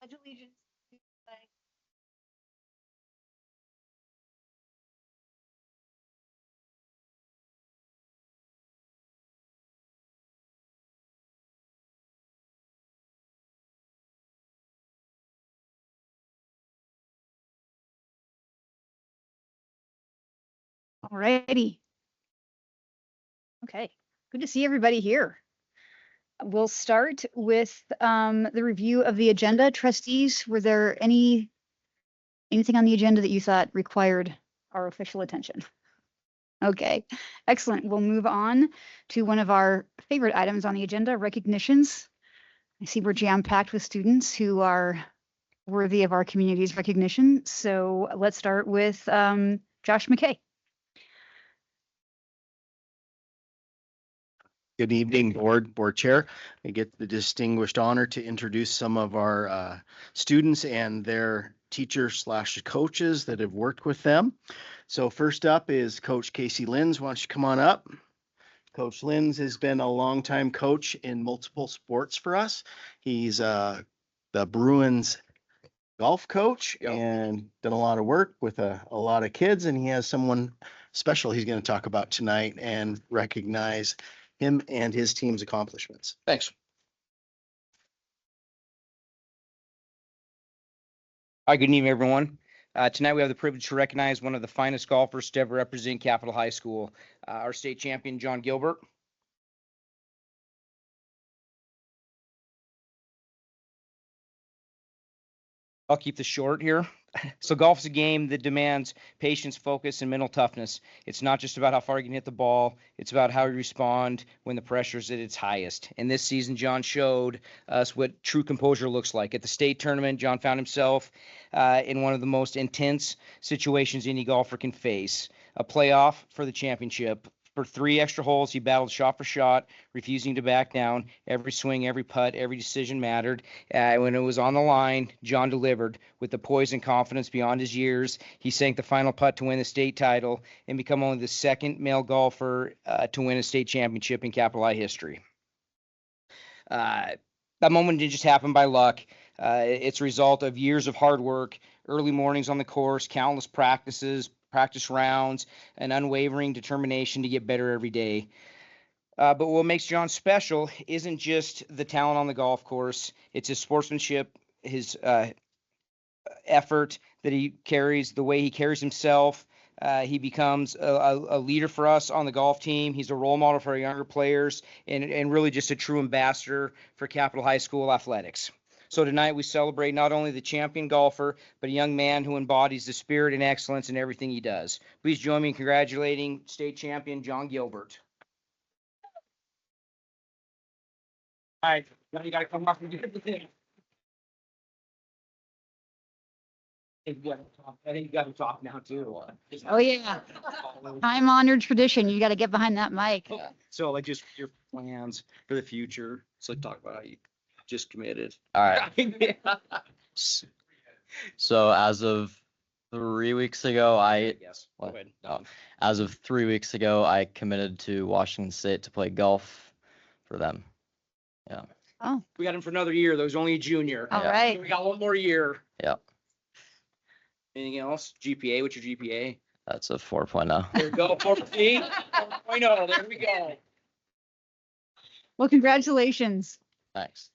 Pledge allegiance to the flag. All righty. Okay, good to see everybody here. We'll start with the review of the agenda. Trustees, were there anything on the agenda that you thought required our official attention? Okay, excellent. We'll move on to one of our favorite items on the agenda, recognitions. I see we're jam-packed with students who are worthy of our community's recognition. So let's start with Josh McKay. Good evening, board chair. I get the distinguished honor to introduce some of our students and their teachers / coaches that have worked with them. So first up is Coach Casey Linz. Why don't you come on up? Coach Linz has been a longtime coach in multiple sports for us. He's the Bruins golf coach and done a lot of work with a lot of kids, and he has someone special he's going to talk about tonight and recognize him and his team's accomplishments. Thanks. Hi, good evening, everyone. Tonight we have the privilege to recognize one of the finest golfers to ever represent Capital High School, our state champion, John Gilbert. I'll keep this short here. So golf's a game that demands patience, focus, and mental toughness. It's not just about how far you can hit the ball. It's about how you respond when the pressure's at its highest. And this season, John showed us what true composure looks like. At the state tournament, John found himself in one of the most intense situations any golfer can face, a playoff for the championship. For 3 extra holes, he battled shot for shot, refusing to back down. Every swing, every putt, every decision mattered. When it was on the line, John delivered. With the poise and confidence beyond his years, he sank the final putt to win the state title and become only the second male golfer to win a state championship in Capital I history. That moment didn't just happen by luck. It's a result of years of hard work, early mornings on the course, countless practice rounds, and unwavering determination to get better every day. But what makes John special isn't just the talent on the golf course. It's his sportsmanship, his effort that he carries, the way he carries himself. He becomes a leader for us on the golf team. He's a role model for our younger players and really just a true ambassador for Capital High School athletics. So tonight we celebrate not only the champion golfer, but a young man who embodies the spirit and excellence in everything he does. Please join me in congratulating state champion John Gilbert. All right, now you got to come up and do the thing. I think you got to talk now too. Oh yeah, time-honored tradition. You got to get behind that mic. So like just your plans for the future. So talk about how you just committed. All right. So as of 3 weeks ago, Yes. What? Go ahead. Oh. As of 3 weeks ago, I committed to Washington State to play golf for them. Yeah. Oh, We got him for another year. Though he's only a junior. all Yeah. right. We got one more year. Yeah. Anything else? GPA? What's your GPA? That's a 4.0. There we go. 4.0. There we go. Well, congratulations. Thanks.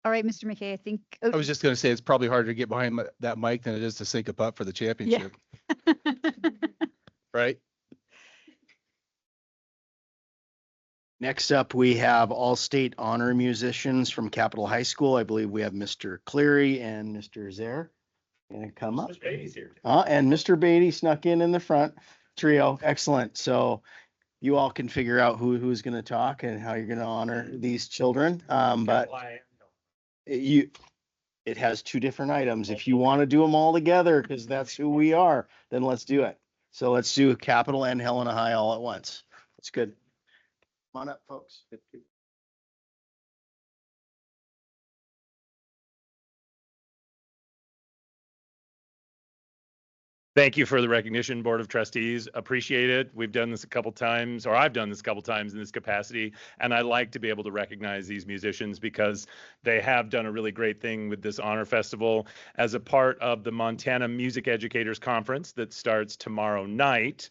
All right, Mr. McKay, I think. I was just going to say, it's probably harder to get behind that mic than it is to sink a putt for the championship, right? Next up, we have all state honor musicians from Capital High School. I believe we have Mr. Cleary and Mr. Zare. Gonna come up. And Mr. Beatty snuck in the front trio. Excellent. So you all can figure out who's going to talk and how you're going to honor these children. But it has 2 different items. If you want to do them all together, because that's who we are, then let's do it. So let's do Capital and Helena High all at once. That's good. Come on up, folks. Thank you for the recognition, Board of Trustees. Appreciate it. We've done this a couple times, or I've done this a couple times in this capacity, and I like to be able to recognize these musicians because they have done a really great thing with this honor festival as a part of the Montana Music Educators Conference that starts tomorrow night.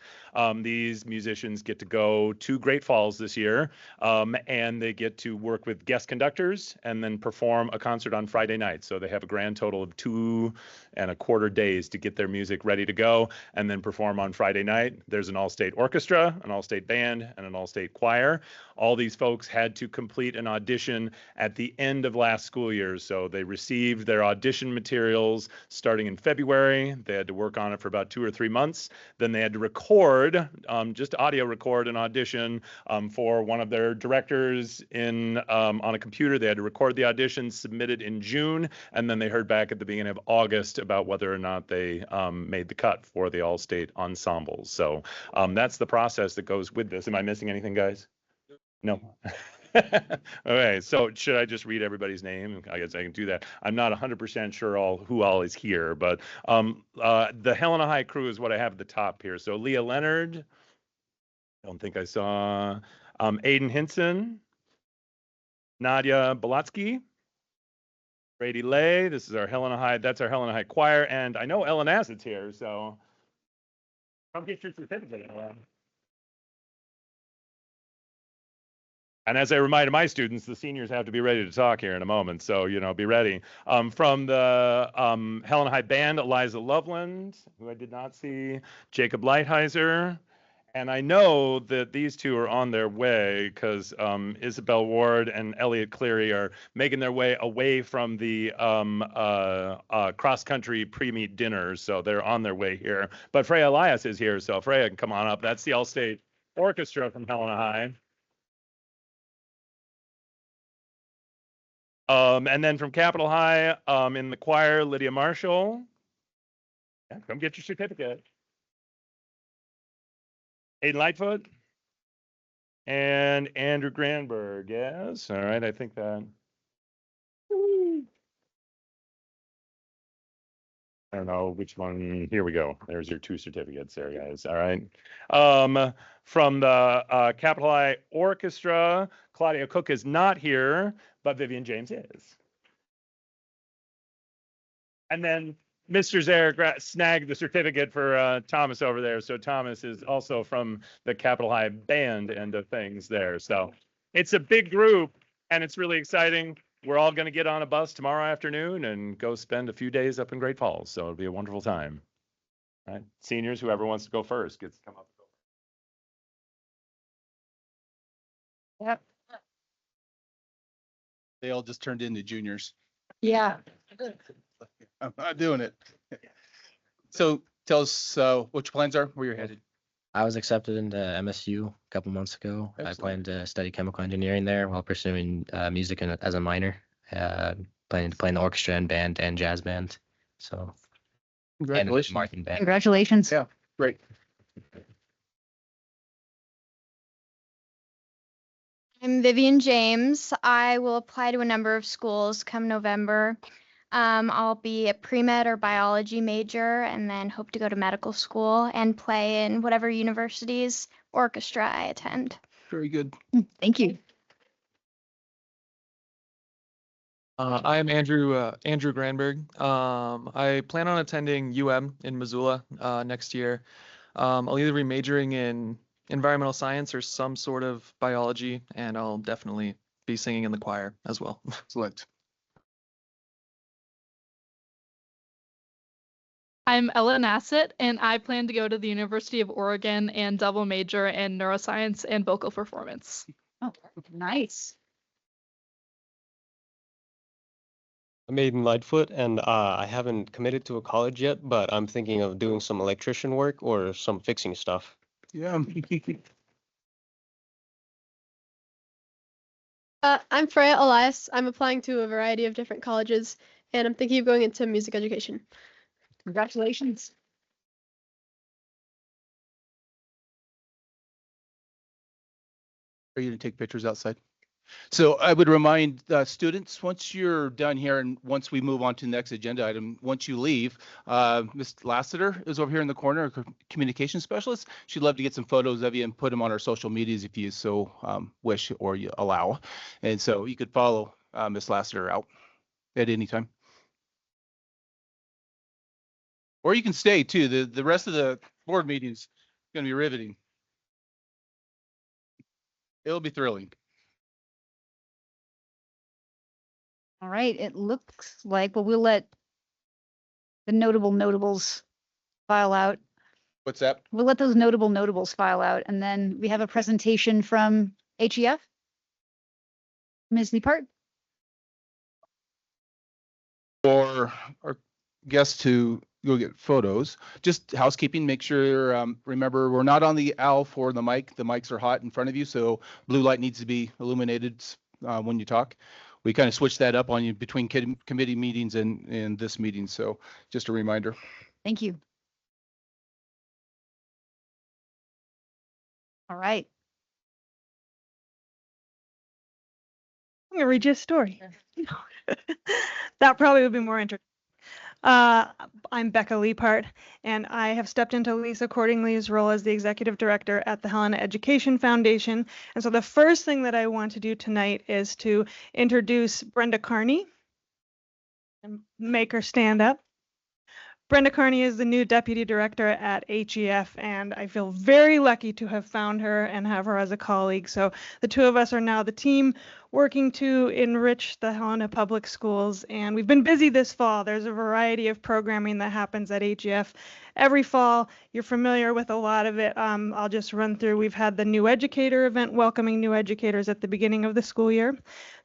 These musicians get to go to Great Falls this year, and they get to work with guest conductors and then perform a concert on Friday night. So they have a grand total of 2.25 days to get their music ready to go and then perform on Friday night. There's an all-state orchestra, an all-state band, and an all-state choir. All these folks had to complete an audition at the end of last school year. So they received their audition materials starting in February. They had to work on it for about 2 or 3 months. Then they had to record, just audio record an audition for one of their directors on a computer. They had to record the audition, submit it in June, and then they heard back at the beginning of August about whether or not they made the cut for the all-state ensembles. So that's the process that goes with this. Am I missing anything, guys? No. Okay, so should I just read everybody's name? I guess I can do that. I'm not 100% sure who all is here, but the Helena High crew is what I have at the top here. So Leah Leonard, I don't think I saw. Aiden Hinson, Nadia Balatsky, Brady Lay. This is our Helena High. That's our Helena High choir, and I know Ellen Assett's here, so come get your certificate, Ellen. And as I reminded my students, the seniors have to be ready to talk here in a moment, so be ready. From the Helena High band, Eliza Loveland, who I did not see, Jacob Lighthizer. And I know that these two are on their way because Isabel Ward and Elliot Cleary are making their way away from the cross-country pre-meet dinner. So they're on their way here. But Freya Elias is here, so Freya can come on up. That's the All-State Orchestra from Helena High. And then from Capitol High in the choir, Lydia Marshall. Yeah, come get your certificate. Aiden Lightfoot and Andrew Granberg. Yes. All right. I think that. I don't know which one. Here we go. There's your 2 certificates there, guys. All right. From the Capitol High Orchestra, Claudia Cook is not here, but Vivian James is. And then Mr. Zaire snagged the certificate for Thomas over there. So Thomas is also from the Capitol High band end of things there. So it's a big group and it's really exciting. We're all going to get on a bus tomorrow afternoon and go spend a few days up in Great Falls. So it'll be a wonderful time. All right. Seniors, whoever wants to go first gets to come up. Yep. They all just turned into juniors. Yeah. I'm not doing it. So tell us what your plans are, where you're headed. I was accepted into MSU a couple months ago. Excellent. I plan to study chemical engineering there while pursuing music as a minor. Planning to play in the orchestra and band and jazz band. So Congratulations. And marching band. Congratulations. Yeah. Great. I'm Vivian James. I will apply to a number of schools come November. I'll be a pre-med or biology major and then hope to go to medical school and play in whatever university's orchestra I attend. Very good. Thank you. I am Andrew Granberg. I plan on attending UM in Missoula next year. I'll either be majoring in environmental science or some sort of biology, and I'll definitely be singing in the choir as well. Excellent. I'm Ellen Assett, and I plan to go to the University of Oregon and double major in neuroscience and vocal performance. Oh, nice. I'm Aiden Lightfoot, and I haven't committed to a college yet, but I'm thinking of doing some electrician work or some fixing stuff. Yeah. I'm Freya Elias. I'm applying to a variety of different colleges, and I'm thinking of going into music education. Congratulations. Are you going to take pictures outside? So I would remind students, once you're done here and once we move on to the next agenda item, once you leave, Ms. Lassiter is over here in the corner, a communication specialist. She'd love to get some photos of you and put them on our social medias if you so wish or you allow. And so you could follow Ms. Lassiter out at any time. Or you can stay too. The rest of the board meeting's going to be riveting. It'll be thrilling. All right, it looks like, well, we'll let the notables file out. What's that? We'll let those notables file out, and then we have a presentation from HEF. Ms. Liepart? For our guests to go get photos, just housekeeping, make sure, remember, we're not on the owl for the mic. The mics are hot in front of you, so blue light needs to be illuminated when you talk. We kind of switched that up on you between committee meetings and this meeting, so just a reminder. Thank you. All right. I'm gonna read you a story. That probably would be more interesting. I'm Becca Liepart, and I have stepped into Lisa Cordingley's role as the executive director at the Helena Education Foundation. And so the first thing that I want to do tonight is to introduce Brenda Carney and make her stand up. Brenda Carney is the new deputy director at HEF, and I feel very lucky to have found her and have her as a colleague. So the two of us are now the team working to enrich the Helena Public Schools, and we've been busy this fall. There's a variety of programming that happens at HEF every fall. You're familiar with a lot of it. I'll just run through. We've had the New Educator event welcoming new educators at the beginning of the school year.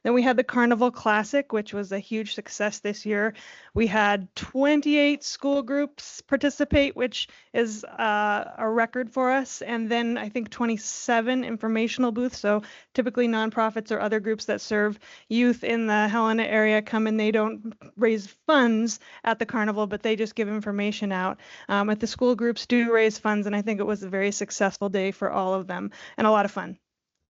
Then we had the Carnival Classic, which was a huge success this year. We had 28 school groups participate, which is a record for us. And then I think 27 informational booths. So typically nonprofits or other groups that serve youth in the Helena area come and they don't raise funds at the carnival, but they just give information out. At the school groups do raise funds, and I think it was a very successful day for all of them and a lot of fun.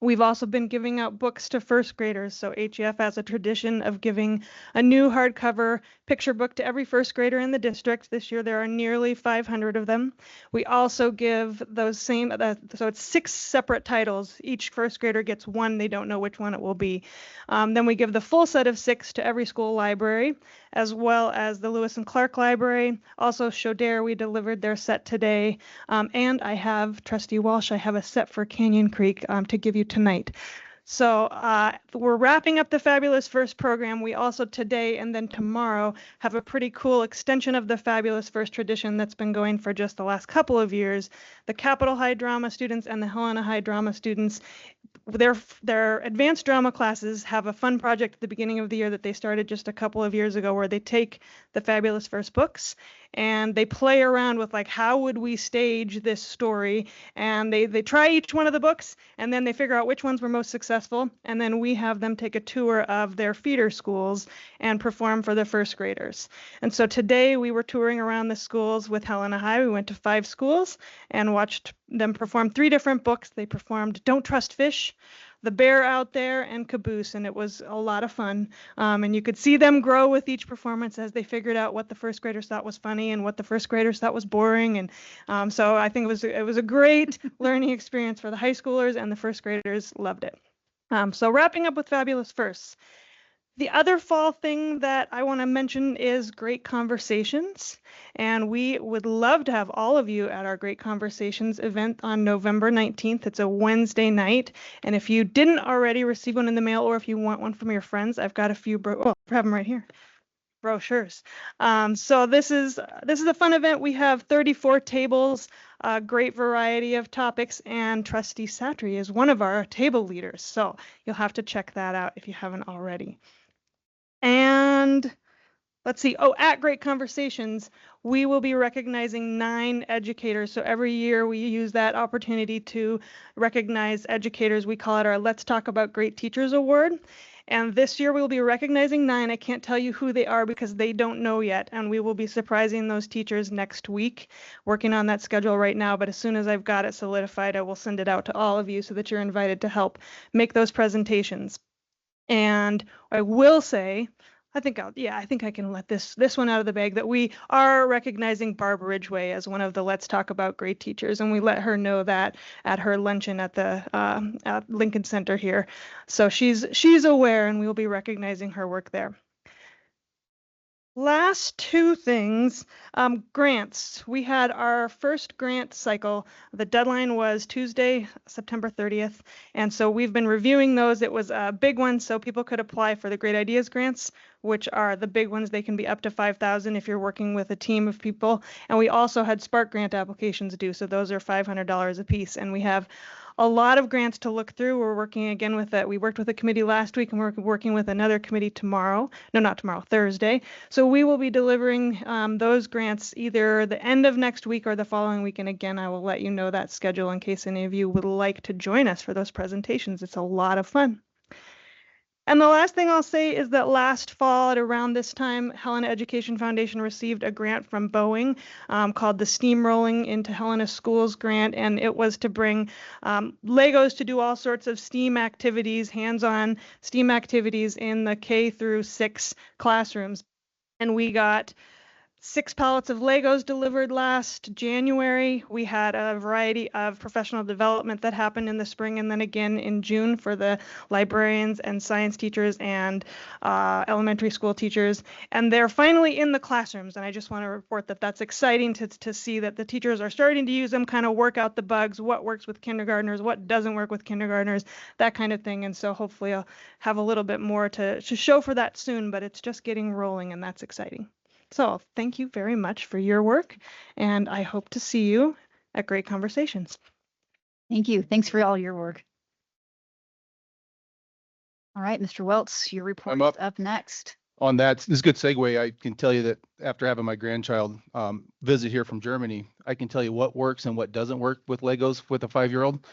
We've also been giving out books to first graders. So HEF has a tradition of giving a new hardcover picture book to every first grader in the district. This year there are nearly 500 of them. We also give those same, so it's 6 separate titles. Each first grader gets one. They don't know which one it will be. Then we give the full set of 6 to every school library, as well as the Lewis and Clark Library. Also Chaudere, we delivered their set today. And I have, Trustee Walsh, I have a set for Canyon Creek to give you tonight. So we're wrapping up the Fabulous First program. We also today and then tomorrow have a pretty cool extension of the Fabulous First tradition that's been going for just the last couple of years. The Capitol High Drama students and the Helena High Drama students, their advanced drama classes have a fun project at the beginning of the year that they started just a couple of years ago, where they take the Fabulous First books and they play around with, like, how would we stage this story? And they try each one of the books, and then they figure out which ones were most successful. And then we have them take a tour of their feeder schools and perform for the first graders. And so today we were touring around the schools with Helena High. We went to 5 schools and watched them perform 3 different books. They performed Don't Trust Fish, The Bear Out There, and Caboose, and it was a lot of fun. And you could see them grow with each performance as they figured out what the first graders thought was funny and what the first graders thought was boring. And so I think it was a great learning experience for the high schoolers, and the first graders loved it. So wrapping up with Fabulous Firsts. The other fall thing that I want to mention is Great Conversations, and we would love to have all of you at our Great Conversations event on November 19th. It's a Wednesday night, and if you didn't already receive one in the mail, or if you want one from your friends, I've got a few, I have them right here, brochures. So this is a fun event. We have 34 tables, a great variety of topics, and Trustee Satry is one of our table leaders, so you'll have to check that out if you haven't already. And let's see, at Great Conversations, we will be recognizing 9 educators. So every year we use that opportunity to recognize educators. We call it our Let's Talk About Great Teachers Award. And this year we'll be recognizing 9. I can't tell you who they are because they don't know yet. And we will be surprising those teachers next week, working on that schedule right now. But as soon as I've got it solidified, I will send it out to all of you so that you're invited to help make those presentations. And I will say, I think I can let this one out of the bag, that we are recognizing Barb Ridgway as one of the Let's Talk About Great Teachers, and we let her know that at her luncheon at the at Lincoln Center here. So she's aware, and we will be recognizing her work there. Last two things, grants. We had our first grant cycle. The deadline was Tuesday, September 30th. And so we've been reviewing those. It was a big one, so people could apply for the Great Ideas grants, which are the big ones. They can be up to $5,000 if you're working with a team of people. And we also had Spark grant applications due, so those are $500 a piece. And we have a lot of grants to look through. We're working again with that. We worked with a committee last week, and we're working with another committee tomorrow. No, not tomorrow, Thursday. So we will be delivering those grants either the end of next week or the following week. And again, I will let you know that schedule in case any of you would like to join us for those presentations. It's a lot of fun. And the last thing I'll say is that last fall at around this time, Helena Education Foundation received a grant from Boeing called the Steamrolling into Helena Schools grant, and it was to bring Legos to do all sorts of STEAM activities, hands-on STEAM activities in the K through 6 classrooms. And we got 6 pallets of Legos delivered last January. We had a variety of professional development that happened in the spring and then again in June for the librarians and science teachers and elementary school teachers. And they're finally in the classrooms. And I just want to report that that's exciting to see that the teachers are starting to use them, kind of work out the bugs, what works with kindergartners, what doesn't work with kindergartners, that kind of thing. And so hopefully I'll have a little bit more to show for that soon, but it's just getting rolling and that's exciting. So thank you very much for your work, and I hope to see you at Great Conversations. Thank you. Thanks for all your work. All right, Mr. Welts, your report is up next. On that, this is a good segue. I can tell you that after having my grandchild visit here from Germany, I can tell you what works and what doesn't work with Legos with a 5-year-old.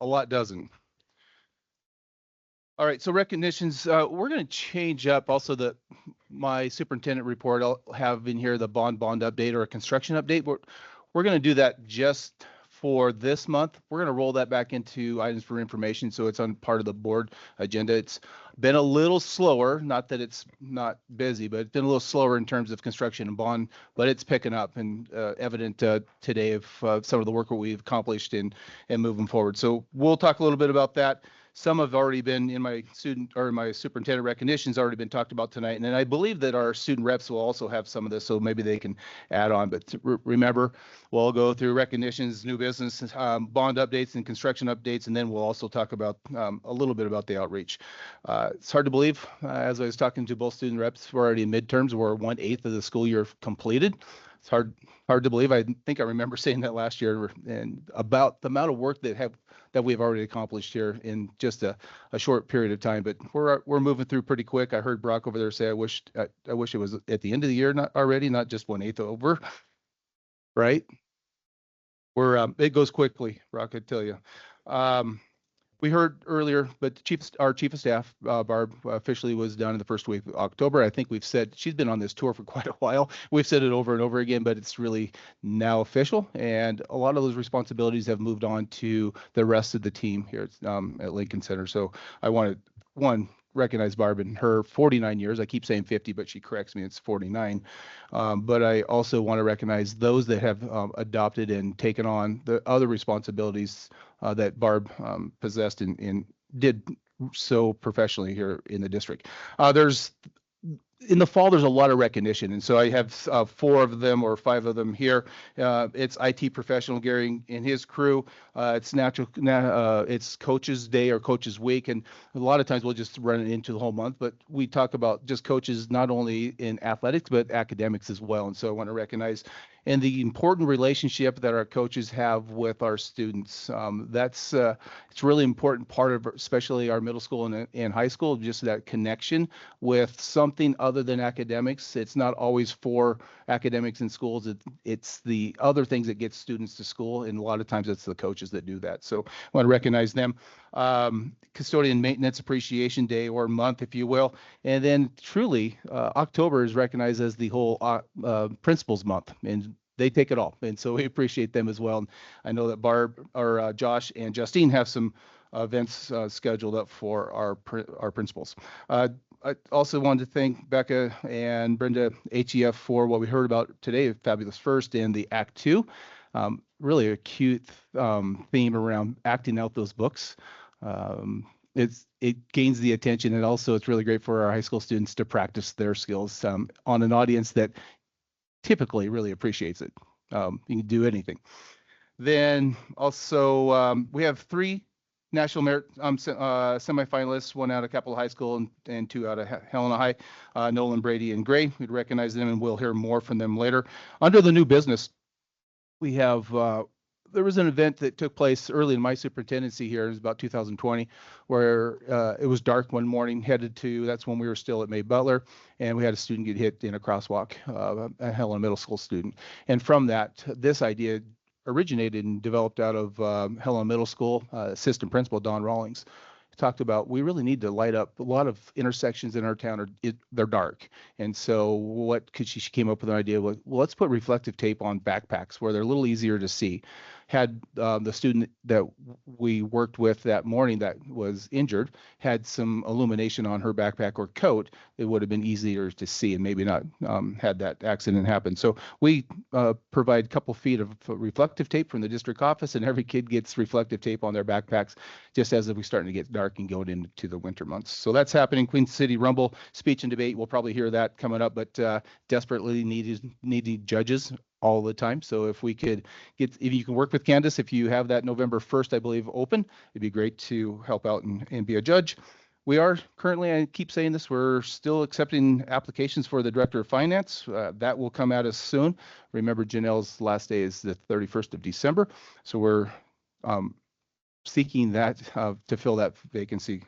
A lot doesn't. All right, so recognitions, we're going to change up also my superintendent report. I'll have in here the bond update or a construction update. We're going to do that just for this month. We're going to roll that back into items for information, so it's on part of the board agenda. It's been a little slower, not that it's not busy, but it's been a little slower in terms of construction and bond, but it's picking up and evident today of some of the work that we've accomplished and moving forward. So we'll talk a little bit about that. Some have already been in my superintendent recognitions already been talked about tonight. And then I believe that our student reps will also have some of this, so maybe they can add on. But remember, we'll go through recognitions, new business, bond updates and construction updates, and then we'll also talk about a little bit about the outreach. It's hard to believe, as I was talking to both student reps, we're already in midterms. We're 1/8 of the school year completed. It's hard to believe. I think I remember saying that last year, and about the amount of work that we've already accomplished here in just a short period of time. But we're moving through pretty quick. I heard Brock over there say, I wish it was at the end of the year, not just 1/8 over, right? It goes quickly, Brock, I tell you. We heard earlier, but our chief of staff, Barb, officially was done in the first week of October. I think we've said she's been on this tour for quite a while. We've said it over and over again, but it's really now official. And a lot of those responsibilities have moved on to the rest of the team here at Lincoln Center. So I wanted, recognize Barb in her 49 years. I keep saying 50, but she corrects me. It's 49. But I also want to recognize those that have adopted and taken on the other responsibilities that Barb possessed and did so professionally here in the district. In the fall, there's a lot of recognition. And so I have 4 of them or 5 of them here. It's IT professional Gary and his crew. It's Coaches Day or Coaches Week. And a lot of times we'll just run it into the whole month, but we talk about just coaches, not only in athletics, but academics as well. And so I want to recognize and the important relationship that our coaches have with our students. It's a really important part of especially our middle school and high school, just that connection with something other than academics. It's not always for academics in schools. It's the other things that get students to school. And a lot of times it's the coaches that do that. So I want to recognize them. Custodian Maintenance Appreciation Day or month, if you will. And then truly October is recognized as the whole principals month, and they take it all. And so we appreciate them as well. And I know that Barb or Josh and Justine have some events scheduled up for our principals. I also wanted to thank Becca and Brenda HEF for what we heard about today, Fabulous First and the Act Two. Really a cute theme around acting out those books. It gains the attention, and also it's really great for our high school students to practice their skills on an audience that typically really appreciates it. You can do anything. Then also we have 3 National Merit semifinalists, 1 out of Capitol High School and 2 out of Helena High, Nolan, Brady, and Gray. We'd recognize them, and we'll hear more from them later. Under the new business, we have there was an event that took place early in my superintendency here. It was about 2020, where it was dark one morning, that's when we were still at May Butler, and we had a student get hit in a crosswalk, a Helena Middle School student. And from that, this idea originated and developed out of Helena Middle School. Assistant Principal Don Rawlings talked about, we really need to light up a lot of intersections in our town. They're dark. And so she came up with an idea, well, let's put reflective tape on backpacks where they're a little easier to see. Had the student that we worked with that morning that was injured had some illumination on her backpack or coat, it would have been easier to see and maybe not had that accident happen. So we provide a couple feet of reflective tape from the district office, and every kid gets reflective tape on their backpacks just as we're starting to get dark and going into the winter months. So that's happening. Queen City Rumble speech and debate. We'll probably hear that coming up, but desperately needed judges all the time. So if you can work with Candace, if you have that November 1st, I believe, open, it'd be great to help out and be a judge. We are currently, I keep saying this, we're still accepting applications for the Director of Finance. That will come at us soon. Remember, Janelle's last day is the 31st of December. So we're seeking that to fill that vacancy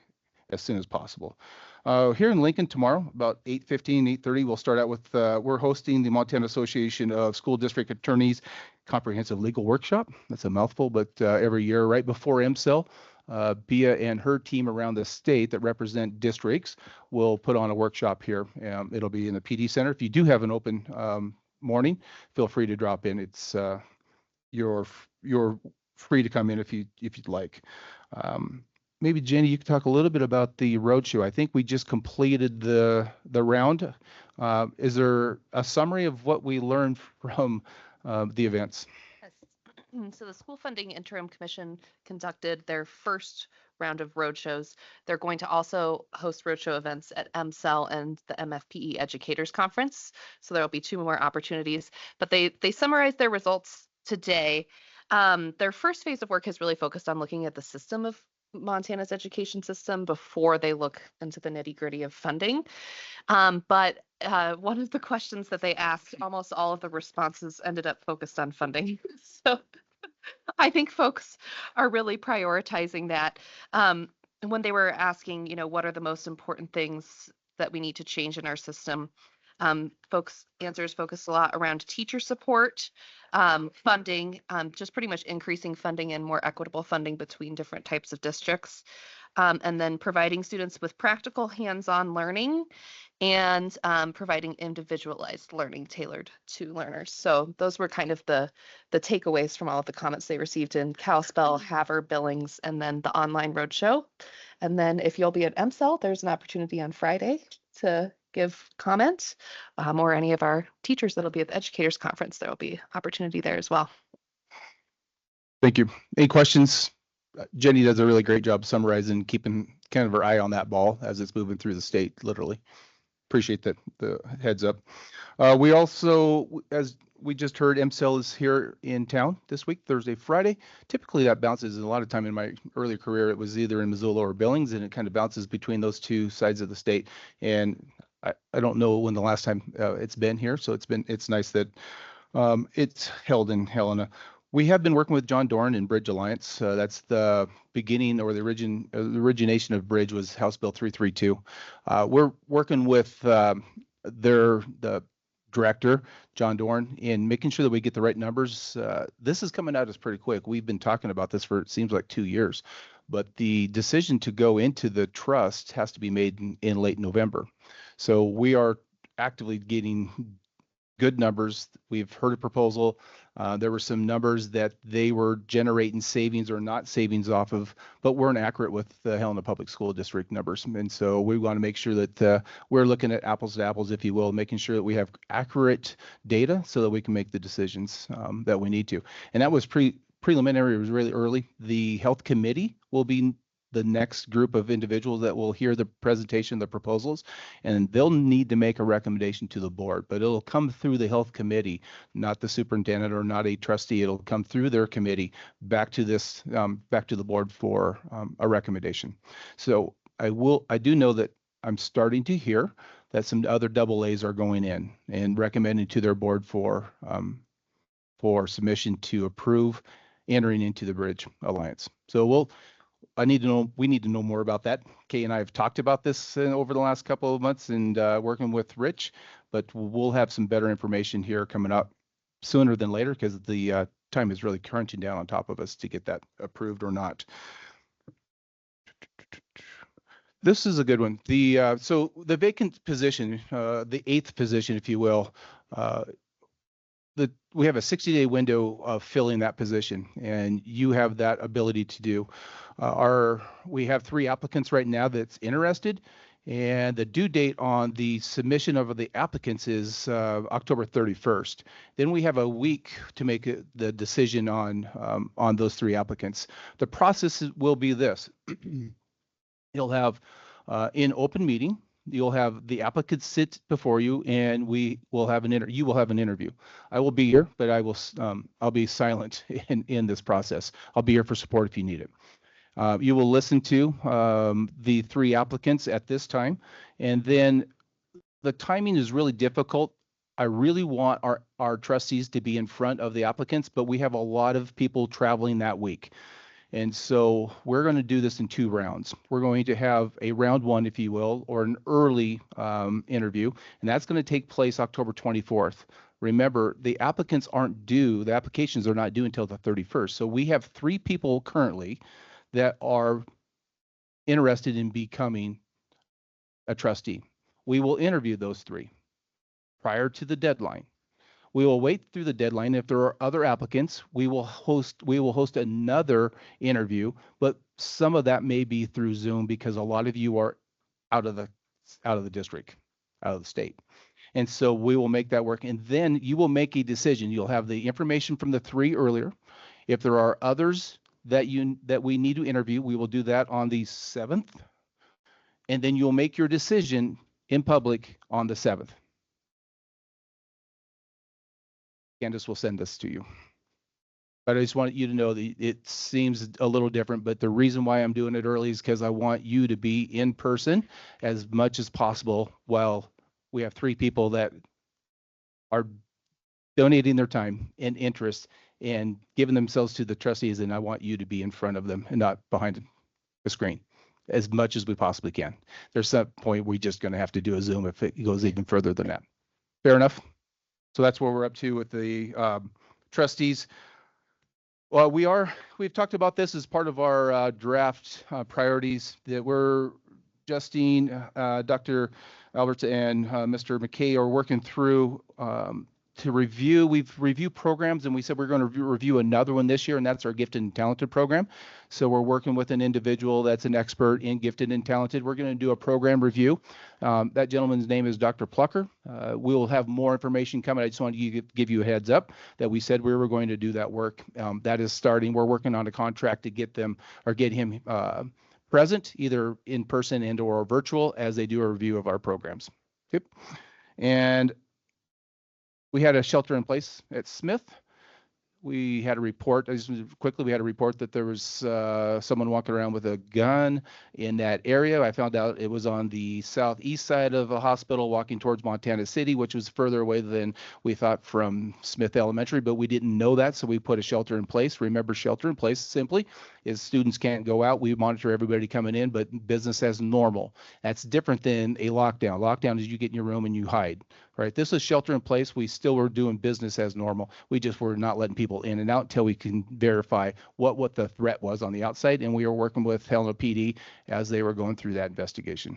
as soon as possible. Here in Lincoln tomorrow, about 8:15, 8:30, we'll start out with, we're hosting the Montana Association of School District Attorneys Comprehensive Legal Workshop. That's a mouthful, but every year right before MCEL, Bia and her team around the state that represent districts will put on a workshop here. It'll be in the PD Center. If you do have an open morning, feel free to drop in. It's you're free to come in if you'd like. Maybe Jenny, you could talk a little bit about the roadshow. I think we just completed the round. Is there a summary of what we learned from the events? Yes. So the School Funding Interim Commission conducted their first round of roadshows. They're going to also host roadshow events at MCEL and the MFPE Educators Conference. So there will be 2 more opportunities, but they summarized their results today. Their first phase of work has really focused on looking at the system of Montana's education system before they look into the nitty-gritty of funding. But one of the questions that they asked, almost all of the responses ended up focused on funding. So I think folks are really prioritizing that. When they were asking, what are the most important things that we need to change in our system? Folks' answers focused a lot around teacher support, funding, just pretty much increasing funding and more equitable funding between different types of districts, and then providing students with practical hands-on learning and providing individualized learning tailored to learners. So those were kind of the takeaways from all of the comments they received in Kalispell, Havre, Billings, and then the online roadshow. And then if you'll be at MCEL, there's an opportunity on Friday to give comments, or any of our teachers that'll be at the Educators Conference, there will be opportunity there as well. Thank you. Any questions? Jenny does a really great job summarizing, keeping kind of her eye on that ball as it's moving through the state, literally. Appreciate the heads up. We also, as we just heard, MCEL is here in town this week, Thursday, Friday. Typically that bounces. A lot of time in my early career, it was either in Missoula or Billings, and it kind of bounces between those 2 sides of the state. And I don't know when the last time it's been here, so it's nice that it's held in Helena. We have been working with John Doran and Bridge Alliance. That's the beginning, or the origination of Bridge was House Bill 332. We're working with the director, John Doran, in making sure that we get the right numbers. This is coming at us pretty quick. We've been talking about this for, it seems like, 2 years, but the decision to go into the trust has to be made in late November. So we are actively getting good numbers. We've heard a proposal. There were some numbers that they were generating savings or not savings off of, but weren't accurate with the Helena Public School District numbers. And so we want to make sure that we're looking at apples to apples, if you will, making sure that we have accurate data so that we can make the decisions that we need to. And that was preliminary. It was really early. The health committee will be the next group of individuals that will hear the presentation, the proposals, and they'll need to make a recommendation to the board, but it'll come through the health committee, not the superintendent or not a trustee. It'll come through their committee back to this, back to the board for a recommendation. So I do know that I'm starting to hear that some other double A's are going in and recommending to their board for submission to approve entering into the Bridge Alliance. So we need to know more about that. Kay and I have talked about this over the last couple of months and working with Rich, but we'll have some better information here coming up sooner than later because the time is really crunching down on top of us to get that approved or not. This is a good one. So the vacant position, the 8th position, if you will, we have a 60-day window of filling that position, and you have that ability to do. We have 3 applicants right now that's interested, and the due date on the submission of the applicants is October 31st. Then we have a week to make the decision on those 3 applicants. The process will be this. You'll have in open meeting, you'll have the applicants sit before you, and you will have an interview. I will be here, but I'll be silent in this process. I'll be here for support if you need it. You will listen to the 3 applicants at this time, and then the timing is really difficult. I really want our trustees to be in front of the applicants, but we have a lot of people traveling that week. And so we're going to do this in 2 rounds. We're going to have a round 1, if you will, or an early interview, and that's going to take place October 24th. Remember, the applications are not due until the 31st. So we have 3 people currently that are interested in becoming a trustee. We will interview those 3 prior to the deadline. We will wait through the deadline. If there are other applicants, we will host another interview, but some of that may be through Zoom because a lot of you are out of the district, out of the state. And so we will make that work. And then you will make a decision. You'll have the information from the 3 earlier. If there are others that we need to interview, we will do that on the 7th. And then you'll make your decision in public on the 7th. Candace will send this to you. But I just want you to know that it seems a little different, but the reason why I'm doing it early is because I want you to be in person as much as possible while we have 3 people that are donating their time and interest and giving themselves to the trustees, and I want you to be in front of them and not behind the screen as much as we possibly can. There's some point we're just going to have to do a Zoom if it goes even further than that. Fair enough? So that's where we're up to with the trustees. Well, we've talked about this as part of our draft priorities that Justine, Dr. Alberts, and Mr. McKay are working through to review. We've reviewed programs, and we said we're going to review another one this year, and that's our Gifted and Talented program. So we're working with an individual that's an expert in Gifted and Talented. We're going to do a program review. That gentleman's name is Dr. Plucker. We will have more information coming. I just wanted to give you a heads up that we said we were going to do that work. That is starting. We're working on a contract to get him present, either in person and or virtual, as they do a review of our programs. Yep. And we had a shelter in place at Smith. We had a report, we had a report that there was someone walking around with a gun in that area. I found out it was on the southeast side of a hospital walking towards Montana City, which was further away than we thought from Smith Elementary, but we didn't know that, so we put a shelter in place. Remember, shelter in place simply is students can't go out. We monitor everybody coming in, but business as normal. That's different than a lockdown. Lockdown is you get in your room and you hide, right? This is shelter in place. We still were doing business as normal. We just were not letting people in and out until we can verify what the threat was on the outside. And we were working with Helena PD as they were going through that investigation.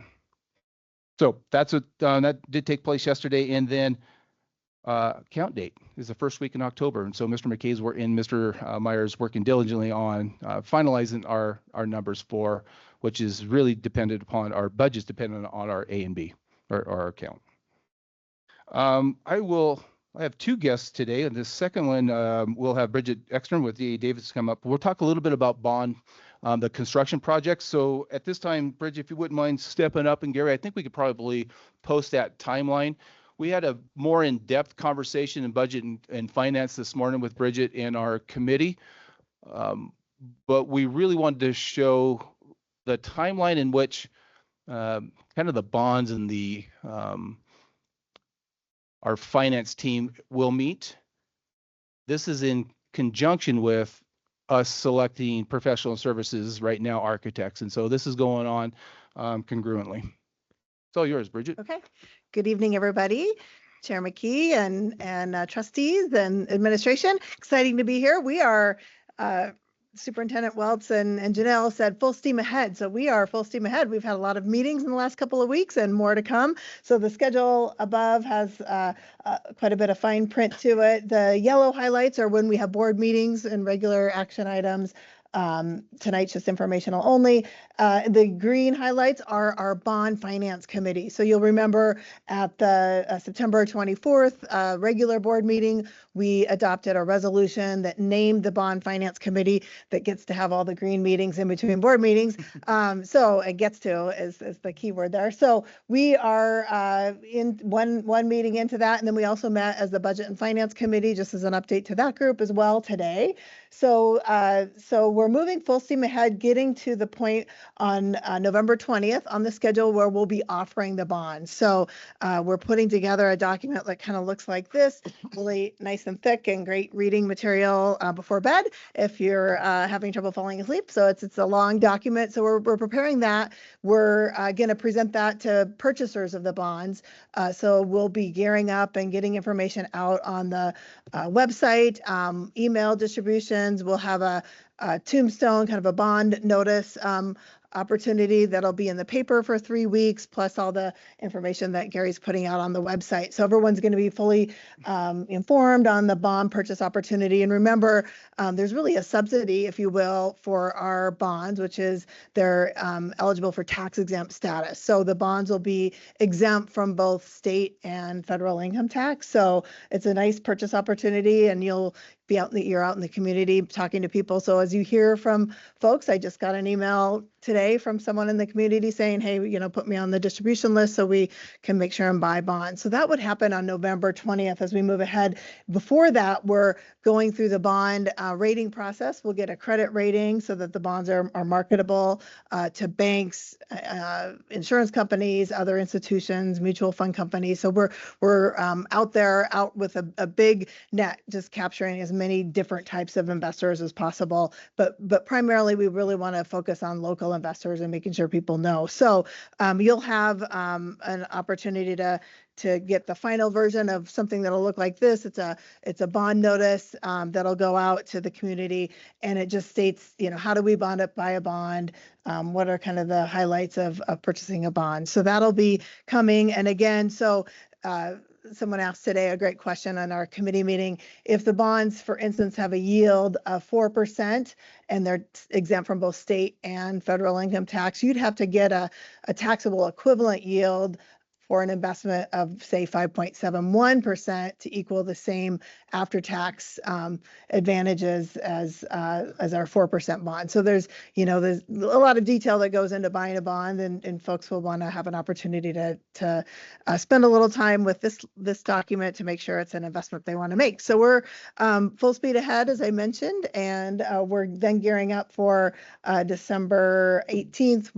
So that's what that did take place yesterday. And then count date is the first week in October. And so Mr. McKay's Mr. Myers working diligently on finalizing our numbers which is really dependent upon our budgets, dependent on our A and B or our count. I have two guests today, and this second one we'll have Bridget Ekstrom with D.A. Davis come up. We'll talk a little bit about bond, the construction projects. So at this time, Bridget, if you wouldn't mind stepping up, and Gary, I think we could probably post that timeline. We had a more in-depth conversation in budget and finance this morning with Bridget and our committee, but we really wanted to show the timeline in which kind of the bonds and the our finance team will meet. This is in conjunction with us selecting professional services right now, architects, and so this is going on congruently. It's all yours, Bridget. Okay. Good evening, everybody. Chair McKee and trustees and administration. Exciting to be here. We are, Superintendent Welts and Janelle said full steam ahead. So we are full steam ahead. We've had a lot of meetings in the last couple of weeks and more to come. So the schedule above has quite a bit of fine print to it. The yellow highlights are when we have board meetings and regular action items. Tonight's just informational only. The green highlights are our bond finance committee. So you'll remember at the September 24th regular board meeting, we adopted a resolution that named the bond finance committee that gets to have all the green meetings in between board meetings. So it gets to is the key word there. So we are in one meeting into that. And then we also met as the budget and finance committee, just as an update to that group as well today. So we're moving full steam ahead, getting to the point on November 20th on the schedule where we'll be offering the bonds. So we're putting together a document that kind of looks like this, really nice and thick and great reading material before bed if you're having trouble falling asleep. So it's a long document. So we're preparing that. We're going to present that to purchasers of the bonds. So we'll be gearing up and getting information out on the website, email distributions. We'll have a tombstone, kind of a bond notice opportunity that'll be in the paper for 3 weeks, plus all the information that Gary's putting out on the website. So everyone's going to be fully informed on the bond purchase opportunity. And remember, there's really a subsidy, if you will, for our bonds, which is they're eligible for tax exempt status. So the bonds will be exempt from both state and federal income tax. So it's a nice purchase opportunity, and you're out in the community talking to people. So as you hear from folks, I just got an email today from someone in the community saying, hey, put me on the distribution list so we can make sure and buy bonds. So that would happen on November 20th as we move ahead. Before that, we're going through the bond rating process. We'll get a credit rating so that the bonds are marketable to banks, insurance companies, other institutions, mutual fund companies. So we're out with a big net, just capturing as many different types of investors as possible. But primarily, we really want to focus on local investors and making sure people know. So you'll have an opportunity to get the final version of something that'll look like this. It's a bond notice that'll go out to the community, and it just states, how do we buy a bond? What are kind of the highlights of purchasing a bond? So that'll be coming. And again, someone asked today a great question on our committee meeting. If the bonds, for instance, have a yield of 4% and they're exempt from both state and federal income tax, you'd have to get a taxable equivalent yield for an investment of, say, 5.71% to equal the same after-tax advantages as our 4% bond. So there's a lot of detail that goes into buying a bond, and folks will want to have an opportunity to spend a little time with this document to make sure it's an investment they want to make. So we're full speed ahead, as I mentioned, and we're then gearing up for December 18th,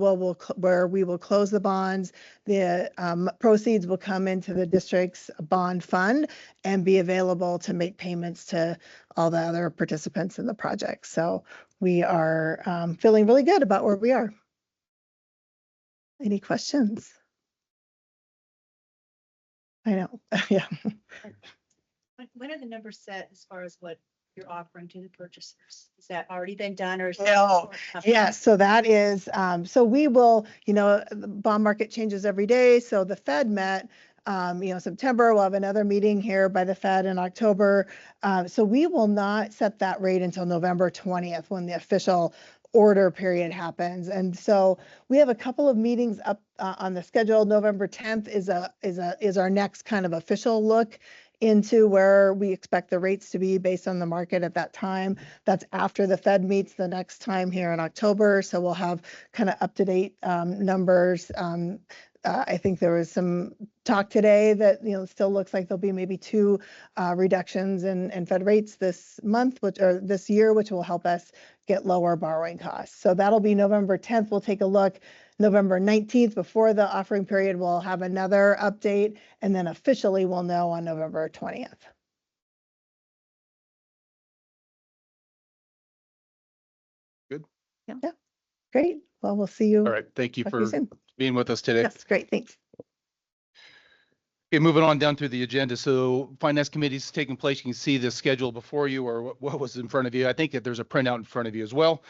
where we will close the bonds. The proceeds will come into the district's bond fund and be available to make payments to all the other participants in the project. So we are feeling really good about where we are. Any questions? I know, yeah. When are the numbers set as far as what you're offering to the purchasers? Is that already been done, or is No. Yes, so that is, so we will, the bond market changes every day. So the Fed met September. We'll have another meeting here by the Fed in October. So we will not set that rate until November 20th when the official order period happens. And so we have a couple of meetings up on the schedule. November 10th is our next kind of official look into where we expect the rates to be based on the market at that time. That's after the Fed meets the next time here in October. So we'll have kind of up-to-date numbers. I think there was some talk today that still looks like there'll be maybe 2 reductions in Fed rates this month, or this year, which will help us get lower borrowing costs. So that'll be November 10th. We'll take a look. November 19th, before the offering period, we'll have another update, and then officially we'll know on November 20th. Good. Yeah. Great. Well, we'll see you. All right. Thank you Talk to for soon. being with us today. Yes, great. Thanks. Okay, moving on down through the agenda. So Finance Committee's taking place. You can see the schedule before you, or what was in front of you. I think that there's a printout in front of you as well.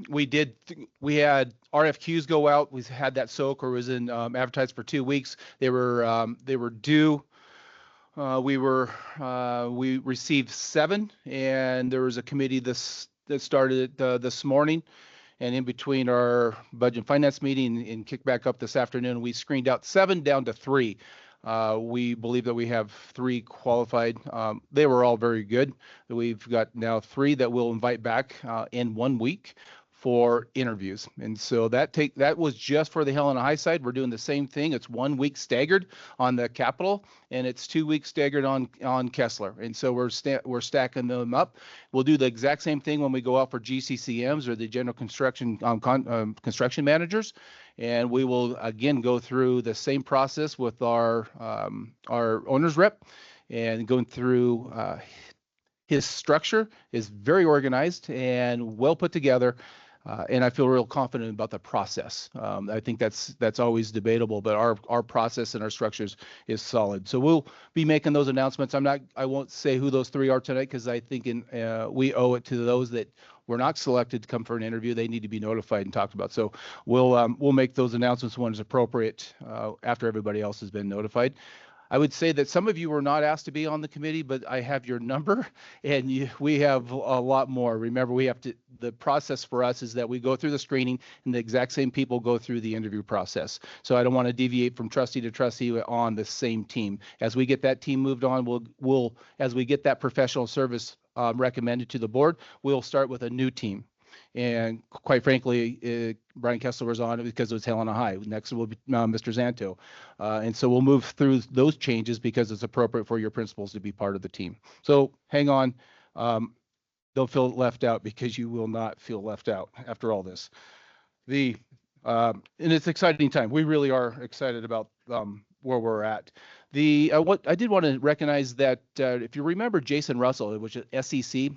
We had RFQs go out. We've had that SOCR was in advertised for 2 weeks. They were due. We received 7, and there was a committee that started this morning. And in between our budget and finance meeting and kick back up this afternoon, we screened out 7 down to 3. We believe that we have 3 qualified. They were all very good. We've got now 3 that we'll invite back in 1 week for interviews. And so that was just for the Helena High side. We're doing the same thing. It's 1 week staggered on the Capitol, and it's 2 weeks staggered on Kessler. And so we're stacking them up. We'll do the exact same thing when we go out for GCCMs, or the general construction construction managers. And we will again go through the same process with our owner's rep, and going through his structure is very organized and well put together. And I feel real confident about the process. I think that's always debatable, but our process and our structures is solid. So we'll be making those announcements. I won't say who those 3 are tonight, because I think we owe it to those that were not selected to come for an interview. They need to be notified and talked about. So we'll make those announcements when it's appropriate after everybody else has been notified. I would say that some of you were not asked to be on the committee, but I have your number, and we have a lot more. Remember, the process for us is that we go through the screening, and the exact same people go through the interview process. So I don't want to deviate from trustee to trustee on the same team. As we get that team moved on, as we get that professional service recommended to the board, we'll start with a new team. And quite frankly, Brian Kessler was on it because it was Helena High. Next will be Mr. Zanto. And so we'll move through those changes because it's appropriate for your principals to be part of the team. So hang on. Don't feel left out, because you will not feel left out after all this. And it's exciting time. We really are excited about where we're at. What I did want to recognize that if you remember Jason Russell, which is SEC,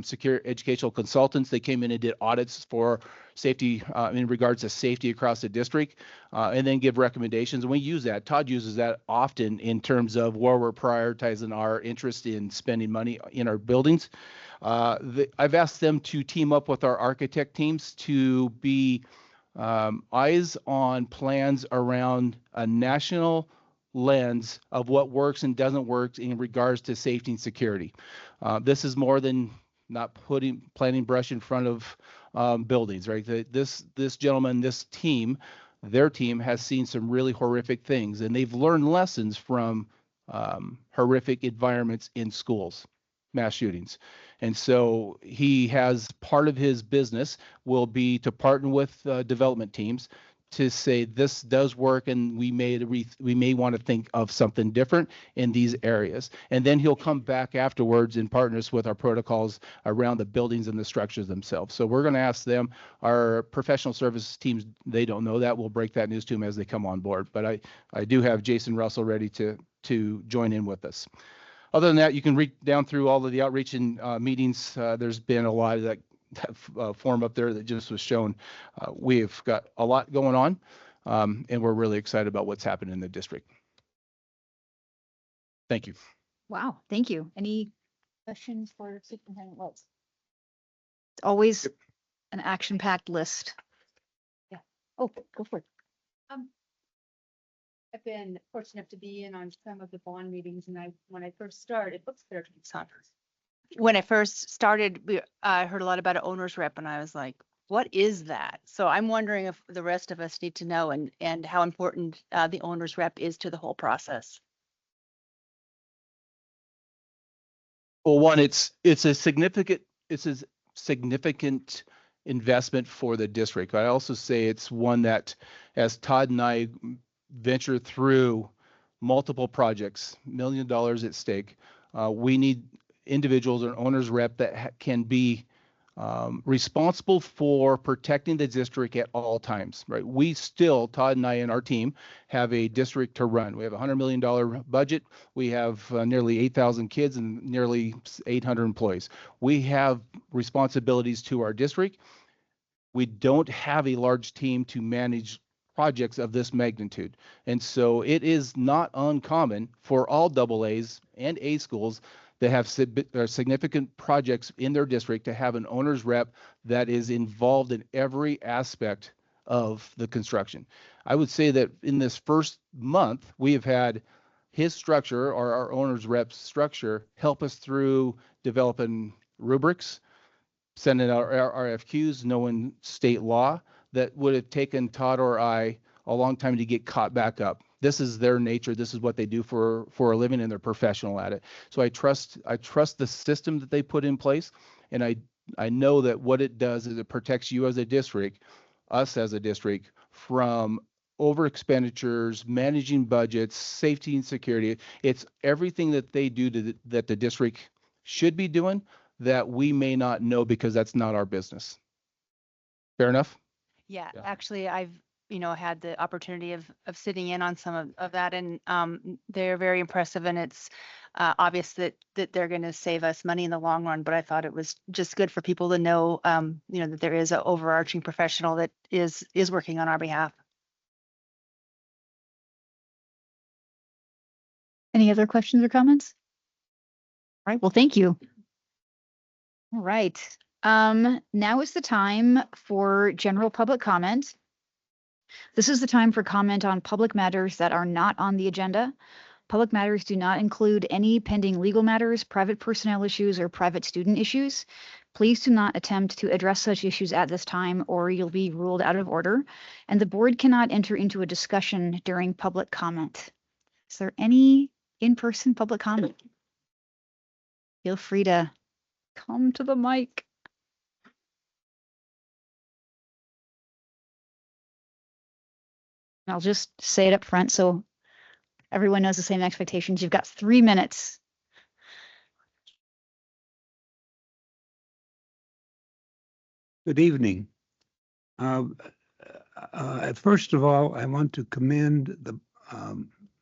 Secure Educational Consultants, they came in and did audits for safety in regards to safety across the district, and then give recommendations. And we use that. Todd uses that often in terms of where we're prioritizing our interest in spending money in our buildings. I've asked them to team up with our architect teams to be eyes on plans around a national lens of what works and doesn't work in regards to safety and security. This is more than not planting brush in front of buildings, right? This gentleman, their team has seen some really horrific things, and they've learned lessons from horrific environments in schools, mass shootings. And so he has part of his business will be to partner with development teams to say this does work, and we may want to think of something different in these areas. And then he'll come back afterwards and partner us with our protocols around the buildings and the structures themselves. So we're going to ask them, our professional services teams, they don't know that. We'll break that news to them as they come on board. But I do have Jason Russell ready to join in with us. Other than that, you can read down through all of the outreach and meetings. There's been a lot of that form up there that just was shown. We've got a lot going on, and we're really excited about what's happening in the district. Thank you. Wow, thank you. Any questions for Superintendent Wells? It's always an action-packed list. Yeah. Oh, go for it. I've been fortunate enough to be in on some of the bond meetings, and when I first started, oops, there it's not. When I first started, I heard a lot about an owner's rep, and I was like, what is that? So I'm wondering if the rest of us need to know and how important the owner's rep is to the whole process. Well, one, it's a significant investment for the district. I also say it's one that, as Todd and I venture through multiple projects, $1 million at stake, we need individuals or owners rep that can be responsible for protecting the district at all times, right? We still, Todd and I and our team, have a district to run. We have a $100 million budget. We have nearly 8,000 kids and nearly 800 employees. We have responsibilities to our district. We don't have a large team to manage projects of this magnitude. And so it is not uncommon for all AA's and A schools that have significant projects in their district to have an owner's rep that is involved in every aspect of the construction. I would say that in this first month, we have had his structure, or our owner's rep structure, help us through developing rubrics, sending out RFQs, knowing state law that would have taken Todd or I a long time to get caught back up. This is their nature. This is what they do for a living, and they're professional at it. So I trust the system that they put in place, and I know that what it does is it protects you as a district, us as a district, from over expenditures, managing budgets, safety and security. It's everything that they do that the district should be doing that we may not know because that's not our business. Fair enough? Yeah, actually, I've had the opportunity of sitting in on some of that, and they're very impressive, and it's obvious that they're going to save us money in the long run. But I thought it was just good for people to know, that there is an overarching professional that is working on our behalf. Any other questions or comments? All right, well, thank you. All right. Now is the time for general public comment. This is the time for comment on public matters that are not on the agenda. Public matters do not include any pending legal matters, private personnel issues, or private student issues. Please do not attempt to address such issues at this time, or you'll be ruled out of order, and the board cannot enter into a discussion during public comment. Is there any in-person public comment? Feel free to come to the mic. I'll just say it up front so everyone knows the same expectations. You've got 3 minutes. Good evening. First of all, I want to commend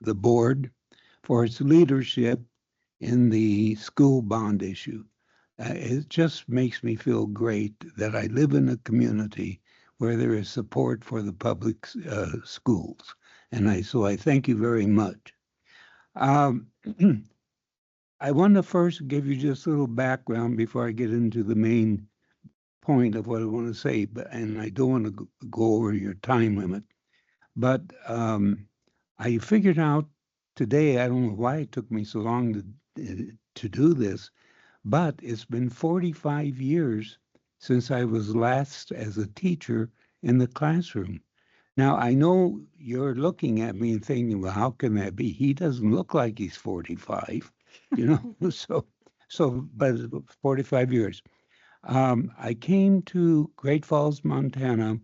the board for its leadership in the school bond issue. It just makes me feel great that I live in a community where there is support for the public schools. And so I thank you very much. I want to first give you just a little background before I get into the main point of what I want to say, and I don't want to go over your time limit. But I figured out today, I don't know why it took me so long to do this, but it's been 45 years since I was last as a teacher in the classroom. Now, I know you're looking at me and thinking, well, how can that be? He doesn't look like he's 45, but 45 years. I came to Great Falls, Montana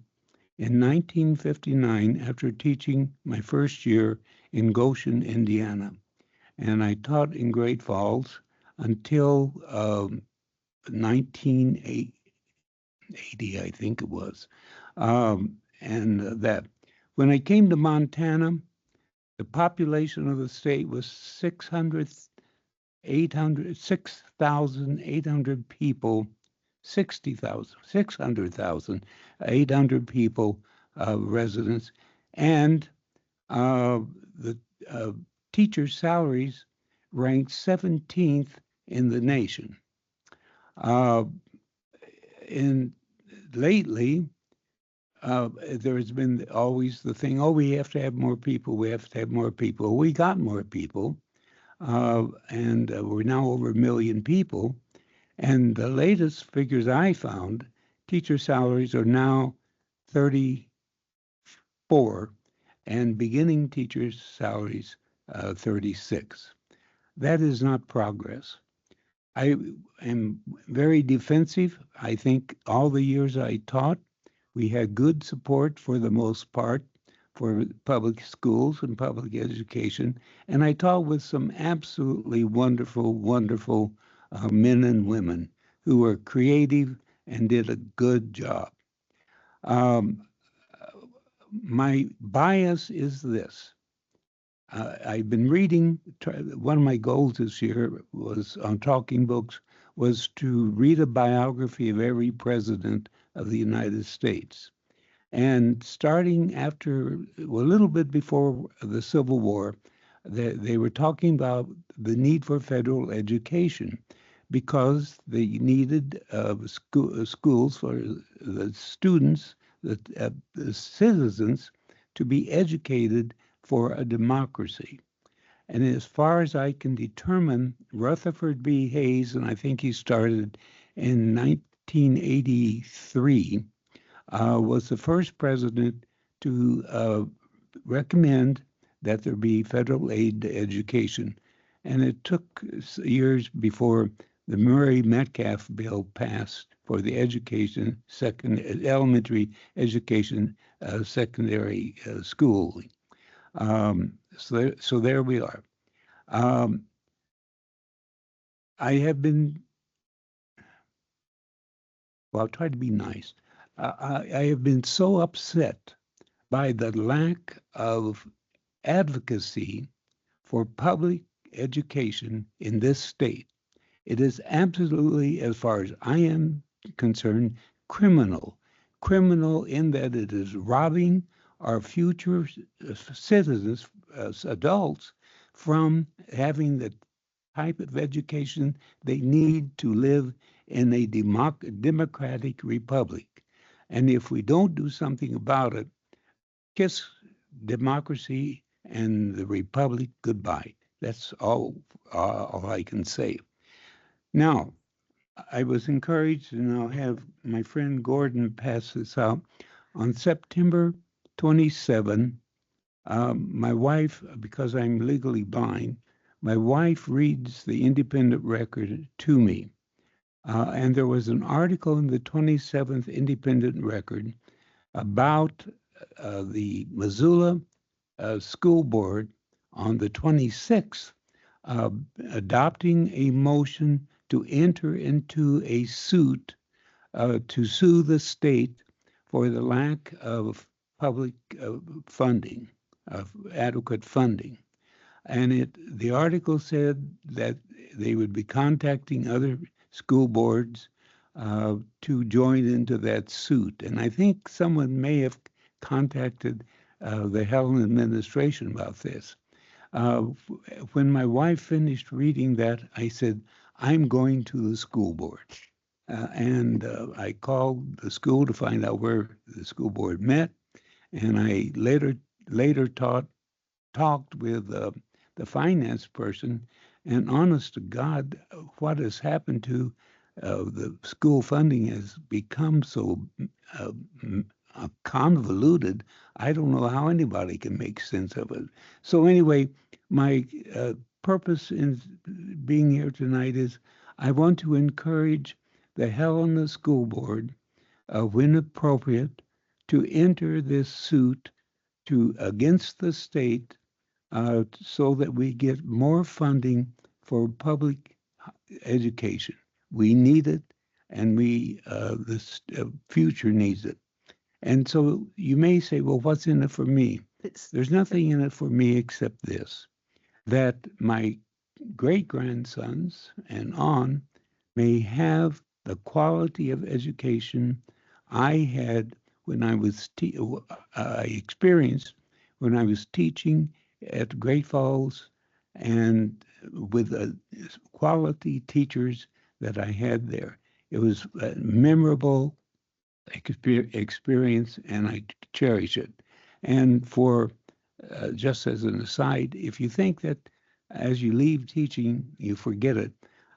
in 1959 after teaching my first year in Goshen, Indiana. And I taught in Great Falls until 1980, I think it was. That when I came to Montana, the population of the state was 6,800 people, 600,800 people, residents, and the teachers' salaries ranked 17th in the nation. Lately, there has been always the thing, oh, we have to have more people, we have to have more people. We got more people, and we're now over 1 million people. And the latest figures I found, teacher salaries are now 34, and beginning teachers' salaries 36. That is not progress. I am very defensive. I think all the years I taught, we had good support for the most part for public schools and public education. And I taught with some absolutely wonderful, wonderful men and women who were creative and did a good job. My bias is this. I've been reading, one of my goals this year was on Talking Books, was to read a biography of every president of the United States. And starting after, well, a little bit before the Civil War, they were talking about the need for federal education because they needed schools for the students, the citizens, to be educated for a democracy. And as far as I can determine, Rutherford B. Hayes, and I think he started in 1983, was the first president to recommend that there be federal aid to education. And it took years before the Murray-Metcalf bill passed for the education, elementary education, secondary schooling. So there we are. I have been, well, I'll try to be nice. I have been so upset by the lack of advocacy for public education in this state. It is absolutely, as far as I am concerned, criminal. Criminal in that it is robbing our future citizens, adults, from having the type of education they need to live in a democratic republic. And if we don't do something about it, kiss democracy and the republic goodbye. That's all I can say. Now, I was encouraged, and I'll have my friend Gordon pass this out. On September 27, my wife, because I'm legally blind, my wife reads the Independent Record to me. And there was an article in the 27th Independent Record about the Missoula School Board on the 26th adopting a motion to enter into a suit to sue the state for the lack of public funding, of adequate funding. And the article said that they would be contacting other school boards to join into that suit. And I think someone may have contacted the Helen administration about this. When my wife finished reading that, I said, I'm going to the school board. And I called the school to find out where the school board met. And I later talked with the finance person. And honest to God, what has happened to the school funding has become so convoluted. I don't know how anybody can make sense of it. So anyway, my purpose in being here tonight is I want to encourage the Helena School Board, when appropriate, to enter this suit against the state so that we get more funding for public education. We need it, and this future needs it. And so you may say, well, what's in it for me? There's nothing in it for me except this, that my great-grandsons and on may have the quality of education I had when I was experienced when I was teaching at Great Falls, and with the quality teachers that I had there. It was memorable experience, and I cherish it. And for just as an aside, if you think that as you leave teaching, you forget it,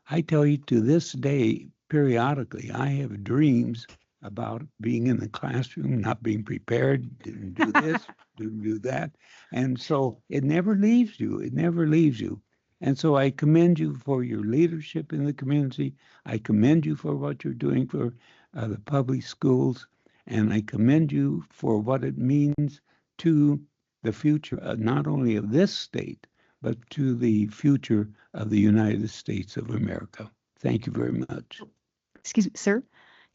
I tell you to this day, periodically, I have dreams about being in the classroom, not being prepared, didn't do this, didn't do that. And so it never leaves you. It never leaves you. And so I commend you for your leadership in the community. I commend you for what you're doing for the public schools. And I commend you for what it means to the future, not only of this state, but to the future of the United States of America. Thank you very much. Excuse me, sir.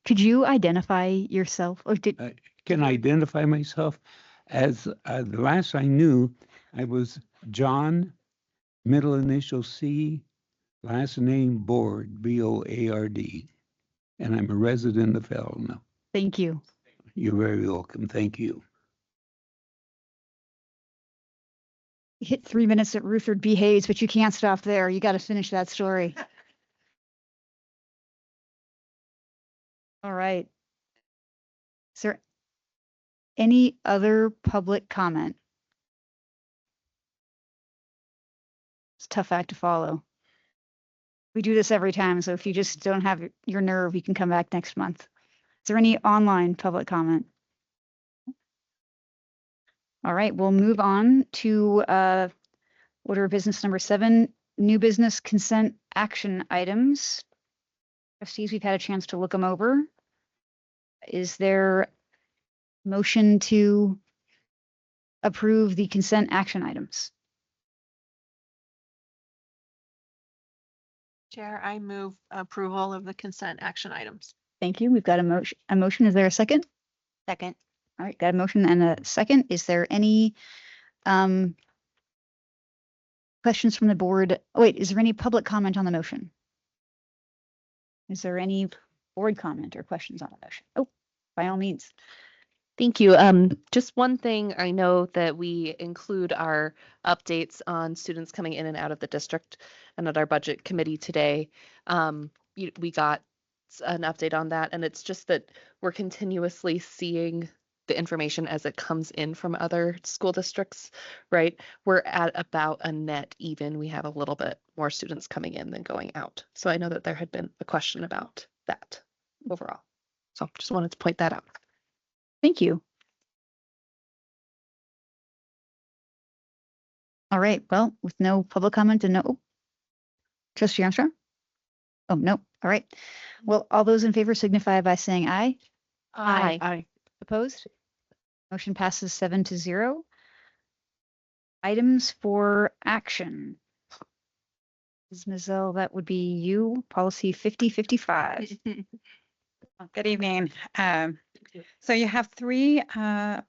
Could you identify yourself? Or did Can I identify myself as the last I knew, I was John, middle initial C, last name Board, B-O-A-R-D. And I'm a resident of Helena. Thank you. You're very welcome. Thank you. Hit 3 minutes at Rutherford B. Hayes, but you can't stop there. You got to finish that story. All right. Is there any other public comment? It's a tough act to follow. We do this every time, so if you just don't have your nerve, you can come back next month. Is there any online public comment? All right, we'll move on to order of business number 7, new business consent action items. Trustees, we've had a chance to look them over. Is there motion to approve the consent action items? Chair, I move approval of the consent action items. Thank you. We've got a motion. Is there a second? Second. All right, got a motion and a second. Is there any questions from the board? Oh, wait, is there any public comment on the motion? Is there any board comment or questions on the motion? Oh, by all means. Thank you. Just one thing, I know that we include our updates on students coming in and out of the district, and at our budget committee today, we got an update on that, and it's just that we're continuously seeing the information as it comes in from other school districts, right? We're at about a net even. We have a little bit more students coming in than going out. So I know that there had been a question about that overall. So just wanted to point that out. Thank you. All right, well, with no public comment and no, Trustee Armstrong? Oh, no, all right. Well, all those in favor signify by saying aye. Aye. Aye. Opposed? Motion passes 7-0. Items for action. Ms. Mizell, that would be you, policy 5055. Good evening. So you have 3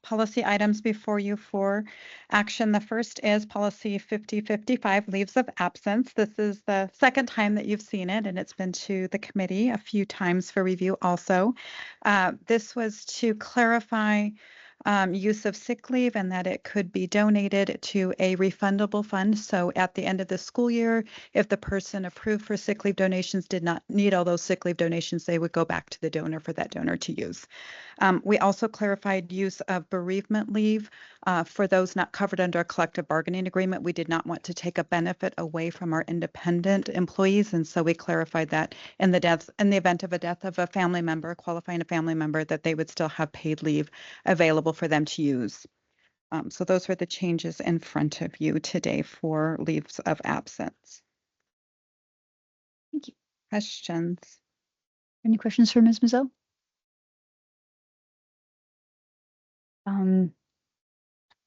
policy items before you for action. The first is policy 5055, leaves of absence. This is the second time that you've seen it, and it's been to the committee a few times for review also. This was to clarify use of sick leave and that it could be donated to a refundable fund. So at the end of the school year, if the person approved for sick leave donations did not need all those sick leave donations, they would go back to the donor for that donor to use. We also clarified use of bereavement leave for those not covered under a collective bargaining agreement. We did not want to take a benefit away from our independent employees, and so we clarified that in the event of a death of a family member, qualifying a family member, that they would still have paid leave available for them to use. So those were the changes in front of you today for leaves of absence. Thank you. Questions? Any questions for Ms. Mizell? I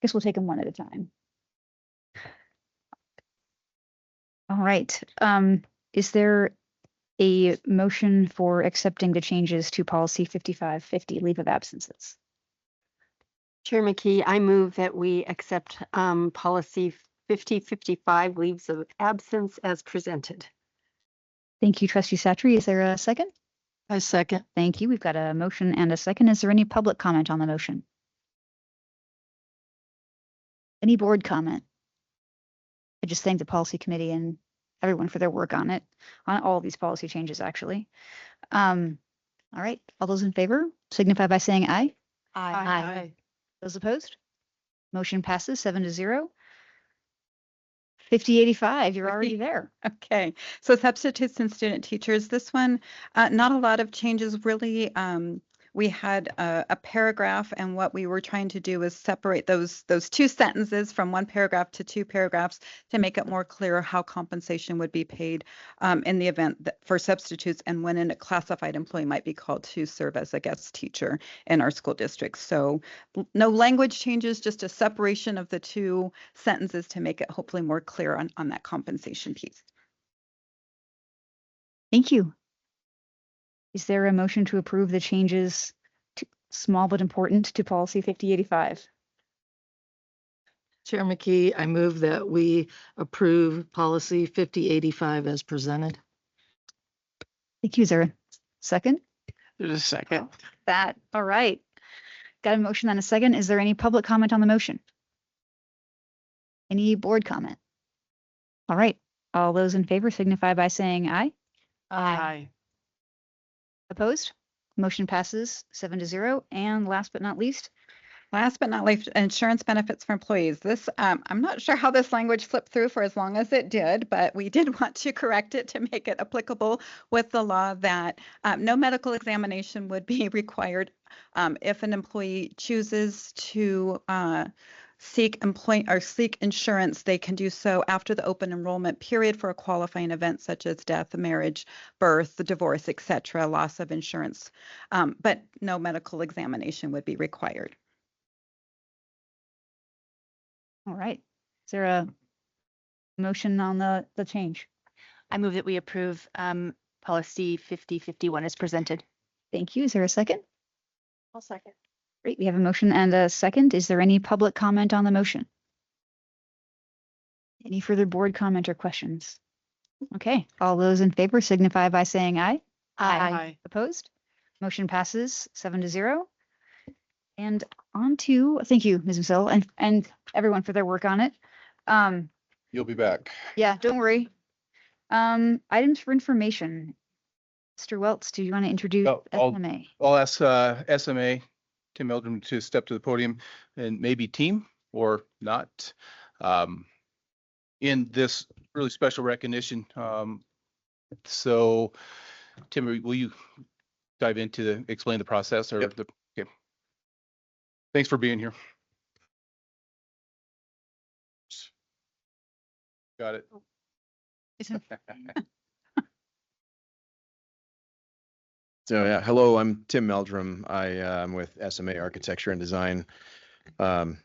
guess we'll take them one at a time. All right. Is there a motion for accepting the changes to policy 5550, leave of absences? Chair McKee, I move that we accept policy 5055, leaves of absence, as presented. Thank you, Trustee Satry. Is there a second? A second. Thank you. We've got a motion and a second. Is there any public comment on the motion? Any board comment? I just thank the policy committee and everyone for their work on it, on all of these policy changes, actually. All right, all those in favor signify by saying aye. Aye. Those opposed? Motion passes 7-0. 5085, you're already there. Okay, so substitutes and student teachers, this one, not a lot of changes really. We had a paragraph, and what we were trying to do is separate those two sentences from one paragraph to two paragraphs to make it more clear how compensation would be paid in the event that for substitutes and when a classified employee might be called to serve as a guest teacher in our school district. So no language changes, just a separation of the two sentences to make it hopefully more clear on that compensation piece. Thank you. Is there a motion to approve the changes, small but important, to policy 5085? Chair McKee, I move that we approve policy 5085 as presented. Thank you. Is there a second? There's a second. All right. Got a motion and a second. Is there any public comment on the motion? Any board comment? All right. All those in favor signify by saying aye. Aye. Opposed? Motion passes 7-0. And last but not least, insurance benefits for employees. This, I'm not sure how this language flipped through for as long as it did, but we did want to correct it to make it applicable with the law that no medical examination would be required if an employee chooses to seek insurance. They can do so after the open enrollment period for a qualifying event such as death, marriage, birth, divorce, etc., loss of insurance, but no medical examination would be required. all right. Is there a motion on the change? I move that we approve policy 5051 as presented. Thank you. Is there a second? I'll second. Great. We have a motion and a second. Is there any public comment on the motion? Any further board comment or questions? Okay. All those in favor signify by saying aye. Aye. Opposed? Motion passes 7-0. And on to, thank you, Ms. Masil, and everyone for their work on it. You'll be back. Yeah, don't worry. Items for information. Mr. Welts, do you want to introduce SMA? I'll ask SMA, Tim Meldrum, to step to the podium, and maybe team or not, in this really special recognition. So Tim, will you dive into explain the process or okay. Thanks for being here. Got it. So yeah, hello, I'm Tim Meldrum. I am with SMA Architecture and Design. And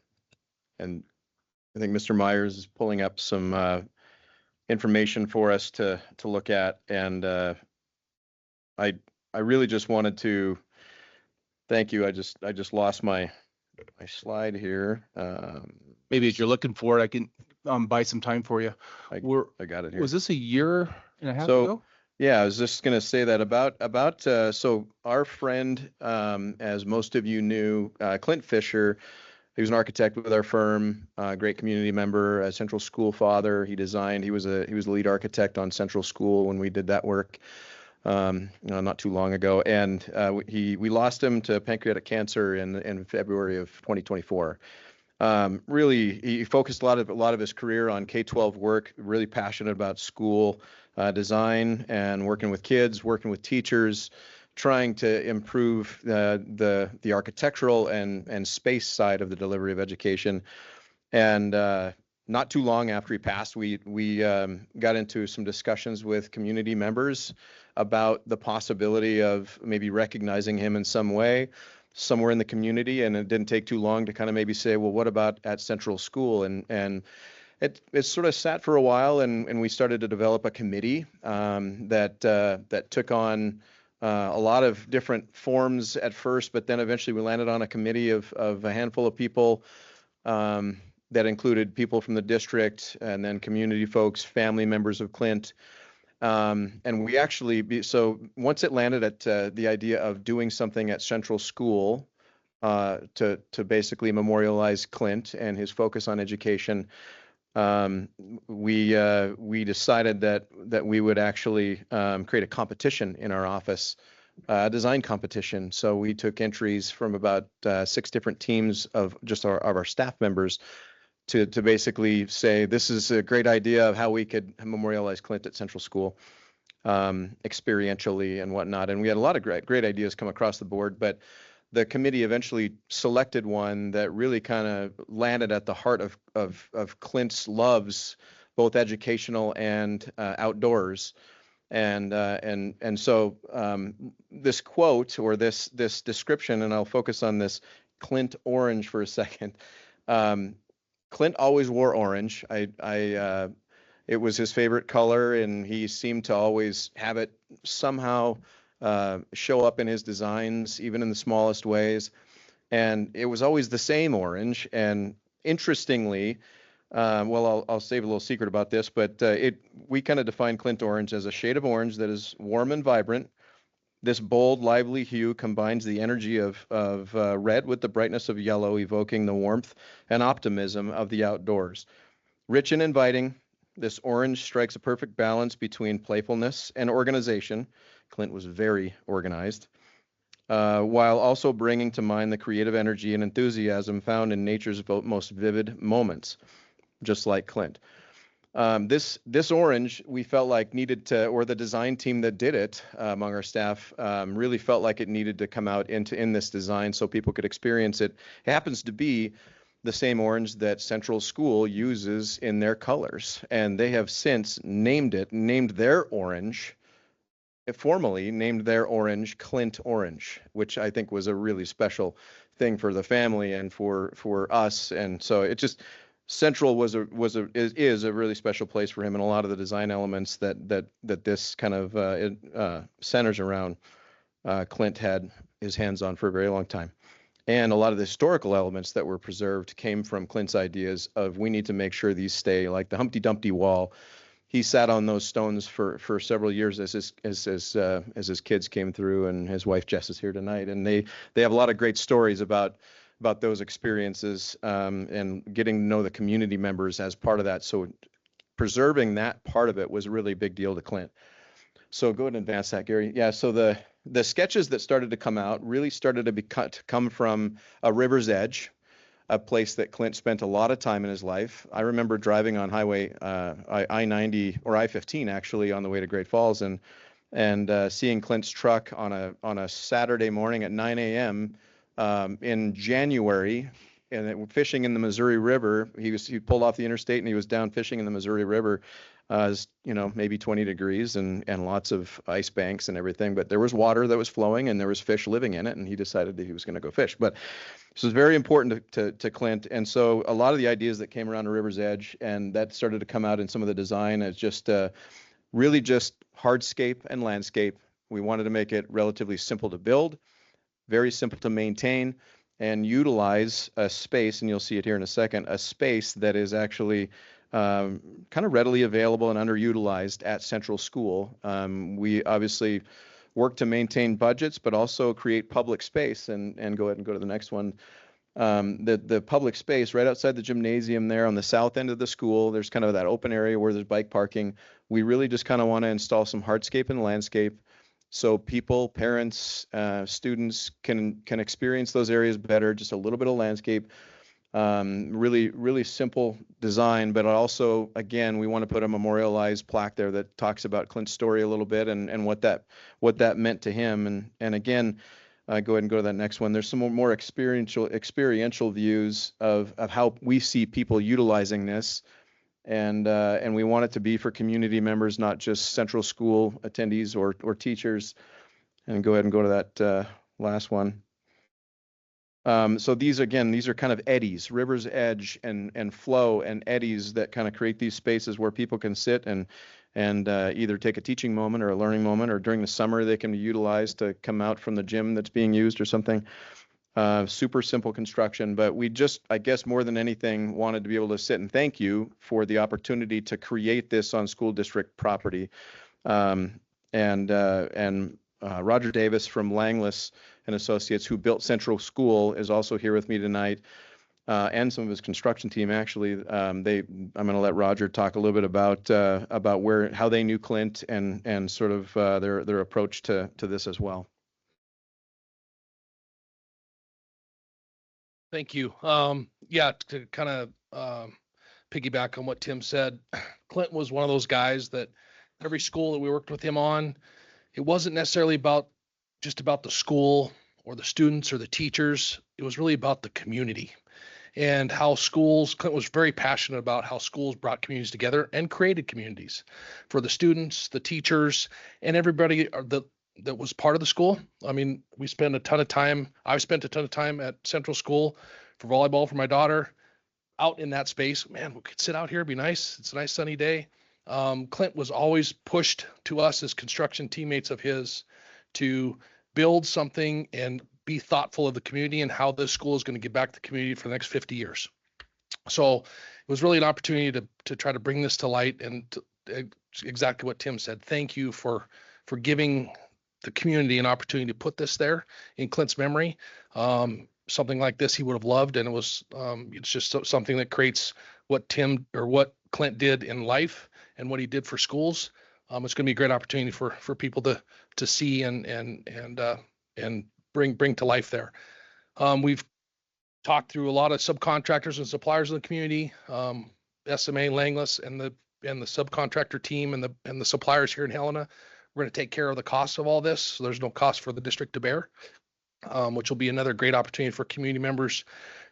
I think Mr. Myers is pulling up some information for us to look at. And I really just wanted to thank you. I just lost my slide here. Maybe as you're looking for it, I can buy some time for you. I got it here. Was this a year and a half ago? Yeah, I was just going to say that about so our friend, as most of you knew, Clint Fisher, he was an architect with our firm, great community member, a Central School father. He was the lead architect on Central School when we did that work not too long ago. And we lost him to pancreatic cancer in February of 2024. Really, he focused a lot of his career on K-12 work, really passionate about school design and working with kids, working with teachers, trying to improve the architectural and space side of the delivery of education. And not too long after he passed, we got into some discussions with community members about the possibility of maybe recognizing him in some way somewhere in the community. And it didn't take too long to kind of maybe say, well, what about at Central School? And it sort of sat for a while, and we started to develop a committee that took on a lot of different forms at first, but then eventually we landed on a committee of a handful of people that included people from the district and then community folks, family members of Clint. And we actually, so once it landed at the idea of doing something at Central School to basically memorialize Clint and his focus on education, we decided that we would actually create a competition in our office design competition. So we took entries from about 6 different teams of just our staff members to basically say, this is a great idea of how we could memorialize Clint at Central School experientially and whatnot. And we had a lot of great ideas come across the board, but the committee eventually selected one that really kind of landed at the heart of Clint's loves, both educational and outdoors. And so this quote or this description, and I'll focus on this Clint orange for a second. Clint always wore orange. It was his favorite color, and he seemed to always have it somehow show up in his designs, even in the smallest ways. And it was always the same orange. And interestingly, well, I'll save a little secret about this, but we kind of define Clint orange as a shade of orange that is warm and vibrant. This bold, lively hue combines the energy of red with the brightness of yellow, evoking the warmth and optimism of the outdoors. Rich and inviting, this orange strikes a perfect balance between playfulness and organization. Clint was very organized, while also bringing to mind the creative energy and enthusiasm found in nature's most vivid moments, just like Clint. This orange, we felt like needed to, or the design team that did it among our staff really felt like it needed to come out in this design so people could experience it. It happens to be the same orange that Central School uses in their colors, and they have since named their orange, formally named their orange Clint Orange, which I think was a really special thing for the family and for us. And so it just, Central is a really special place for him, and a lot of the design elements that this kind of centers around, Clint had his hands on for a very long time. And a lot of the historical elements that were preserved came from Clint's ideas of, we need to make sure these stay, like the Humpty Dumpty wall. He sat on those stones for several years as his kids came through, and his wife Jess is here tonight, and they have a lot of great stories about those experiences and getting to know the community members as part of that. So preserving that part of it was a really big deal to Clint. So go ahead and advance that, Gary. Yeah, so the sketches that started to come out really started to come from a River's Edge, a place that Clint spent a lot of time in his life. I remember driving on highway I-90 or I-15 actually on the way to Great Falls, and seeing Clint's truck on a Saturday morning at 9 a.m. In January, and fishing in the Missouri River. He pulled off the interstate and he was down fishing in the Missouri River. Maybe 20 degrees and lots of ice banks and everything, but there was water that was flowing and there was fish living in it, and he decided that he was going to go fish. But this was very important to Clint, and so a lot of the ideas that came around the River's Edge, and that started to come out in some of the design as just really just hardscape and landscape. We wanted to make it relatively simple to build, very simple to maintain, and utilize a space, and you'll see it here in a second, a space that is actually kind of readily available and underutilized at Central School. We obviously work to maintain budgets, but also create public space, and go ahead and go to the next one. The public space right outside the gymnasium there on the south end of the school, there's kind of that open area where there's bike parking. We really just kind of want to install some hardscape and landscape so people, parents, students can experience those areas better, just a little bit of landscape. Really, really simple design, but also, again, we want to put a memorialized plaque there that talks about Clint's story a little bit and what that meant to him. And again, go ahead and go to that next one. There's some more experiential views of how we see people utilizing this, and we want it to be for community members, not just Central School attendees or teachers. And go ahead and go to that last one. So these are kind of eddies, River's Edge and flow and eddies that kind of create these spaces where people can sit and either take a teaching moment or a learning moment, or during the summer they can be utilized to come out from the gym that's being used or something. Super simple construction, but we just, I guess more than anything, wanted to be able to sit and thank you for the opportunity to create this on school district property. Roger Davis from Langlis and Associates, who built Central School, is also here with me tonight, and some of his construction team. Actually, I'm going to let Roger talk a little bit about how they knew Clint and sort of their approach to this as well. Thank you. Yeah, to kind of piggyback on what Tim said, Clint was one of those guys that every school that we worked with him on, it wasn't necessarily just about the school or the students or the teachers. It was really about the community and how schools. Clint was very passionate about how schools brought communities together and created communities for the students, the teachers, and everybody that was part of the school. I mean, I've spent a ton of time at Central School for volleyball for my daughter out in that space. Man, we could sit out here, it'd be nice. It's a nice sunny day. Clint was always pushed to us as construction teammates of his to build something and be thoughtful of the community and how this school is going to give back to the community for the next 50 years. So it was really an opportunity to try to bring this to light, and exactly what Tim said. Thank you for giving the community an opportunity to put this there in Clint's memory. Something like this he would have loved, and it's just something that creates what Clint did in life and what he did for schools. It's going to be a great opportunity for people to see and bring to life there. We've talked through a lot of subcontractors and suppliers in the community, SMA, Langless, and the subcontractor team and the suppliers here in Helena. We're going to take care of the costs of all this, so there's no cost for the district to bear, which will be another great opportunity for community members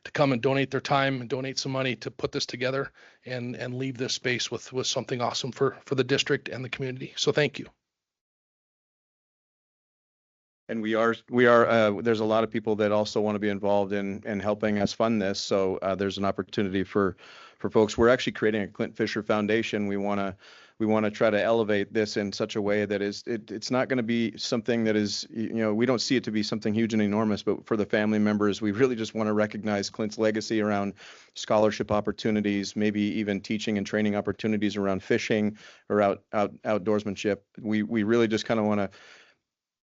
to come and donate their time and donate some money to put this together and leave this space with something awesome for the district and the community. So thank you. And we are there's a lot of people that also want to be involved in helping us fund this. So there's an opportunity for folks. We're actually creating a Clint Fisher Foundation. We want to try to elevate this in such a way that it's not going to be something that is, we don't see it to be something huge and enormous, but for the family members, we really just want to recognize Clint's legacy around scholarship opportunities, maybe even teaching and training opportunities around fishing or outdoorsmanship. We really just kind of want to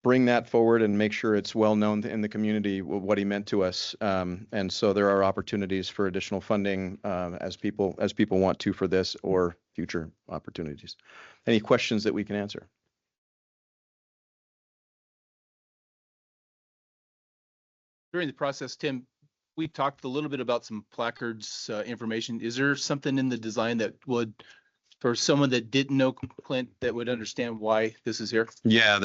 bring that forward and make sure it's well known in the community what he meant to us. And so there are opportunities for additional funding as people want to for this or future opportunities. Any questions that we can answer? During the process, Tim, we talked a little bit about some placards information. Is there something in the design that would, for someone that didn't know Clint, that would understand why this is here? Yeah,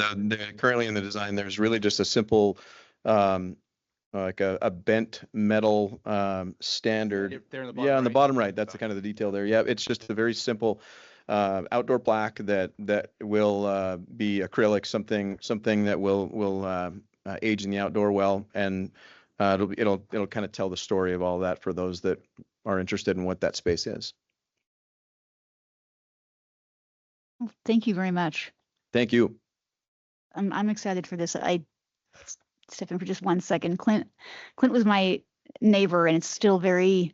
currently in the design, there's really just a simple, like a bent metal standard. There in the bottom Yeah, on the right. bottom right, that's the kind of the detail there. Yeah, it's just a very simple outdoor plaque that will be acrylic, something that will age in the outdoor well, and it'll kind of tell the story of all that for those that are interested in what that space is. Well, thank you very much. Thank you. I'm excited for this. I step in for just 1 second. Clint was my neighbor, and it's still very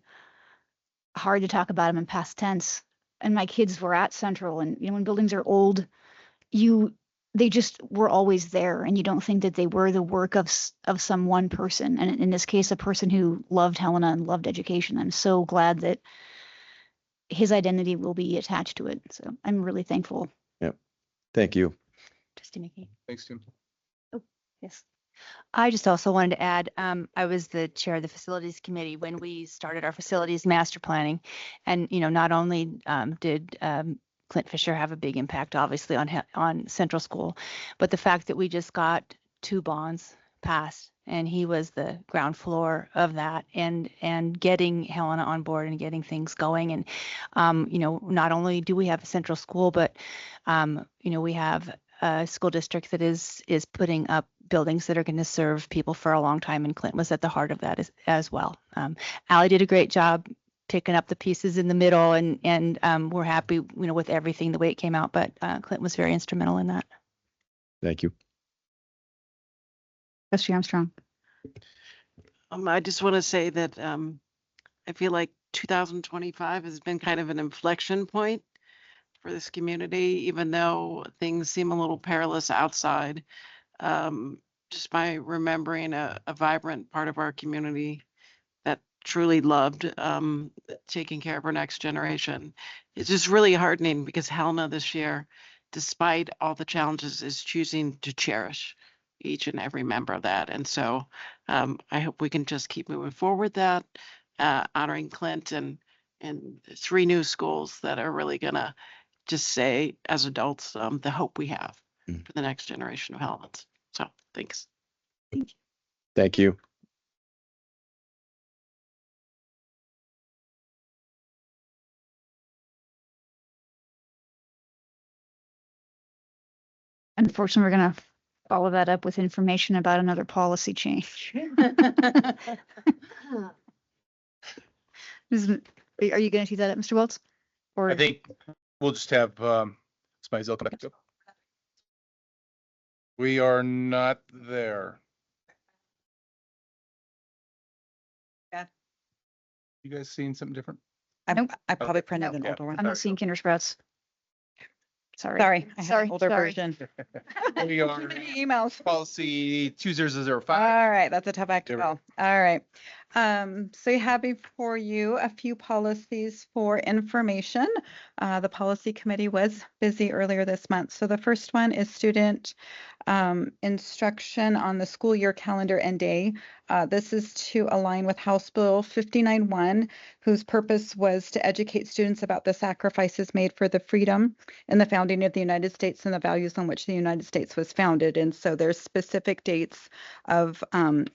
hard to talk about him in past tense. And my kids were at Central, and when buildings are old, they just were always there, and you don't think that they were the work of some one person. And in this case, a person who loved Helena and loved education. I'm so glad that his identity will be attached to it. So I'm really thankful. Yep. Thank you. Trustee Mickey. Thanks, Tim. Oh, yes. I just also wanted to add, I was the chair of the facilities committee when we started our facilities master planning. And, not only did Clint Fisher have a big impact, obviously, on Central School, but the fact that we just got 2 bonds passed, and he was the ground floor of that, and getting Helena on board and getting things going. And, not only do we have a Central School, but, we have a school district that is putting up buildings that are going to serve people for a long time, and Clint was at the heart of that as well. Allie did a great job picking up the pieces in the middle, and we're happy, with everything the way it came out, but Clint was very instrumental in that. Thank you. Trustee Armstrong. I just want to say that I feel like 2025 has been kind of an inflection point for this community, even though things seem a little perilous outside. Just by remembering a vibrant part of our community that truly loved taking care of our next generation. It's just really heartening because Helena this year, despite all the challenges, is choosing to cherish. each and every member of that. And so I hope we can just keep moving forward that, honoring Clint and 3 new schools that are really gonna just say, as adults, the hope we have for the next generation of Helens. So thanks. Thank you. Unfortunately, we're gonna follow that up with information about another policy change. Are you gonna see that, Mr. Welts? Or I think we'll just have somebody else come back up. We are not there. Yeah. You guys seen something different? I probably Okay. printed an Yeah. older one. I'm not seeing Kinder Sprouts. Sorry. Sorry, I have Sorry, an older sorry. version. We are Emails. policy 2005. All right, that's a tough act to There we follow. All right. So you have before you a few policies for information. The policy committee was busy earlier this month. So the first one is student instruction on the school year calendar and day. This is to align with House Bill 59-1, whose purpose was to educate students about the sacrifices made for the freedom and the founding of the United States and the values on which the United States was founded. And so there's specific dates of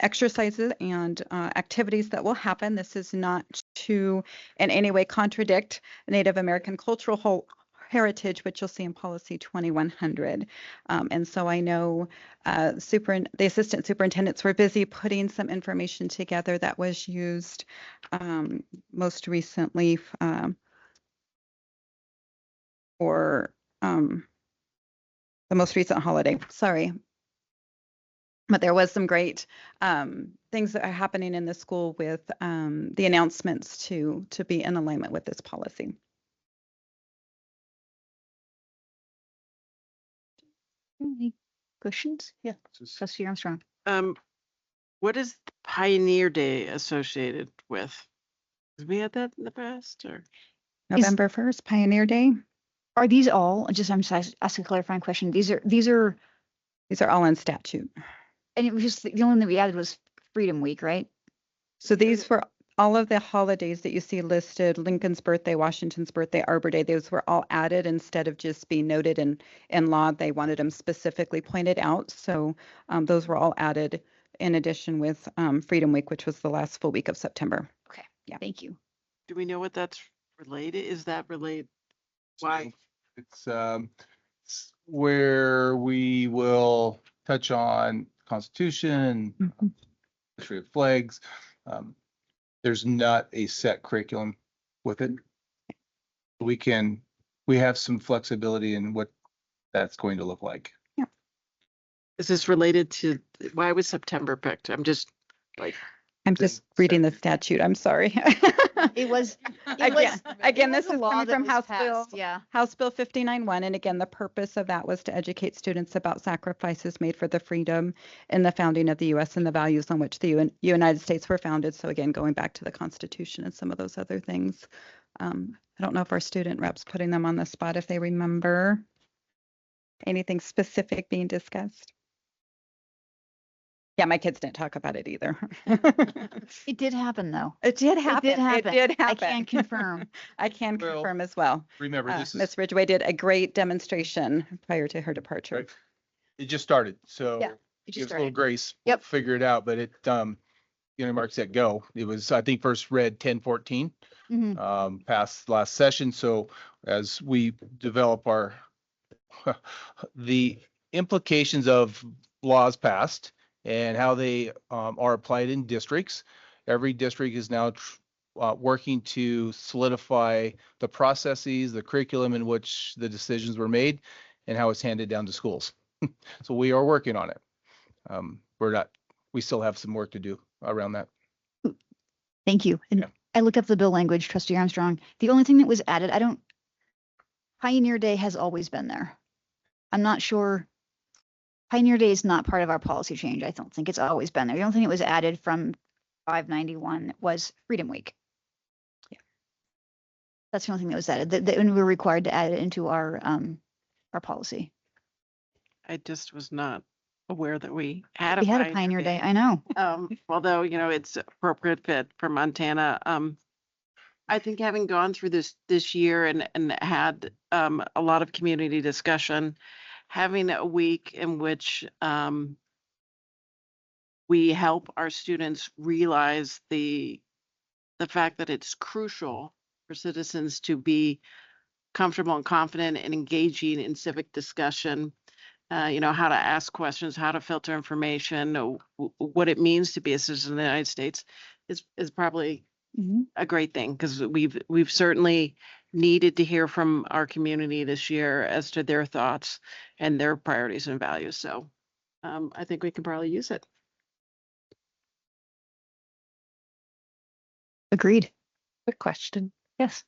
exercises and activities that will happen. This is not to in any way contradict Native American cultural heritage, which you'll see in policy 2100. And so I know the assistant superintendents were busy putting some information together that was used most recently for the most recent holiday. Sorry. But there was some great things that are happening in the school with the announcements to be in alignment with this policy. Any questions? Yeah, Trustee Armstrong. What is the Pioneer Day associated with? Have we had that in the past, or? November 1st, Pioneer Day. Are these all, I'm just asking a clarifying question. These are all in statute. And it was just the only one that we added was Freedom Week, right? So these were all of the holidays that you see listed: Lincoln's birthday, Washington's birthday, Arbor Day. Those were all added instead of just being noted in law. They wanted them specifically pointed out. So those were all added in addition with Freedom Week, which was the last full week of September. Okay. Yeah. Thank you. Do we know what that's related? Is that related? Why? It's where we will touch on Constitution, history of flags. There's not a set curriculum with it. We have some flexibility in what that's going to look like. Is this related to, why was September picked? I'm just reading the statute. I'm sorry. It was again, this is law coming that from was House passed, Bill. yeah. House Bill 59-1, and again, the purpose of that was to educate students about sacrifices made for the freedom and the founding of the U.S. and the values on which the United States were founded. So again, going back to the Constitution and some of those other things. I don't know if our student reps putting them on the spot if they remember anything specific being discussed. Yeah, my kids didn't talk about it either. It did happen, though. It did happen. It did happen. I can confirm. I can confirm as well. Remember, this is Ms. Ridgway did a great demonstration prior to her departure. right. It just started, so Yeah, it give just us a little started. grace. Yep. Figure it out, but it Mark said go. It was, I think, first read 10/14. Past last session. So as we develop our the implications of laws passed and how they are applied in districts, every district is now working to solidify the processes, the curriculum in which the decisions were made, and how it's handed down to schools. So we are working on it. We still have some work to do around that. Thank you. And I looked up the bill language, Trustee Armstrong. The only thing that was added, Pioneer Day has always been there. I'm not sure. Pioneer Day is not part of our policy change. I don't think it's always been there. The only thing that was added from 591 was Freedom Week. Yeah. That's the only thing that was added. And we were required to add it into our policy. I just was not aware that we had We had a Pioneer Day, I know. Although, you know, it's appropriate fit for Montana. I think having gone through this year and had a lot of community discussion, having a week in which we help our students realize the fact that it's crucial for citizens to be comfortable and confident and engaging in civic discussion. You know, how to ask questions, how to filter information, what it means to be a citizen of the United States is probably a great thing, because we've certainly needed to hear from our community this year as to their thoughts and their priorities and values. So I think we can probably use it. Agreed. Quick question. Yes.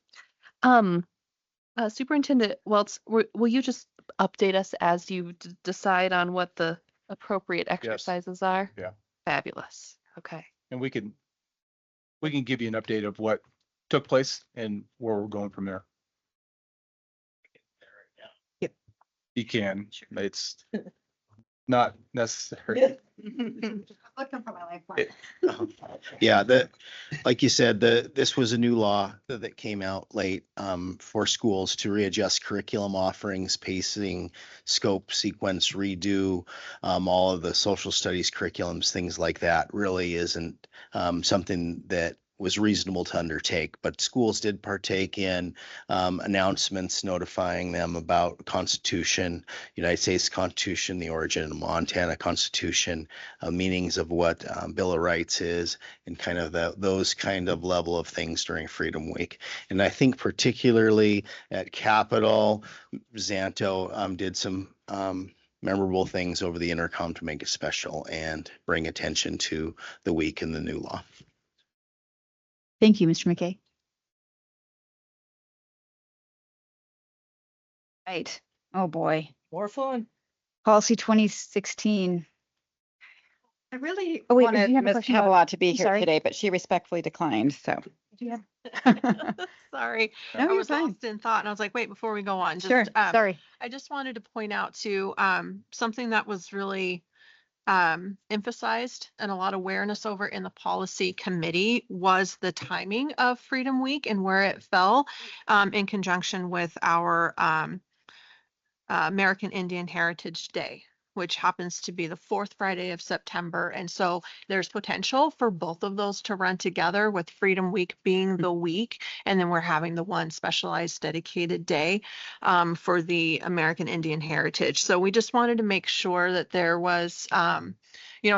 Superintendent Welts, will you just update us as you decide on what the appropriate exercises are? Yeah. Fabulous. Okay. And we can give you an update of what took place and where we're going from there. Yep. You can. It's not necessary. Looking for my lifeline. Yeah, like you said, this was a new law that came out late for schools to readjust curriculum offerings, pacing, scope, sequence, redo all of the social studies curriculums, things like that. Really isn't something that was reasonable to undertake, but schools did partake in announcements notifying them about Constitution, United States Constitution, the origin of Montana Constitution, meanings of what Bill of Rights is, and kind of those kind of level of things during Freedom Week. And I think particularly at Capitol, Zanto did some memorable things over the intercom to make it special and bring attention to the week and the new law. Thank you, Mr. McKay. Right. Oh, boy. More fun. Policy 2016. I really Oh, wait, wanted did you have a Ms. question about- Havilah to be here Sorry. today, but she respectfully declined, so. Do you have? Sorry. No, I you're was fine. lost in thought and I was like, wait, before we go on. Sure, sorry. I just wanted to point out too, something that was really emphasized and a lot of awareness over in the policy committee was the timing of Freedom Week and where it fell in conjunction with our American Indian Heritage Day, which happens to be the fourth Friday of September. And so there's potential for both of those to run together, with Freedom Week being the week. And then we're having the one specialized dedicated day for the American Indian Heritage. So we just wanted to make sure that there was,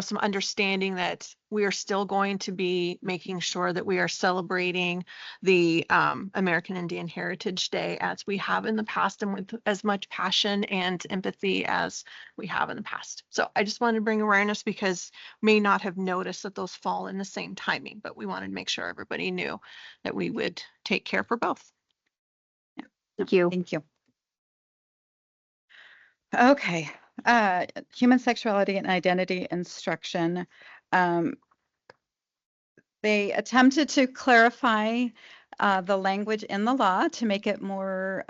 some understanding that we are still going to be making sure that we are celebrating the American Indian Heritage Day as we have in the past, and with as much passion and empathy as we have in the past. So I just wanted to bring awareness, because may not have noticed that those fall in the same timing, but we wanted to make sure everybody knew that we would take care for both. Thank you. Thank you. Okay, human sexuality and identity instruction. They attempted to clarify the language in the law to make it more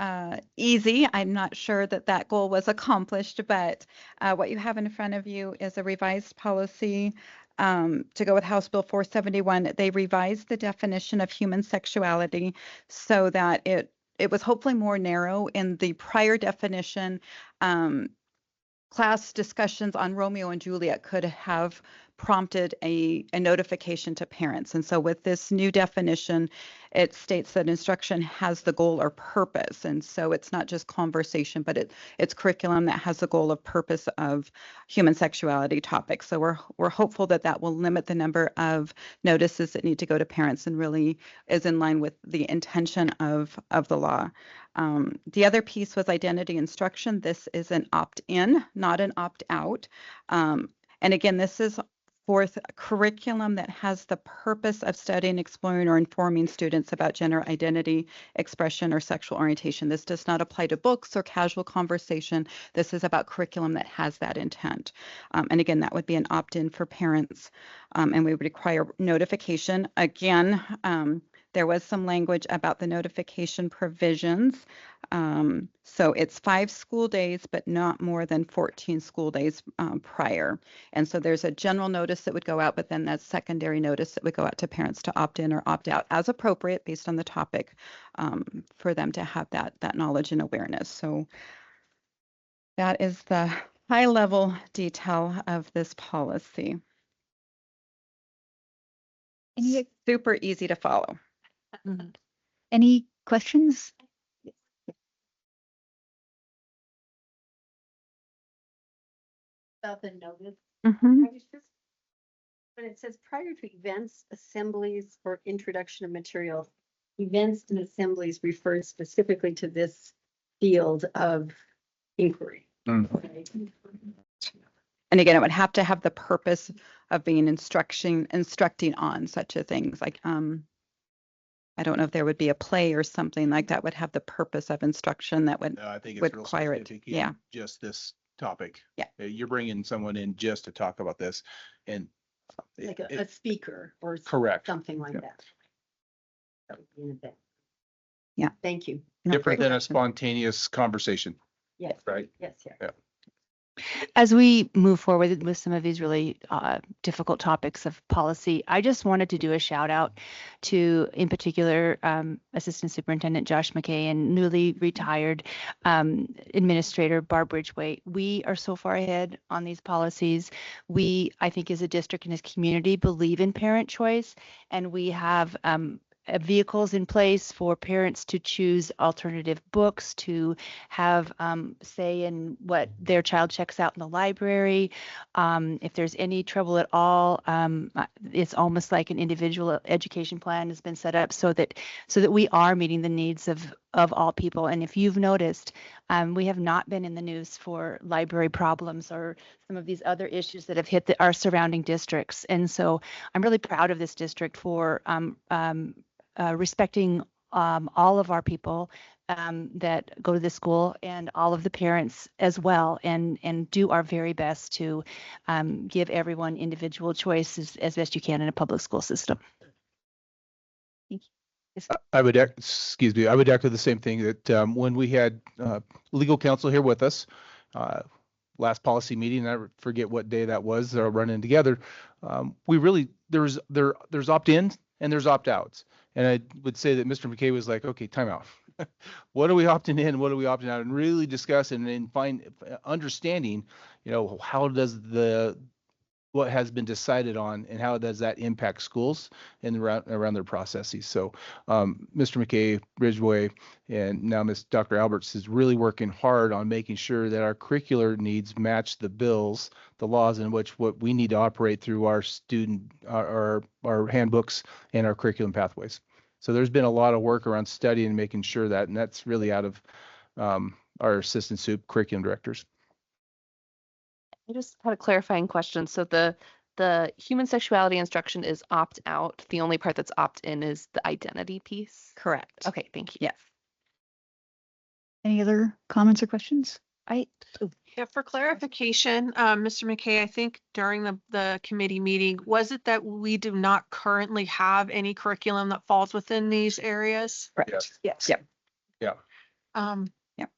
easy. I'm not sure that goal was accomplished, but what you have in front of you is a revised policy to go with House Bill 471. They revised the definition of human sexuality so that it was hopefully more narrow. In the prior definition, class discussions on Romeo and Juliet could have prompted a notification to parents. And so with this new definition, it states that instruction has the goal or purpose. And so it's not just conversation, but it's curriculum that has the goal or purpose of human sexuality topics. So we're hopeful that will limit the number of notices that need to go to parents, and really is in line with the intention of the law. The other piece was identity instruction. This is an opt-in, not an opt-out. And again, this is for curriculum that has the purpose of studying, exploring, or informing students about gender identity, expression, or sexual orientation. This does not apply to books or casual conversation. This is about curriculum that has that intent. And again, that would be an opt-in for parents, and we would require notification. Again, There was some language about the notification provisions. So it's 5 school days, but not more than 14 school days prior. And so there's a general notice that would go out, but then that secondary notice that would go out to parents to opt in or opt out as appropriate based on the topic, for them to have that knowledge and awareness. So that is the high level detail of this policy. Super easy to follow. Any questions? About the notice. Mhm. I was just, when it says prior to events, assemblies, or introduction of materials, events and assemblies refers specifically to this field of inquiry. Right? And again, it would have to have the purpose of being instructing on such a things like, I don't know if there would be a play or something like that would have the purpose of instruction that would, No, I think it's would real require it. specific in Yeah. just this topic. Yeah. You're bringing someone in just to talk about this, and Like a speaker or correct. something like Yep. that. That would be an event. Yeah. Thank you. Different than a spontaneous conversation, Yes. right? Yes, yes. Yeah. As we move forward with some of these really difficult topics of policy, I just wanted to do a shout out to, in particular, Assistant Superintendent Josh McKay and newly retired Administrator Barb Ridgway. We are so far ahead on these policies. We, I think, as a district and as community, believe in parent choice, and we have vehicles in place for parents to choose alternative books, to have say in what their child checks out in the library. If there's any trouble at all, it's almost like an individual education plan has been set up so that we are meeting the needs of all people. And if you've noticed, we have not been in the news for library problems or some of these other issues that have hit our surrounding districts. And so I'm really proud of this district for respecting all of our people that go to this school and all of the parents as well, and do our very best to give everyone individual choices as best you can in a public school system. Thank you. I would echo the same thing that when we had legal counsel here with us last policy meeting, I forget what day that was, they're running together. We really, there's opt-ins and there's opt-outs. And I would say that Mr. McKay was like, okay, time out. What are we opting in? What are we opting out? And really discuss and find understanding, how does what has been decided on and how does that impact schools and around their processes. So Mr. McKay, Ridgway, and now Dr. Alberts is really working hard on making sure that our curricular needs match the bills, the laws in which what we need to operate through our our handbooks and our curriculum pathways. So there's been a lot of work around studying and making sure that, and that's really out of our assistant soup curriculum directors. I just had a clarifying question. So the human sexuality instruction is opt out. The only part that's opt in is the identity piece. Correct. Okay, thank you. Yes. Any other comments or questions? Yeah, for clarification, Mr. McKay, I think during the committee meeting, was it that we do not currently have any curriculum that falls within these areas? Correct. Yes. Yep. Yeah. Yep.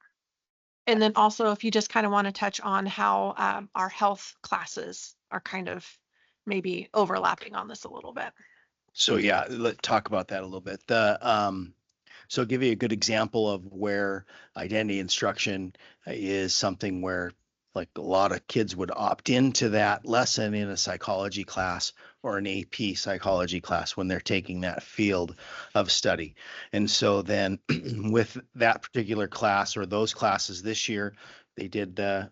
And then also, if you just kind of want to touch on how our health classes are kind of maybe overlapping on this a little bit. So yeah, let's talk about that a little bit. So I'll give you a good example of where identity instruction is something where like a lot of kids would opt into that lesson in a psychology class or an AP psychology class when they're taking that field of study. And so then with that particular class or those classes this year, they did the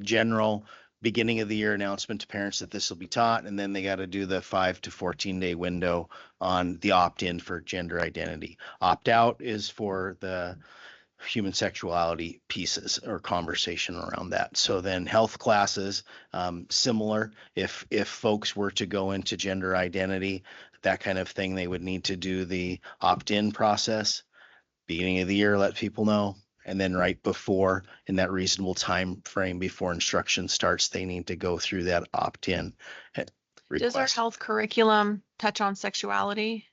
general beginning of the year announcement to parents that this will be taught, and then they got to do the 5 to 14 day window on the opt-in for gender identity. Opt-out is for the human sexuality pieces or conversation around that. So then health classes, similar, if folks were to go into gender identity, that kind of thing, they would need to do the opt-in process, beginning of the year, let people know. And then right before, in that reasonable time frame before instruction starts, they need to go through that opt-in request. Does our health curriculum touch on sexuality?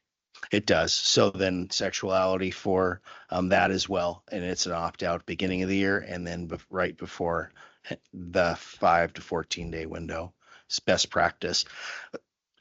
It does. So then sexuality for that as well. And it's an opt-out beginning of the year and then right before the 5 to 14 day window. It's best practice.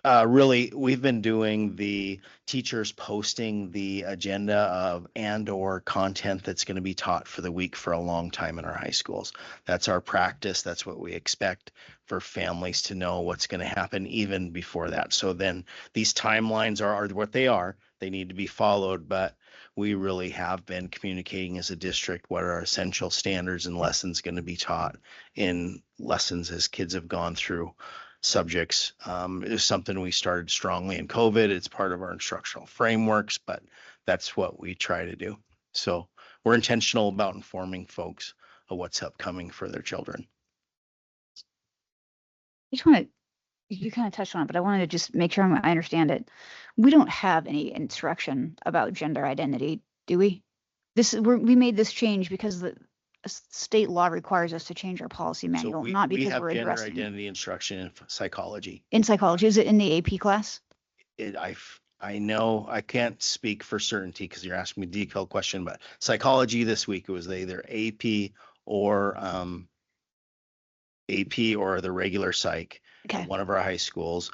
Really, we've been doing the teachers posting the agenda of and or content that's going to be taught for the week for a long time in our high schools. That's our practice. That's what we expect for families to know what's going to happen even before that. So then these timelines are what they are. They need to be followed, but we really have been communicating as a district what are essential standards and lessons going to be taught in lessons as kids have gone through subjects. It is something we started strongly in COVID. It's part of our instructional frameworks, but that's what we try to do. So we're intentional about informing folks of what's upcoming for their children. I just want to, you kind of touched on it, but I wanted to just make sure I understand it. We don't have any instruction about gender identity, do we? We made this change because the state law requires us to change our policy manual, not we because have we're gender addressing. identity instruction in psychology. In psychology, is it in the AP class? I know I can't speak for certainty because you're asking me a detailed question, but psychology this week it was either AP or the regular psych Okay. at one of our high schools.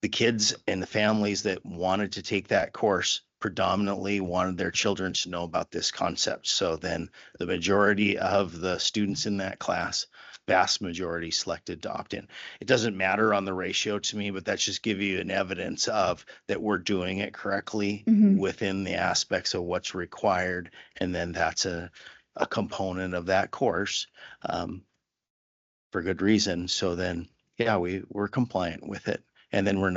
The kids and the families that wanted to take that course predominantly wanted their children to know about this concept. So then the majority of the students in that class, vast majority, selected to opt in. It doesn't matter on the ratio to me, but that's just give you an evidence of that we're doing it correctly within the aspects of what's required. And then that's a component of that course for good reason. So then, yeah, we're compliant with it. And then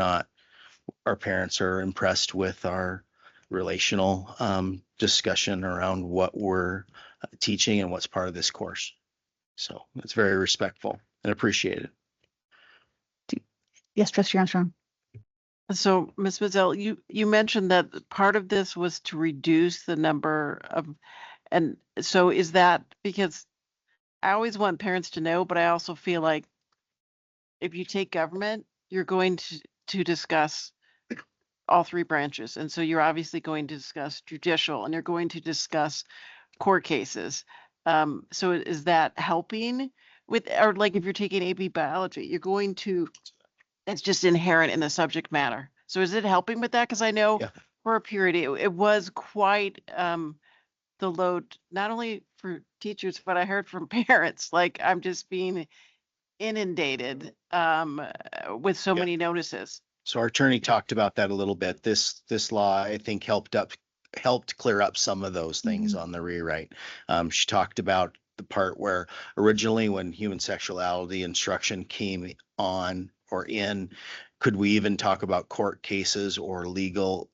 our parents are impressed with our relational discussion around what we're teaching and what's part of this course. So it's very respectful and appreciated. Yes, Trustee Armstrong. So, Ms. Mazzell, you mentioned that part of this was to reduce the number of, and so is that because I always want parents to know, but I also feel like if you take government, you're going to discuss all three branches. And so you're obviously going to discuss judicial and you're going to discuss court cases. So is that helping with, or like if you're taking AP biology, you're going to, it's just inherent in the subject matter. So is it helping with that? Because I know for a period, it was quite the load, not only for teachers, but I heard from parents, like I'm just being inundated with so many notices. So our attorney talked about that a little bit. This law, I think, helped clear up some of those things on the rewrite. She talked about the part where originally when human sexuality instruction came on or in, could we even talk about court cases or legal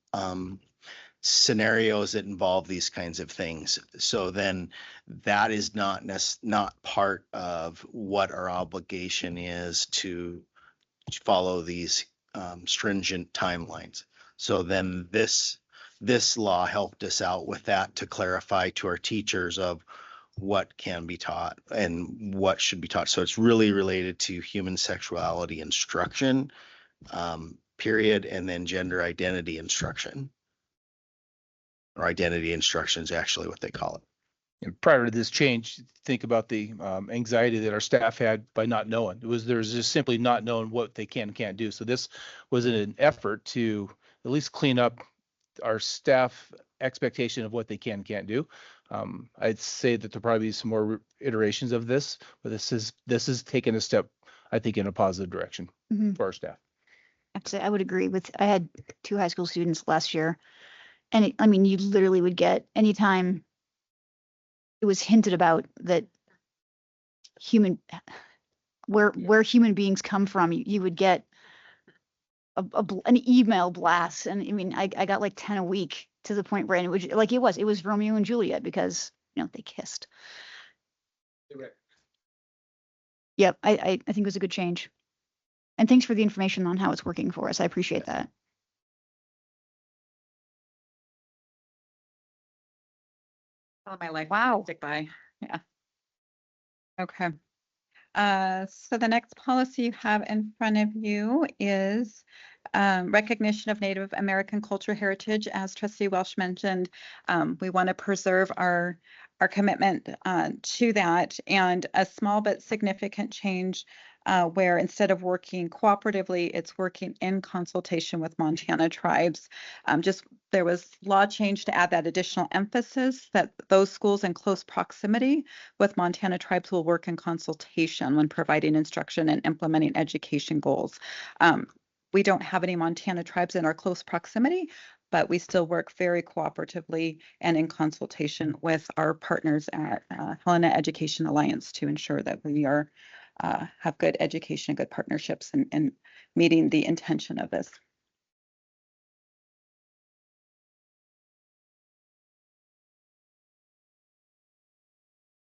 scenarios that involve these kinds of things? So then that is not part of what our obligation is to follow these stringent timelines. So then this law helped us out with that to clarify to our teachers of what can be taught and what should be taught. So it's really related to human sexuality instruction, period, and then gender identity instruction. Or identity instruction is actually what they call it. And prior to this change, think about the anxiety that our staff had by not knowing. There's just simply not knowing what they can and can't do. So this was an effort to at least clean up our staff expectation of what they can and can't do. I'd say that there'll probably be some more iterations of this, but this is taking a step, I think, in a positive direction for our staff. I would agree with. I had 2 high school students last year, and you literally would get anytime it was hinted about that where human beings come from, you would get an email blast. And I got like 10 a week to the point where it was Romeo and Juliet because, they kissed. Yep. I think it was a good change. And thanks for the information on how it's working for us. I appreciate that. My life. Wow. Stick by. Yeah. Okay. So the next policy you have in front of you is recognition of Native American culture heritage, as Trustee Welsh mentioned. We want to preserve our commitment to that, and a small but significant change where instead of working cooperatively, it's working in consultation with Montana tribes. There was law change to add that additional emphasis that those schools in close proximity with Montana tribes will work in consultation when providing instruction and implementing education goals. We don't have any Montana tribes in our close proximity, but we still work very cooperatively and in consultation with our partners at Helena Education Alliance to ensure that we are have good education and good partnerships and meeting the intention of this.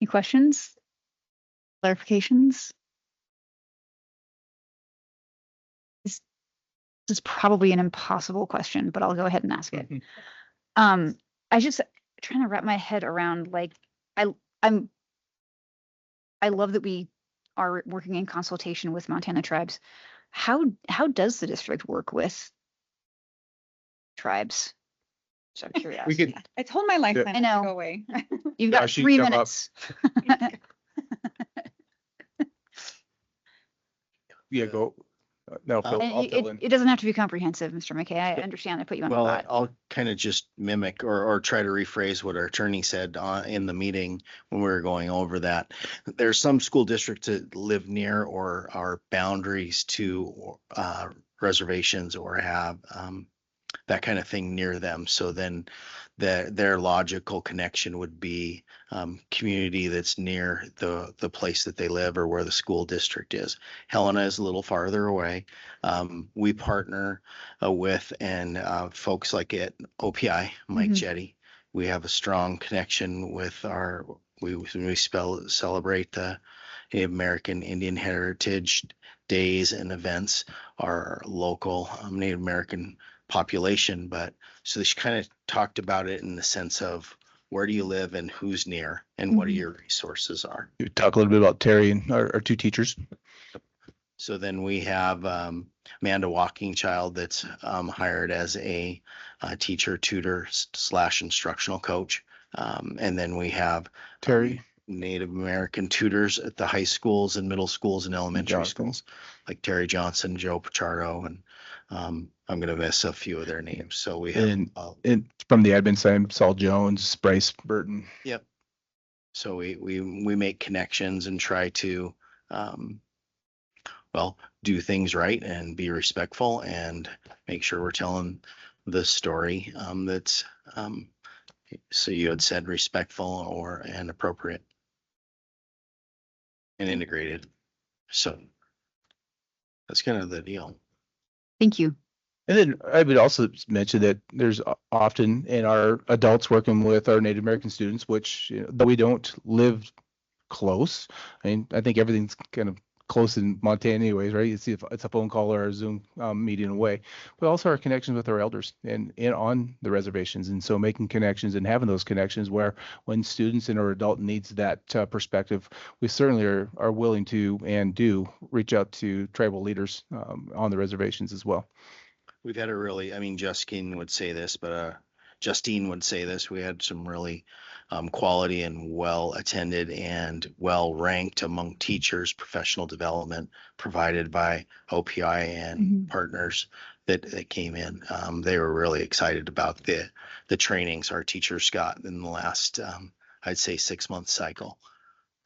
Any questions? Clarifications? This is probably an impossible question, but I'll go ahead and ask it. I just trying to wrap my head around, like, I love that we are working in consultation with Montana tribes. How does the district work with tribes? Just out of curiosity. I told my lifeline I know. to go away. You've got she 3 come up. minutes. Yeah, go. No, Phil, I'll fill in. It doesn't have to be comprehensive, Mr. McKay. I understand. I put you on the Well, spot. I'll kind of just mimic or try to rephrase what our attorney said in the meeting when we were going over that. There's some school districts that live near or are boundaries to reservations or have that kind of thing near them. So then their logical connection would be community that's near the place that they live or where the school district is. Helena is a little farther away. We partner with folks like at OPI, Mike Jetty. We have a strong connection with we celebrate the Native American Indian Heritage Days and events, our local Native American population. But so she kind of talked about it in the sense of where do you live and who's near and what are your resources are. You talk a little bit about Terry and our 2 teachers. So then we have Amanda Walkingchild that's hired as a teacher, tutor / instructional coach. And then we have Terry. Native American tutors at the high schools and middle schools and elementary schools, like Terry Johnson, Joe Pichardo, and I'm going to miss a few of their names. So we have and from the admin side, Saul Jones, Bryce Burton. Yep. So we make connections and try to do things right and be respectful and make sure we're telling the story that's so you had said respectful and appropriate and integrated. So that's kind of the deal. Thank you. And then I would also mention that there's often in our adults working with our Native American students, which though we don't live close, I mean, I think everything's kind of close in Montana anyways, right? You see if it's a phone call or a Zoom meeting away, but also our connections with our elders and on the reservations. And so making connections and having those connections where when students and our adult needs that perspective, we certainly are willing to and do reach out to tribal leaders on the reservations as well. We've had Justine would say this, we had some really quality and well attended and well ranked among teachers, professional development provided by OPI and partners that came in. They were really excited about the trainings our teachers got in the last, I'd say 6-month cycle.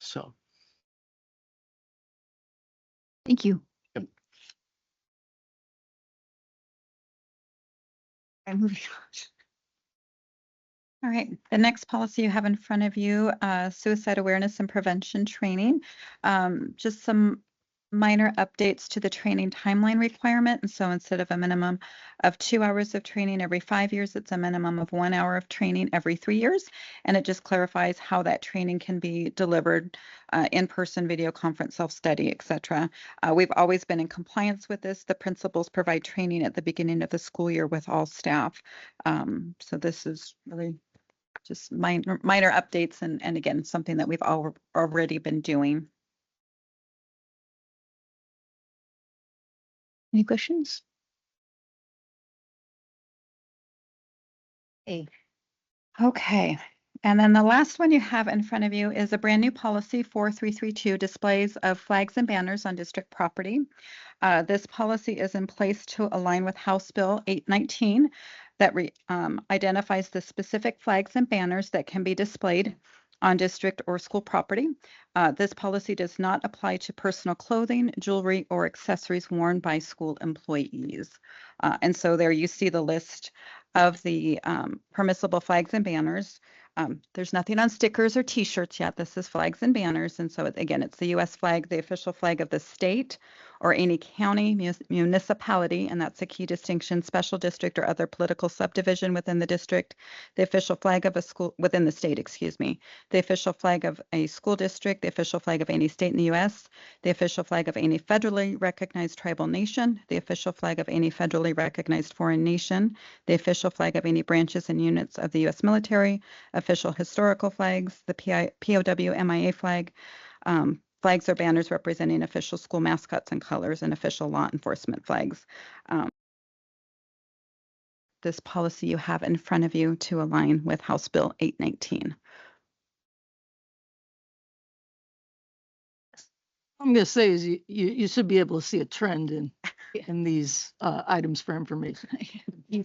So. Thank you. Yep. I'm moving on. All right, the next policy you have in front of you, suicide awareness and prevention training. Just some minor updates to the training timeline requirement. And so instead of a minimum of 2 hours of training every 5 years, it's a minimum of 1 hour of training every 3 years. And it just clarifies how that training can be delivered in-person, video conference, self-study, etc. We've always been in compliance with this. The principals provide training at the beginning of the school year with all staff. So this is really just minor updates and again, something that we've already been doing. Any questions? Hey, Okay. And then the last one you have in front of you is a brand new policy 4332, displays of flags and banners on district property. This policy is in place to align with House Bill 819 that identifies the specific flags and banners that can be displayed on district or school property. This policy does not apply to personal clothing, jewelry, or accessories worn by school employees. And so there you see the list of the permissible flags and banners. There's nothing on stickers or T-shirts yet. This is flags and banners. And so again, it's the U.S. flag, the official flag of the state or any county, municipality, and that's a key distinction, special district or other political subdivision within the district, the official flag of a school within the state, excuse me, the official flag of a school district, the official flag of any state in the U.S., the official flag of any federally recognized tribal nation, the official flag of any federally recognized foreign nation, the official flag of any branches and units of the U.S. military, official historical flags, the POW MIA flag, flags or banners representing official school mascots and colors, and official law enforcement flags. This policy you have in front of you to align with House Bill 819. I'm going to say is you should be able to see a trend in these items for information. You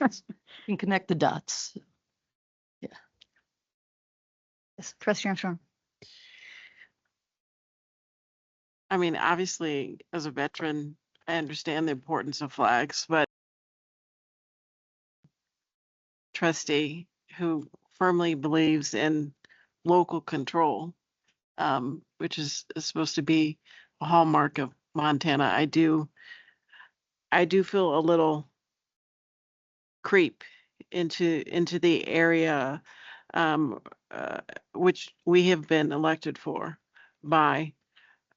can connect the dots. Yeah. Yes, Trustee Armstrong. I mean, obviously, as a veteran, I understand the importance of flags, but trustee who firmly believes in local control, which is supposed to be a hallmark of Montana, I do feel a little creep into the area, which we have been elected for by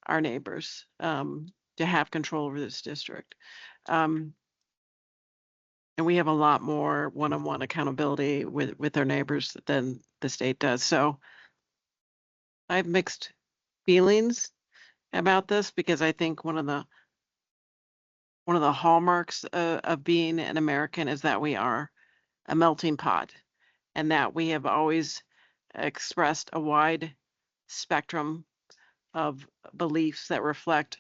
our neighbors, to have control over this district. And we have a lot more one-on-one accountability with our neighbors than the state does. So I have mixed feelings about this because I think one of the hallmarks of being an American is that we are a melting pot, and that we have always expressed a wide spectrum of beliefs that reflect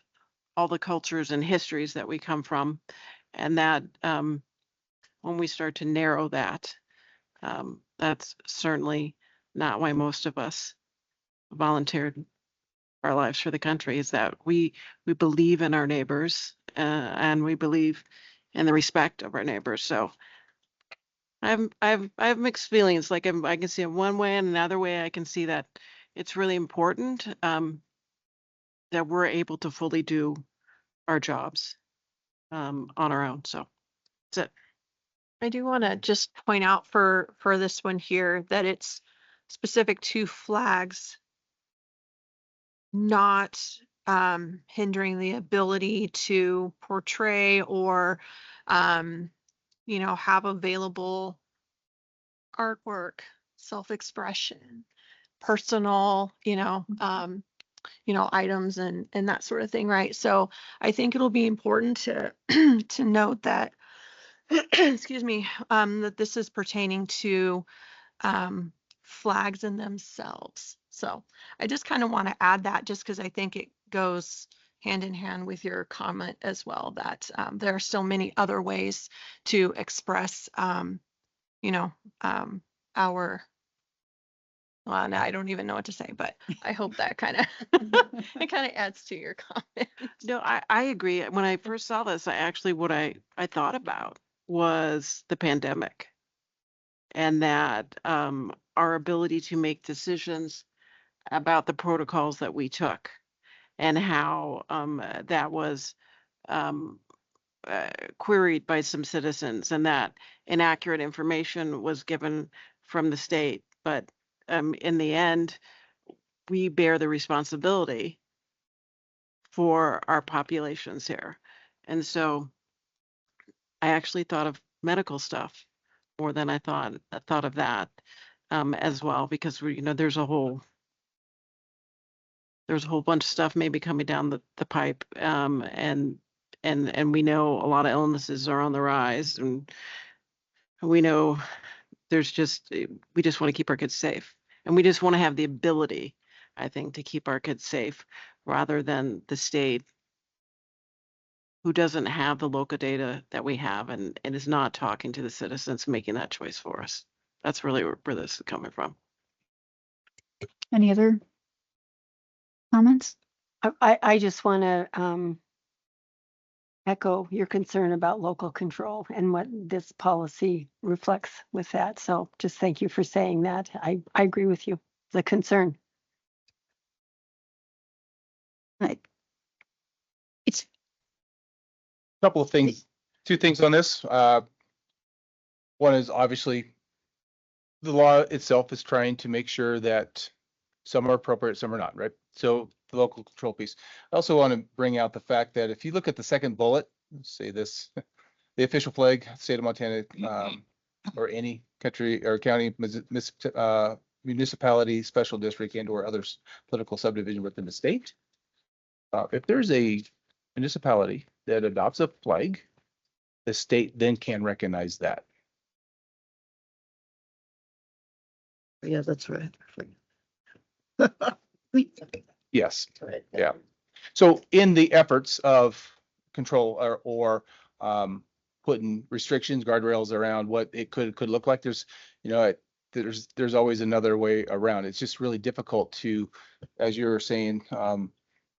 all the cultures and histories that we come from, and that when we start to narrow that, that's certainly not why most of us volunteered our lives for the country, is that we believe in our neighbors, and we believe in the respect of our neighbors. So I have mixed feelings. Like I can see it one way, and another way I can see that it's really important that we're able to fully do our jobs on our own. So that's it. I do want to just point out for this one here that it's specific to flags, not hindering the ability to portray or have available artwork, self-expression, personal, items and that sort of thing, right? So I think it'll be important to to note that excuse me, that this is pertaining to flags in themselves. So I just kind of want to add that just because I think it goes hand in hand with your comment as well, that there are still many other ways to express, our, well, no, I don't even know what to say, but I hope that kind of it kind of adds to your comment. No, I agree. When I first saw this, what I thought about was the pandemic, and that our ability to make decisions about the protocols that we took, and how that was queried by some citizens, and that inaccurate information was given from the state. But in the end, we bear the responsibility for our populations here. And so I actually thought of medical stuff more than I thought of that as well, because there's a whole bunch of stuff maybe coming down the pipe, and we know a lot of illnesses are on the rise, and we know there's just, we just want to keep our kids safe. And we just want to have the ability, I think, to keep our kids safe rather than the state who doesn't have the local data that we have and is not talking to the citizens making that choice for us. That's really where this is coming from. Any other comments? I just want to echo your concern about local control and what this policy reflects with that. So just thank you for saying that. I agree with you. The concern. It's Couple of things, two things on this. One is obviously the law itself is trying to make sure that some are appropriate, some are not, right? So the local control piece. I also want to bring out the fact that if you look at the second bullet, say this, the official flag, state of Montana, or any country or county, municipality, special district, and or others political subdivision within the state. If there's a municipality that adopts a flag, the state then can recognize that. Yeah, that's right. Yes. Yeah. So in the efforts of control or putting restrictions, guardrails around what it could look like, there's, you know, there's always another way around. It's just really difficult to, as you're saying,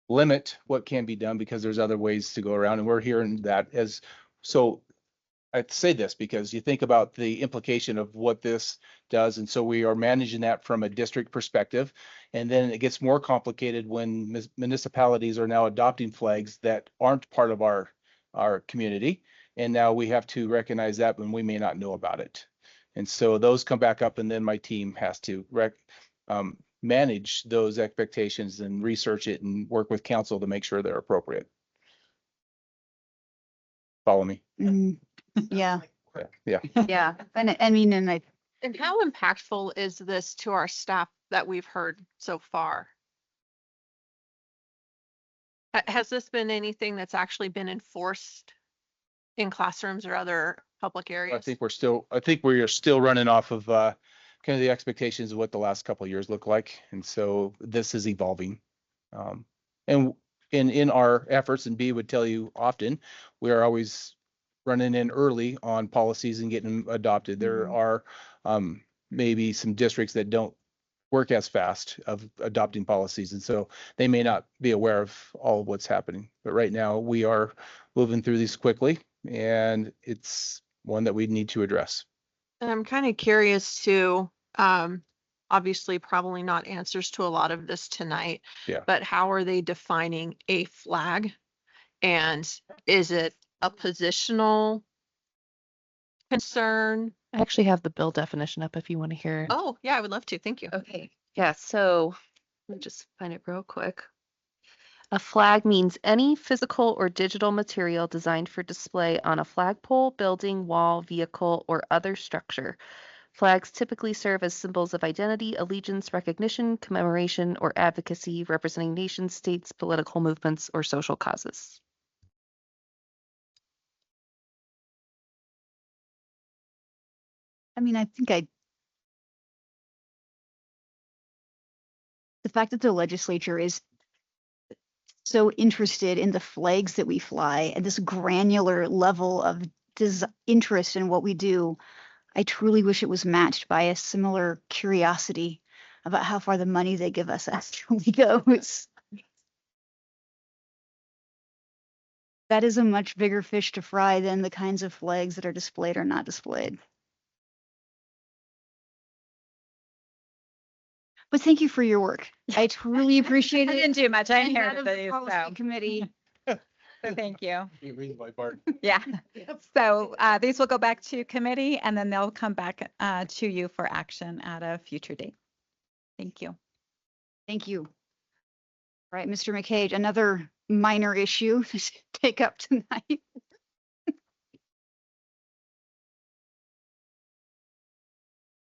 limit what can be done because there's other ways to go around, and we're hearing that as so. I say this because you think about the implication of what this does, and so we are managing that from a district perspective, and then it gets more complicated when municipalities are now adopting flags that aren't part of our community, and now we have to recognize that when we may not know about it, and so those come back up, and then my team has to manage those expectations and research it and work with council to make sure they're appropriate. Follow me? Yeah. Yeah. Yeah. And I mean, and And how impactful is this to our staff that we've heard so far? Has this been anything that's actually been enforced in classrooms or other public areas? I think we are still running off of kind of the expectations of what the last couple of years look like. And so this is evolving. And in our efforts, and B would tell you often, we are always running in early on policies and getting them adopted. There are maybe some districts that don't work as fast of adopting policies, and so they may not be aware of all of what's happening. But right now we are moving through these quickly, and it's one that we need to address. And I'm kind of curious to, obviously probably not answers to a lot of this tonight, but how are they defining a flag? And is it a positional concern? I actually have the bill definition up if you want to hear it. Oh, yeah, I would love to. Thank you. Okay. Yeah, so let me just find it real quick. A flag means any physical or digital material designed for display on a flagpole, building, wall, vehicle, or other structure. Flags typically serve as symbols of identity, allegiance, recognition, commemoration, or advocacy, representing nations, states, political movements, or social causes. I mean, I think the fact that the legislature is so interested in the flags that we fly and this granular level of interest in what we do, I truly wish it was matched by a similar curiosity about how far the money they give us actually goes. That is a much bigger fish to fry than the kinds of flags that are displayed or not displayed. But thank you for your work. I truly appreciate it. I didn't do much. I And inherited that of the these, policy so. committee. So thank you. Bart. Yeah. So these will go back to committee and then they'll come back to you for action at a future date. Thank you. Thank you. All right, Mr. McCage, another minor issue to take up tonight.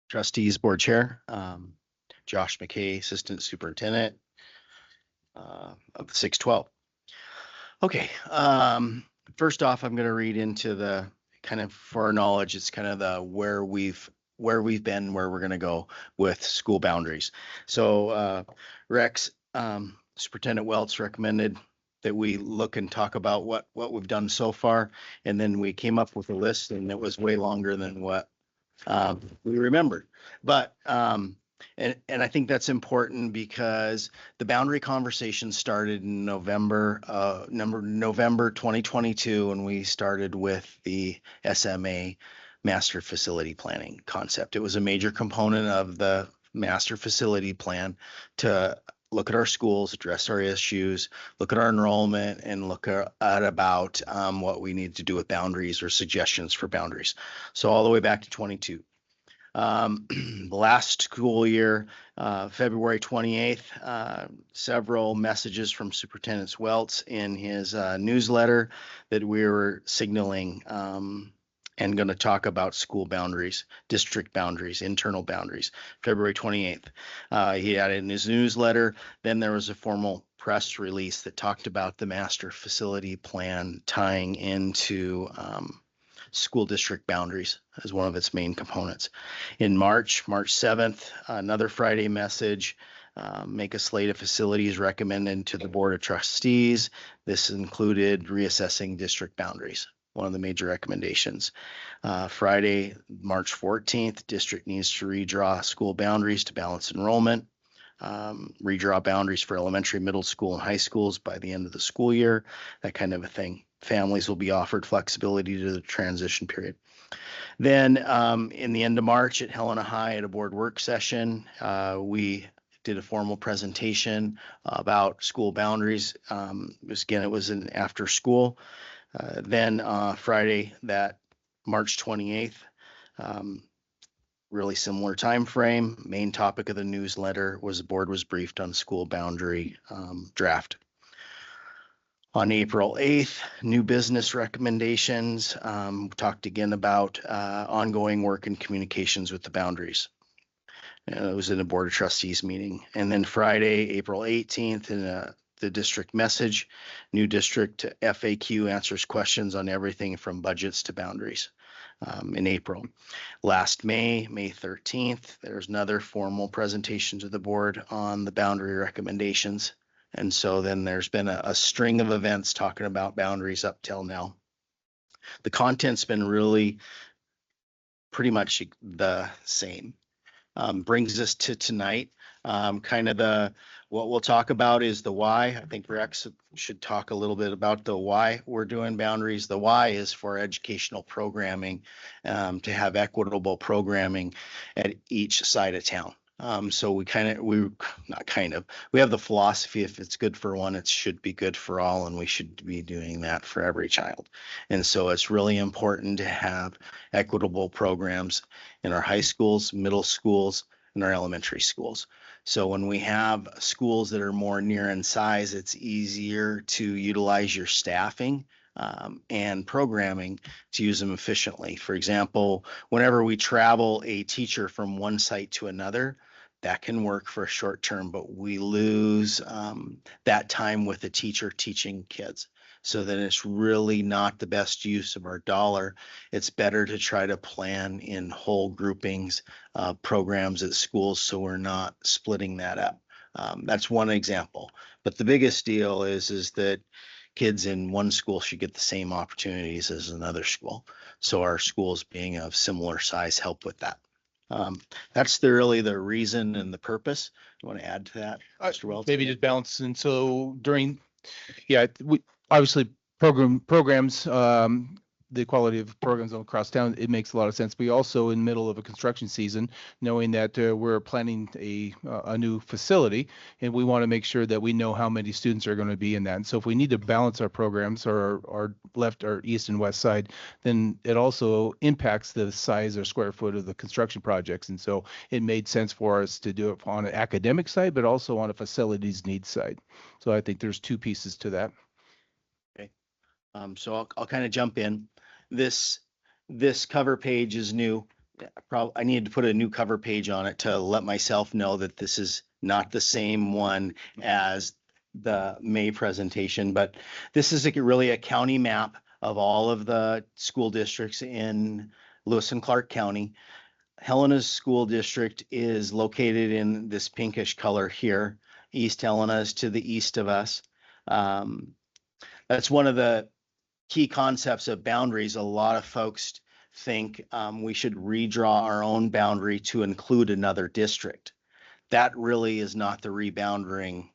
Trustees, Board Chair, Josh McKay, Assistant Superintendent of the 612. Okay, first off, I'm going to read into the kind of, for our knowledge, it's kind of the where we've where we've been, where we're going to go with school boundaries. So Rex, Superintendent Welts recommended that we look and talk about what we've done so far. And then we came up with a list, and it was way longer than what we remembered. But and I think that's important because the boundary conversation started in November 2022, and we started with the SMA master facility planning concept. It was a major component of the master facility plan to look at our schools, address our issues, look at our enrollment, and look at about what we need to do with boundaries or suggestions for boundaries. So all the way back to 22. The last school year, February 28th, several messages from Superintendent Welts in his newsletter that we were signaling and going to talk about school boundaries, district boundaries, internal boundaries, February 28th. He had it in his newsletter. Then there was a formal press release that talked about the master facility plan tying into school district boundaries as one of its main components. In March 7th, another Friday message, make a slate of facilities recommended to the Board of Trustees. This included reassessing district boundaries, one of the major recommendations. Friday, March 14th, district needs to redraw school boundaries to balance enrollment. Redraw boundaries for elementary, middle school, and high schools by the end of the school year, that kind of a thing. Families will be offered flexibility to the transition period. Then in the end of March at Helena High at a board work session, we did a formal presentation about school boundaries. It was an after school. Then Friday, that March 28th, really similar time frame. Main topic of the newsletter was the board was briefed on school boundary draft. On April 8th, new business recommendations. Talked again about ongoing work and communications with the boundaries. It was in a Board of Trustees meeting. And then Friday, April 18th, in the district message, new district FAQ answers questions on everything from budgets to boundaries in April. Last May 13th, there's another formal presentation to the board on the boundary recommendations. And so then there's been a string of events talking about boundaries up till now. The content's been really pretty much the same. Brings us to tonight. What we'll talk about is the why. I think Rex should talk a little bit about the why we're doing boundaries. The why is for educational programming, to have equitable programming at each side of town. So we have the philosophy, if it's good for one, it should be good for all, and we should be doing that for every child. And so it's really important to have equitable programs in our high schools, middle schools, and our elementary schools. So when we have schools that are more near in size, it's easier to utilize your staffing and programming to use them efficiently. For example, whenever we travel a teacher from one site to another, that can work for a short term, but we lose that time with the teacher teaching kids. So then it's really not the best use of our dollar. It's better to try to plan in whole groupings, programs at schools, so we're not splitting that up. That's one example. But the biggest deal is that kids in one school should get the same opportunities as another school. So our schools being of similar size help with that. That's really the reason and the purpose. You want to add to that, Mr. Wells? Maybe just balance. And so obviously programs, the quality of programs across town, it makes a lot of sense. We also in the middle of a construction season, knowing that we're planning a new facility, and we want to make sure that we know how many students are going to be in that. And so if we need to balance our programs or our left or east and west side, then it also impacts the size or square foot of the construction projects. And so it made sense for us to do it on an academic side, but also on a facilities needs side. So I think there's two pieces to that. Okay. So I'll kind of jump in. This cover page is new. I needed to put a new cover page on it to let myself know that this is not the same one as the May presentation, but this is really a county map of all of the school districts in Lewis and Clark County. Helena's school district is located in this pinkish color here. East Helena is to the east of us. That's one of the key concepts of boundaries. A lot of folks think we should redraw our own boundary to include another district. That really is not the rebounding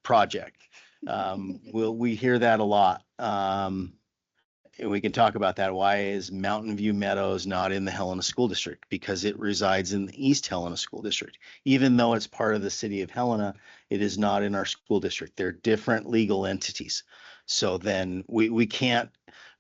project. We hear that a lot. And we can talk about that. Why is Mountain View Meadows not in the Helena School District? Because it resides in the East Helena School District. Even though it's part of the city of Helena, it is not in our school district. They're different legal entities. So then we can't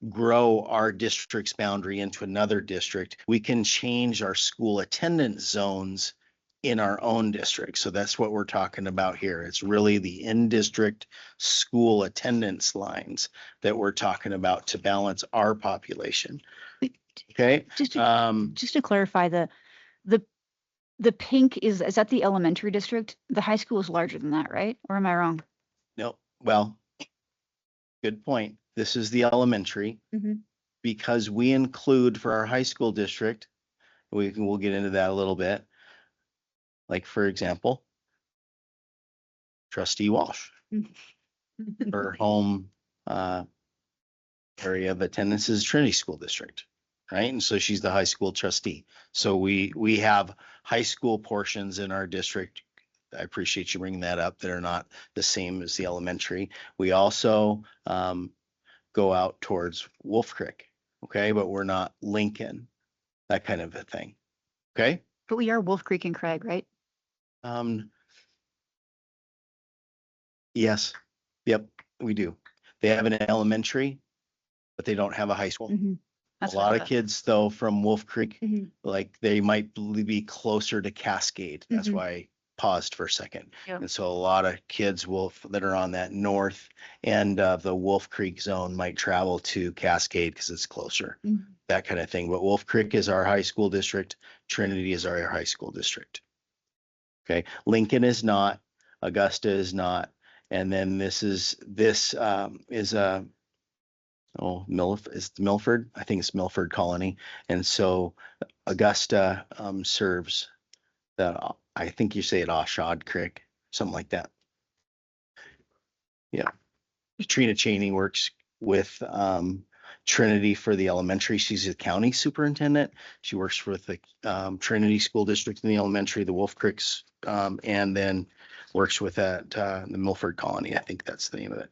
grow our district's boundary into another district. We can change our school attendance zones in our own district. So that's what we're talking about here. It's really the in-district school attendance lines that we're talking about to balance our population. Okay. Just to clarify, the pink is that the elementary district? The high school is larger than that, right? Or am I wrong? No, well, good point. This is the elementary because we include for our high school district, we'll get into that a little bit. Like, for example, Trustee Walsh, her home area of attendance is Trinity School District, right? And so she's the high school trustee. So we have high school portions in our district. I appreciate you bringing that up, that are not the same as the elementary. We also go out towards Wolf Creek, okay? But we're not Lincoln, that kind of a thing, okay? But we are Wolf Creek and Craig, right? Yes, yep, we do. They have an elementary, but they don't have a high school. That's A what I lot of thought. kids though from Wolf Creek, like they might be closer to Cascade. That's why I paused for a second. Yep. And so a lot of kids that are on that north end of the Wolf Creek zone might travel to Cascade because it's closer, that kind of thing. But Wolf Creek is our high school district. Trinity is our high school district. Okay, Lincoln is not, Augusta is not, and then this is Milford. I think it's Milford Colony, and so Augusta serves I think you say it Oshad Creek, something like that. Yeah, Trina Cheney works with Trinity for the elementary. She's a county superintendent. She works with the Trinity School District in the elementary, the Wolf Creeks, and then works with the Milford Colony. I think that's the name of it.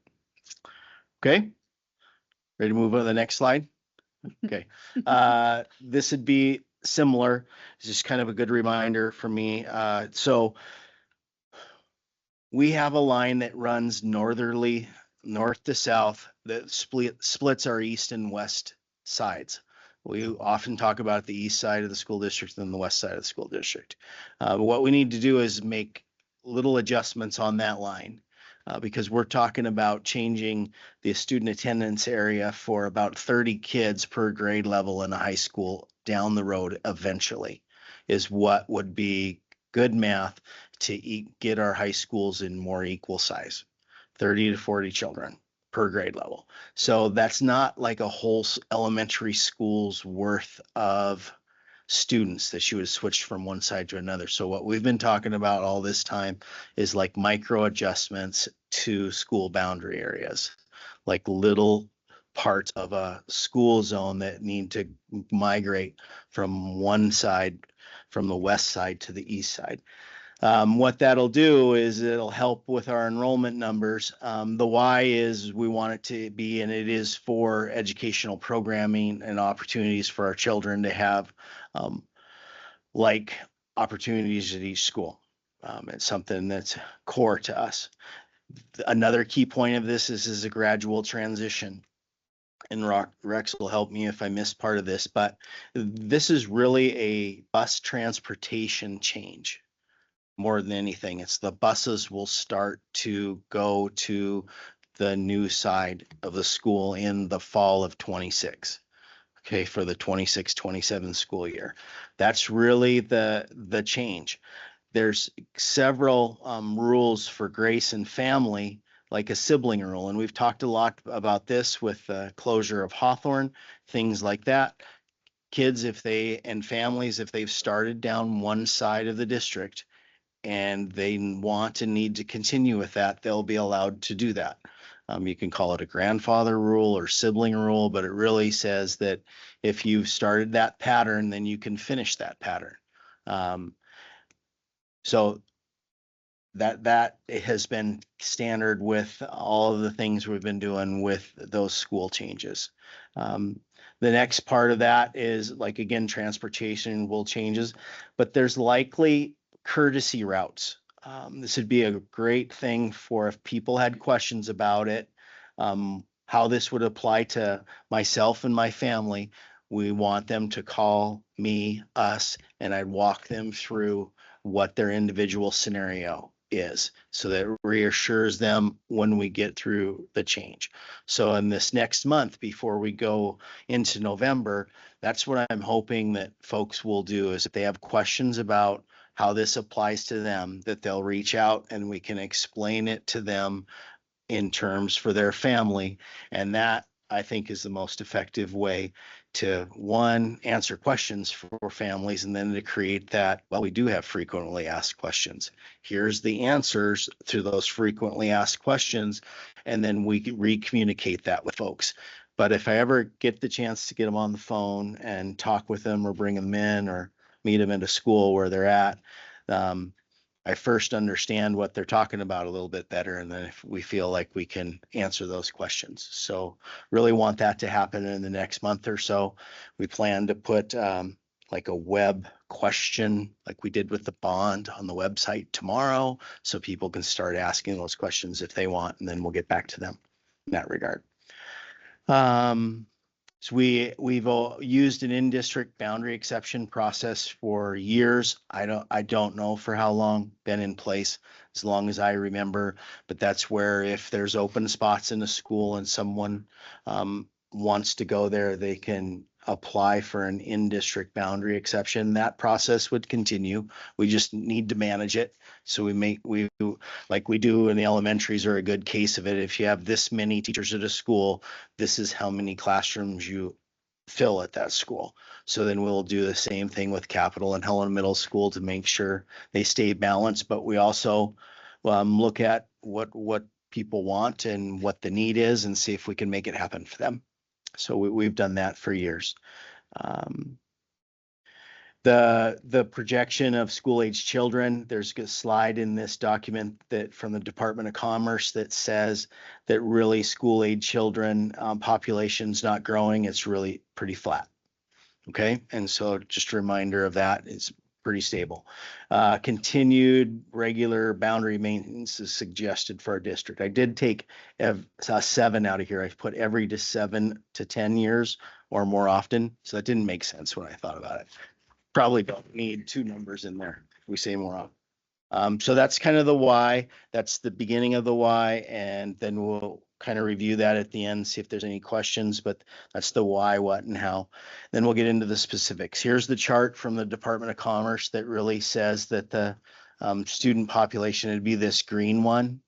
Okay. Ready to move on to the next slide? Okay. This would be similar. It's just kind of a good reminder for me. So we have a line that runs northerly, north to south, that splits our east and west sides. We often talk about the east side of the school district and the west side of the school district. What we need to do is make little adjustments on that line because we're talking about changing the student attendance area for about 30 kids per grade level in a high school down the road eventually is what would be good math to get our high schools in more equal size, 30 to 40 children per grade level. So that's not like a whole elementary school's worth of students that you would switch from one side to another. So what we've been talking about all this time is like micro adjustments to school boundary areas, like little parts of a school zone that need to migrate from one side, from the west side to the east side. What that'll do is it'll help with our enrollment numbers. The why is we want it to be, and it is for educational programming and opportunities for our children to have like opportunities at each school. It's something that's core to us. Another key point of this is a gradual transition. And Rex will help me if I miss part of this, but this is really a bus transportation change. More than anything, it's the buses will start to go to the new side of the school in the fall of 26. Okay, for the 26-27 school year. That's really the change. There's several rules for Grace and family, like a sibling rule, and we've talked a lot about this with the closure of Hawthorne, things like that. kids, and families, if they've started down one side of the district and they want and need to continue with that, they'll be allowed to do that. You can call it a grandfather rule or sibling rule, but it really says that if you've started that pattern, then you can finish that pattern. So that it has been standard with all of the things we've been doing with those school changes. The next part of that is, like, again, transportation will changes, but there's likely courtesy routes. This would be a great thing for if people had questions about it, how this would apply to myself and my family. We want them to call me, us, and I'd walk them through what their individual scenario is, so that it reassures them when we get through the change. So in this next month, before we go into November, that's what I'm hoping that folks will do, is if they have questions about how this applies to them, that they'll reach out and we can explain it to them in terms for their family. And that, I think, is the most effective way to, one, answer questions for families, and then to create that, well, we do have frequently asked questions. Here's the answers to those frequently asked questions, and then we can re-communicate that with folks. But if I ever get the chance to get them on the phone and talk with them or bring them in or meet them at a school where they're at, I first understand what they're talking about a little bit better, and then if we feel like we can answer those questions. So really want that to happen in the next month or so. We plan to put like a web question, like we did with the bond, on the website tomorrow, so people can start asking those questions if they want, and then we'll get back to them in that regard. So we've all used an in-district boundary exception process for years. I don't know for how long, been in place as long as I remember, but that's where if there's open spots in the school and someone wants to go there, they can apply for an in-district boundary exception. That process would continue. We just need to manage it. So we do, like we do in the elementaries, are a good case of it. If you have this many teachers at a school, this is how many classrooms you fill at that school. So then we'll do the same thing with Capital and Helen Middle School to make sure they stay balanced. But we also look at what people want and what the need is, and see if we can make it happen for them. So we've done that for years. The projection of school age children, there's a slide in this document that from the Department of Commerce that says that really school age children population's not growing, it's really pretty flat. Okay, and so just a reminder of that, it's pretty stable. Continued regular boundary maintenance is suggested for our district. I did take 7 out of here. I put every 7 to 10 years or more often. So that didn't make sense when I thought about it. Probably don't need 2 numbers in there if we say more often. So that's kind of the why. That's the beginning of the why. And then we'll kind of review that at the end, see if there's any questions, but that's the why, what, and how. Then we'll get into the specifics. Here's the chart from the Department of Commerce that really says that the student population would be this green one.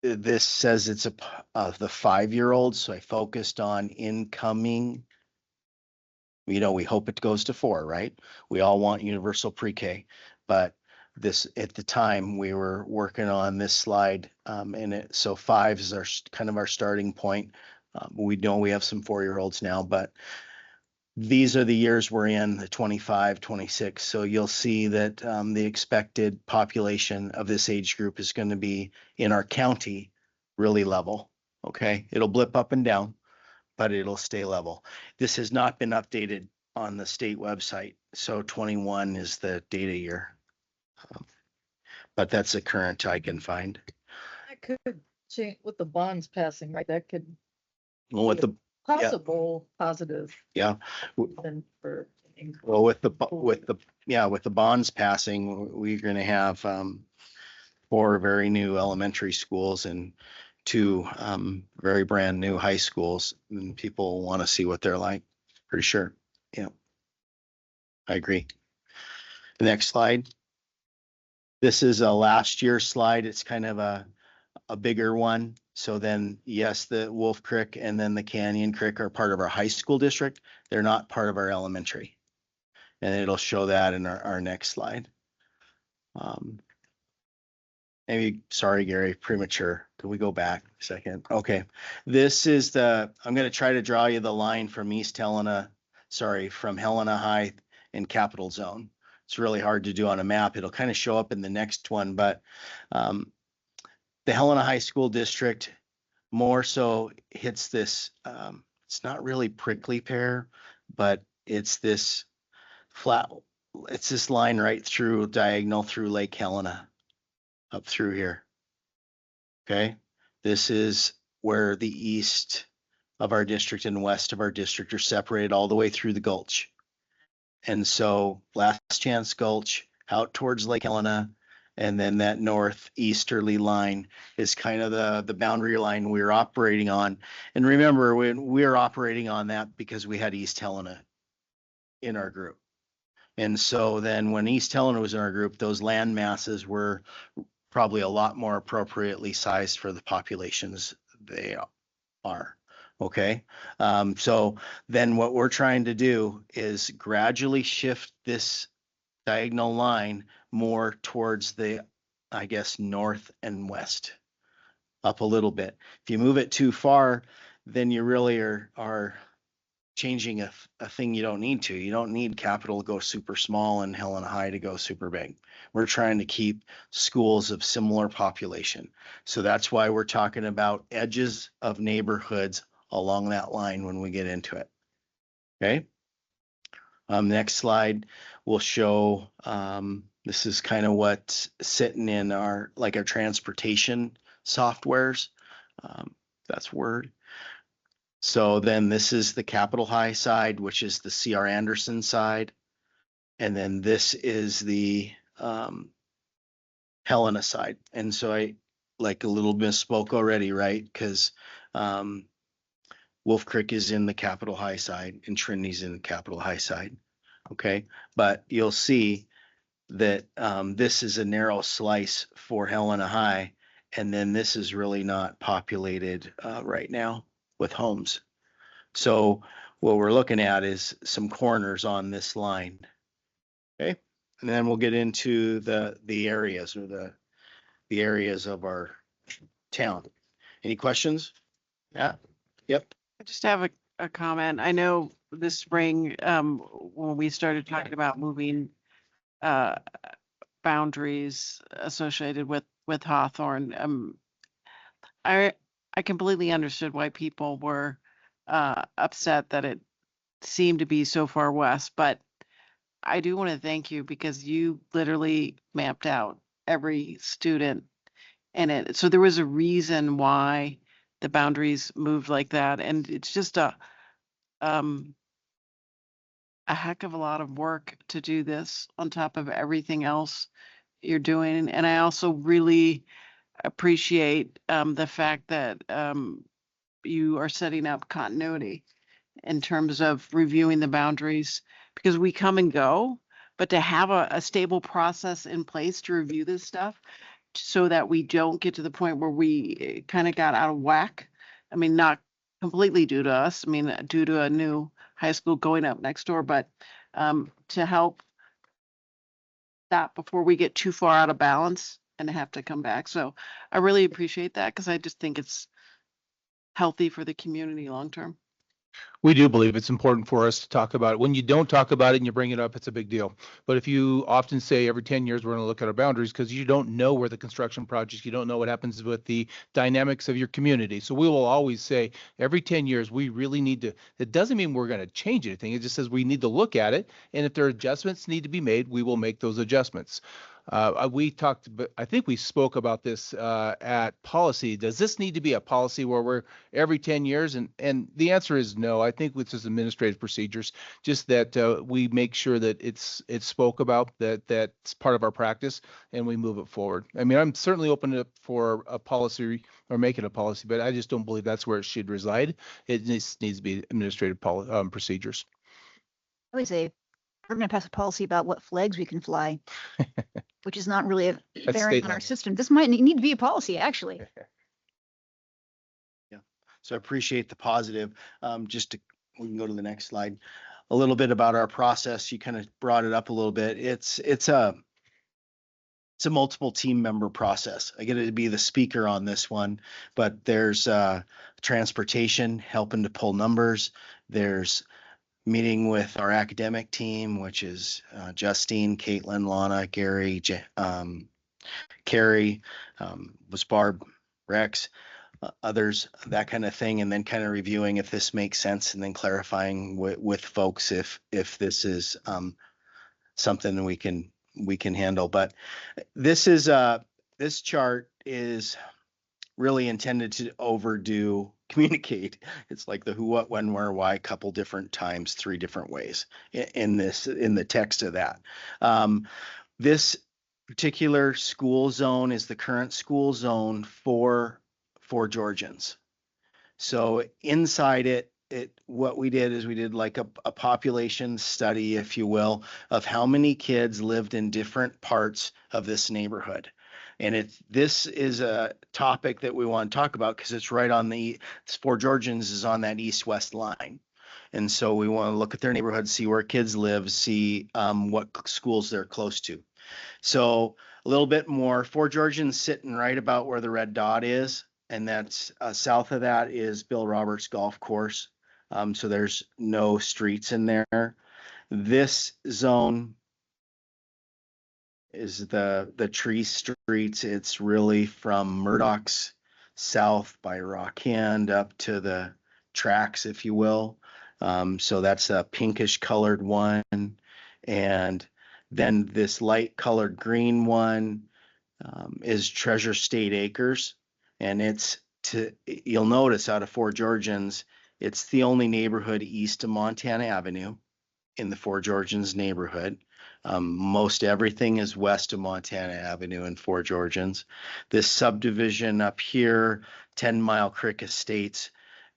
This says it's the 5-year-olds, so I focused on incoming. You know, we hope it goes to 4, right? We all want universal pre-K, but this, at the time we were working on this slide, so 5 is our kind of our starting point. We know we have some 4-year-olds now, but these are the years we're in, the 25, 26. So you'll see that the expected population of this age group is going to be in our county really level. Okay, it'll blip up and down, but it'll stay level. This has not been updated on the state website, so 21 is the data year. But that's the current I can find. That could change with the bonds passing, right? That could Well, with the possible positive. yeah, Then for well, with the bonds passing, we're going to have 4 very new elementary schools and 2 very brand new high schools, and people want to see what they're like. Pretty sure. Yeah, I agree. The next slide. This is a last year slide. It's kind of a bigger one. So then, yes, the Wolf Creek and then the Canyon Creek are part of our high school district. They're not part of our elementary. And it'll show that in our next slide. Maybe, sorry, Gary, premature. Can we go back a second? Okay. This is I'm going to try to draw you the line from from Helena High and Capital Zone. It's really hard to do on a map. It'll kind of show up in the next one, but the Helena High School District more so hits this, it's not really prickly pear, but it's this line right through diagonal through Lake Helena up through here. Okay. This is where the east of our district and west of our district are separated all the way through the gulch. And so Last Chance Gulch out towards Lake Helena, and then that northeasterly line is kind of the boundary line we're operating on. And remember, when we're operating on that because we had East Helena in our group. And so then when East Helena was in our group, those land masses were probably a lot more appropriately sized for the populations they are. Okay. So then what we're trying to do is gradually shift this diagonal line more towards the, I guess, north and west up a little bit. If you move it too far, then you really are changing a thing you don't need to. You don't need Capital to go super small and Helena High to go super big. We're trying to keep schools of similar population. So that's why we're talking about edges of neighborhoods along that line when we get into it. Okay. Next slide will show, this is kind of what's sitting in our transportation softwares. That's Word. So then this is the Capital High side, which is the C.R. Anderson side. And then this is the Helena side. And so I like a little misspoke already, right? Because Wolf Creek is in the Capital High side and Trinity's in the Capital High side. Okay. But you'll see that this is a narrow slice for Helena High. And then this is really not populated right now with homes. So what we're looking at is some corners on this line. Okay. And then we'll get into the areas or the areas of our town. Any questions? Yeah. Yep. I just have a comment. I know this spring, when we started talking about moving boundaries associated with Hawthorne, I completely understood why people were upset that it seemed to be so far west, but I do want to thank you because you literally mapped out every student in it. So there was a reason why the boundaries moved like that. And it's just a heck of a lot of work to do this on top of everything else you're doing. And I also really appreciate the fact that you are setting up continuity in terms of reviewing the boundaries, because we come and go, but to have a stable process in place to review this stuff so that we don't get to the point where we kind of got out of whack. I mean, not completely due to us, I mean, due to a new high school going up next door, but to help that before we get too far out of balance and have to come back. So I really appreciate that because I just think it's healthy for the community long term. We do believe it's important for us to talk about it. When you don't talk about it and you bring it up, it's a big deal. But if you often say every 10 years, we're going to look at our boundaries because you don't know where the construction projects, you don't know what happens with the dynamics of your community. So we will always say every 10 years, we really need to, it doesn't mean we're going to change anything. It just says we need to look at it. And if there are adjustments need to be made, we will make those adjustments. We talked, but I think we spoke about this at policy. Does this need to be a policy where we're every 10 years? And the answer is no. I think with just administrative procedures, just that we make sure that it's spoke about, that's part of our practice, and we move it forward. I mean, I'm certainly open for a policy or make it a policy, but I just don't believe that's where it should reside. It needs to be administrative procedures. I always say we're going to pass a policy about what flags we can fly, which is not really a bearing on our system. This might need to be a policy, actually. So I appreciate the positive. We can go to the next slide. A little bit about our process. You kind of brought it up a little bit. It's a multiple team member process. I get to be the speaker on this one, but there's transportation, helping to pull numbers. There's meeting with our academic team, which is Justine, Caitlin, Lana, Gary, Carrie, was Barb, Rex, others, that kind of thing, and then kind of reviewing if this makes sense, and then clarifying with folks if this is something we can handle. But this chart is really intended to communicate. It's like the who, what, when, where, why, couple different times, 3 different ways in the text of that. This particular school zone is the current school zone for Georgians. So inside it, what we did is we did like a population study, if you will, of how many kids lived in different parts of this neighborhood. And this is a topic that we want to talk about because it's right on Fort Georgians is on that east-west line. And so we want to look at their neighborhood, see where kids live, see what schools they're close to. So a little bit more, Fort Georgians sitting right about where the red dot is. And that's south of that is Bill Roberts Golf Course. So there's no streets in there. This zone is the tree streets. It's really from Murdoch's south by Rock Hand up to the tracks, if you will. So that's a pinkish colored one. And then this light colored green one is Treasure State Acres. And you'll notice out of Fort Georgians, it's the only neighborhood east of Montana Avenue in the Fort Georgians neighborhood. Most everything is west of Montana Avenue in Fort Georgians. This subdivision up here, 10 Mile Creek Estates,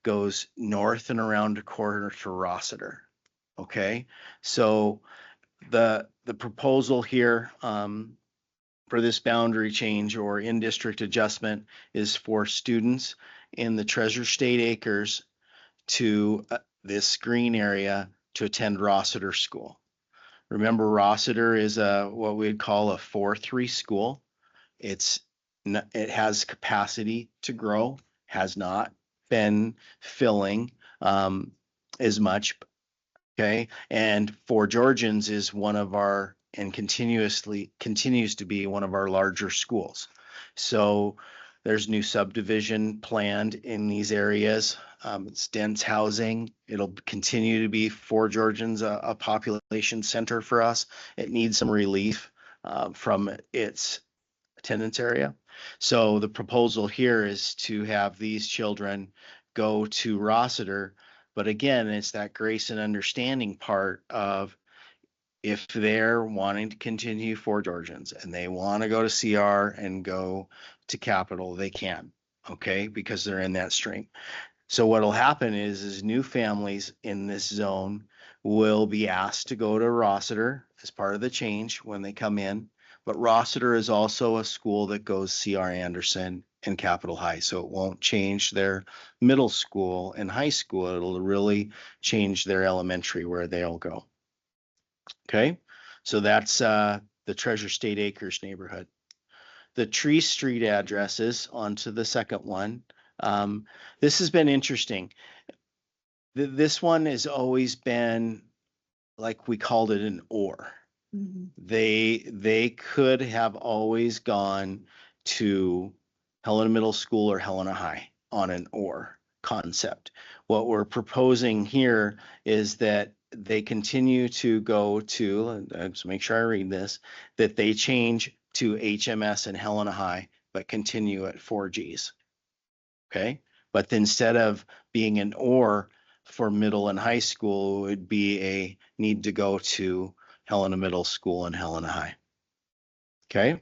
goes north and around a corner to Rossiter. Okay, so the proposal here for this boundary change or in-district adjustment is for students in the Treasure State Acres to this green area to attend Rossiter School. Remember, Rossiter is what we'd call a 4-3 school. It has capacity to grow, has not been filling as much. Okay, and Fort Georgians is one of our, and continues to be one of our larger schools. So there's new subdivision planned in these areas. It's dense housing. It'll continue to be Fort Georgians a population center for us. It needs some relief from its attendance area. So the proposal here is to have these children go to Rossiter. But again, it's that grace and understanding part of if they're wanting to continue Fort Georgians and they want to go to CR and go to Capital, they can, okay, because they're in that stream. So what'll happen is new families in this zone will be asked to go to Rossiter as part of the change when they come in. But Rossiter is also a school that goes CR Anderson and Capital High, so it won't change their middle school and high school. It'll really change their elementary where they'll go. Okay, so that's the Treasure State Acres neighborhood. The Tree Street addresses onto the second one. This has been interesting. This one has always been, like we called it, an or. Mm-hmm. They could have always gone to Helena Middle School or Helena High on an or concept. What we're proposing here is that they continue to go to, let's make sure I read this, that they change to HMS and Helena High, but continue at 4Gs. Okay, but instead of being an or for middle and high school, it would be a need to go to Helena Middle School and Helena High. Okay,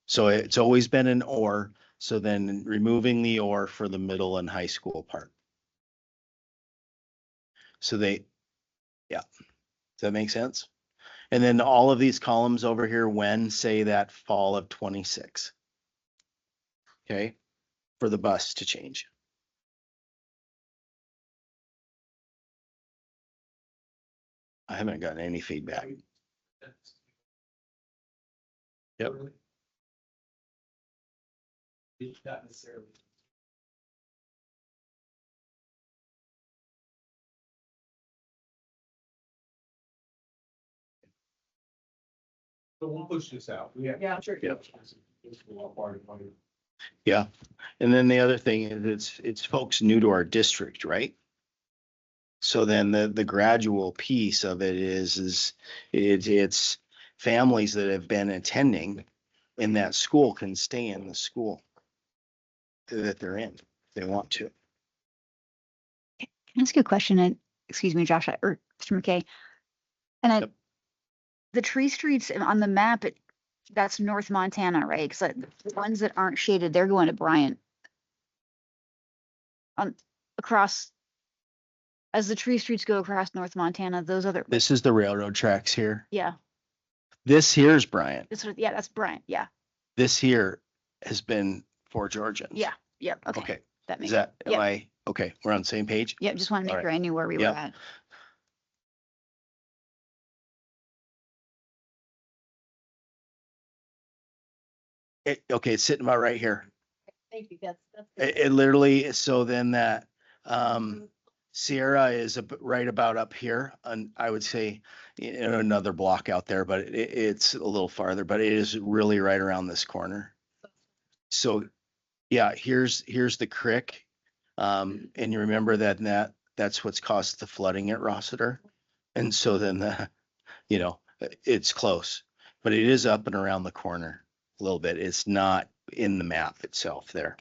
so it's always been an or, so then removing the or for the middle and high school part. So yeah, does that make sense? And then all of these columns over here, when say that fall of 26. Okay, for the bus to change. I haven't gotten any feedback. Yep. Not necessarily. So we'll push this out. Yeah, sure. Yep. Yeah. And then the other thing is it's folks new to our district, right? So then the gradual piece of it is it's families that have been attending in that school can stay in the school that they're in, if they want to. Can I ask you a question? And excuse me, Josh, or Mr. McKay. And the tree streets on the map, that's North Montana, right? Because the ones that aren't shaded, they're going to Bryant. Across, as the tree streets go across North Montana, those other, This is the railroad tracks here. yeah, This here's Bryant. yeah, that's Bryant. Yeah, This here has been Fort Georgians. yeah, yep. Okay, Okay. that makes Is that, yeah, am I, okay, we're on the same page? yeah. Just want to make All sure right. I knew where we Yep. were at. Okay, it's sitting about right here. Thank you. That's. It literally, so then that, Sierra is right about up here, and I would say another block out there, but it's a little farther, but it is really right around this corner. So, yeah, here's the creek. And you remember that's what's caused the flooding at Rossiter. And so then it's close, but it is up and around the corner a little bit. It's not in the map itself there.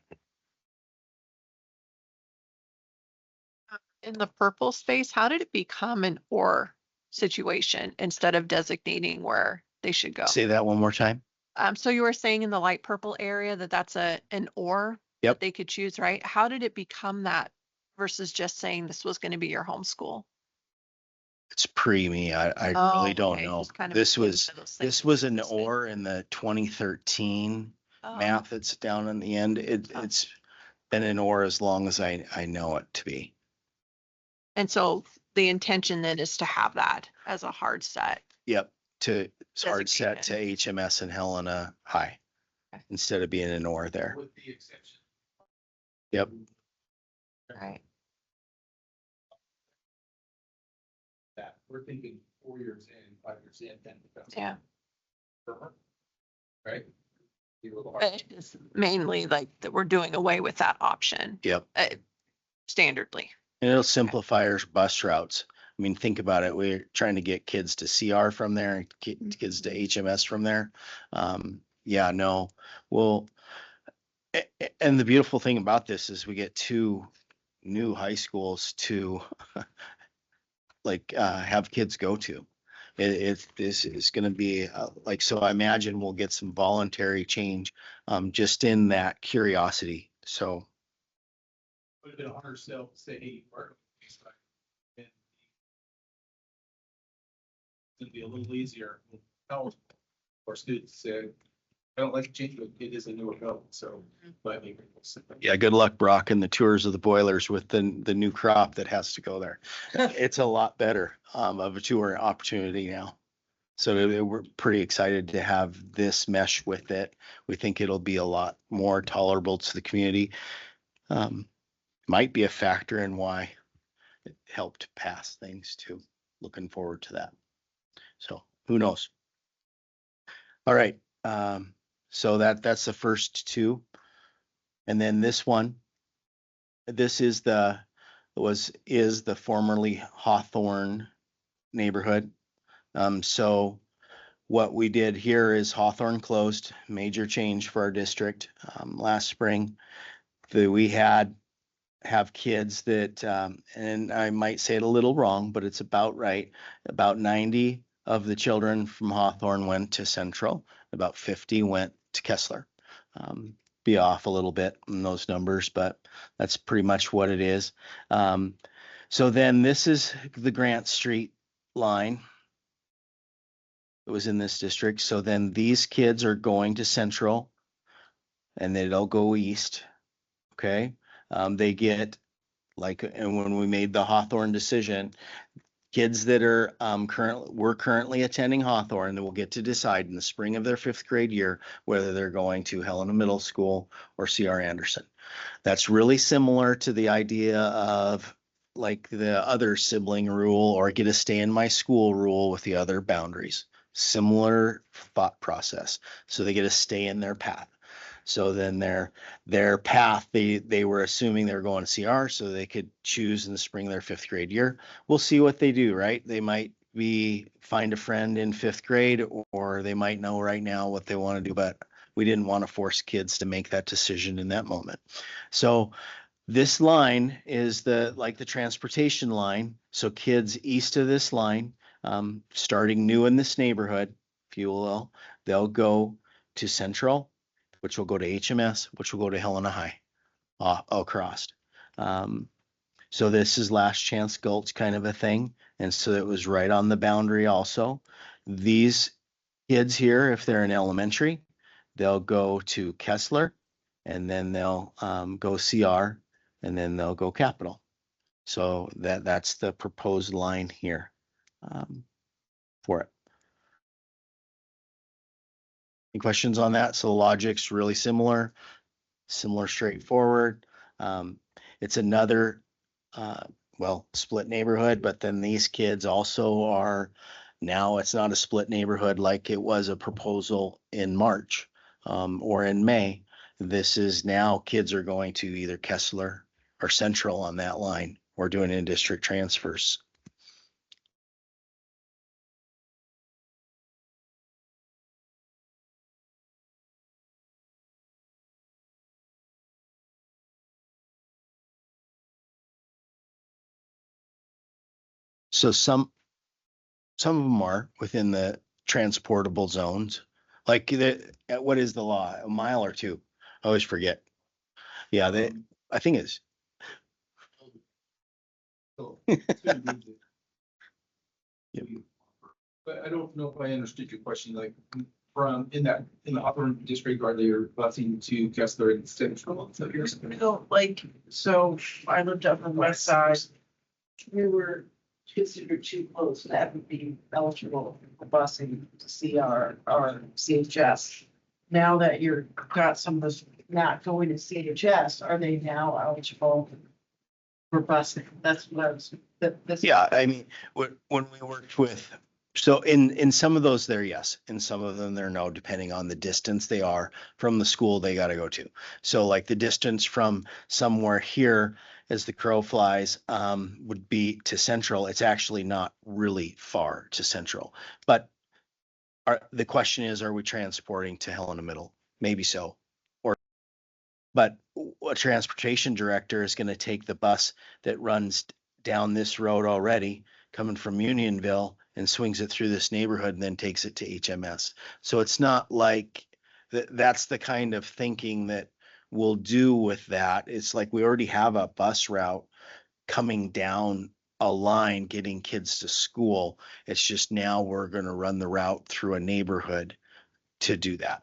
In the purple space, how did it become an or situation instead of designating where they should go? Say that one more time. So you were saying in the light purple area that's an or Yep. that they could choose, right? How did it become that versus just saying this was going to be your homeschool? It's pre-me. I Oh, really don't okay, know. just kind of This looking was into those this things. was an or in the 2013 Oh. map that's down in the end. It's been an or as long as I know it to be. And so the intention then is to have that as a hard set. Yep, it's hard set to HMS and Helena High instead of being an or there. With the exception. Yep. Right. That we're thinking 4 years in, 5 years in, then. Yeah. Right? Be a little hard. But it's mainly like that we're doing away with that option Yep. standardly. And it'll simplify our bus routes. I mean, think about it. We're trying to get kids to CR from there, and kids to HMS from there. Yeah, no, well, and the beautiful thing about this is we get 2 new high schools to have kids go to. This is going to be so I imagine we'll get some voluntary change just in that curiosity. So. Would have been a harder sell to say, hey, work. And it'd be a little easier for students to say, I don't like change, but it is a newer build, so. But Yeah, good luck, Brock, and the tours of the boilers with the new crop that has to go there. It's a lot better of a tour opportunity now. So we're pretty excited to have this mesh with it. We think it'll be a lot more tolerable to the community. Might be a factor in why it helped pass things too. Looking forward to that. So who knows? All right. So that's the first 2. And then this one, this is the formerly Hawthorne neighborhood. So what we did here is Hawthorne closed, major change for our district last spring. We have kids that, and I might say it a little wrong, but it's about right. About 90 of the children from Hawthorne went to Central. About 50 went to Kessler. Be off a little bit in those numbers, but that's pretty much what it is. So then this is the Grant Street line. It was in this district. So then these kids are going to Central and they'll go east. Okay. They get and when we made the Hawthorne decision, kids that are we're currently attending Hawthorne that will get to decide in the spring of their 5th grade year whether they're going to Helena Middle School or C.R. Anderson. That's really similar to the idea of like the other sibling rule or get a stay in my school rule with the other boundaries. Similar thought process. So they get to stay in their path. So then their path, they were assuming they were going to CR so they could choose in the spring of their 5th grade year. We'll see what they do, right? They might find a friend in 5th grade, or they might know right now what they want to do, but we didn't want to force kids to make that decision in that moment. So this line is the transportation line. So kids east of this line, starting new in this neighborhood, if you will, they'll go to Central, which will go to HMS, which will go to Helena High, across. So this is last chance Gulch kind of a thing. And so it was right on the boundary also. These kids here, if they're in elementary, they'll go to Kessler, and then they'll go CR, and then they'll go Capital. So that's the proposed line here for it. Any questions on that? So the logic's really similar, straightforward. It's another, split neighborhood, but then these kids also are, now it's not a split neighborhood like it was a proposal in March or in May. This is now kids are going to either Kessler or Central on that line. We're doing in-district transfers. So some of them are within the transportable zones. Like what is the law? A mile or 2? I always forget. Yeah, I think it's. But I don't know if I understood your question, like from in the Hawthorne district, are they busing to Kessler and Central? So here's. So I lived up on the west side. We were considered too close, that would be eligible for busing to see our CHS. Now that you're got some of this not going to CHS, are they now eligible for busing? That's what I was. Yeah, I mean, when we worked with, so in some of those there, yes, in some of them there, no, depending on the distance they are from the school they got to go to. So like the distance from somewhere here as the crow flies would be to Central. It's actually not really far to Central, but the question is, are we transporting to Helena Middle? Maybe so. But a transportation director is going to take the bus that runs down this road already coming from Unionville and swings it through this neighborhood and then takes it to HMS. So it's not like that's the kind of thinking that we'll do with that. It's like we already have a bus route coming down a line getting kids to school. It's just now we're going to run the route through a neighborhood to do that.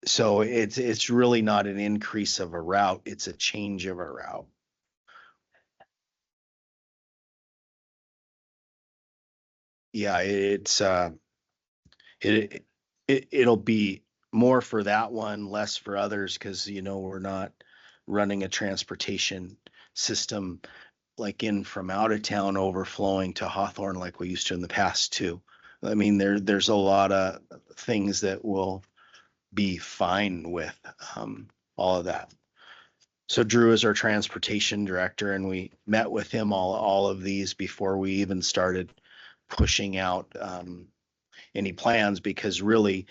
So it's really not an increase of a route, it's a change of a route. Yeah, it'll be more for that one, less for others, because we're not running a transportation system like in from out of town overflowing to Hawthorne like we used to in the past too. I mean, there's a lot of things that will be fine with all of that. So Drew is our transportation director, and we met with him all of these before we even started pushing out any plans, because really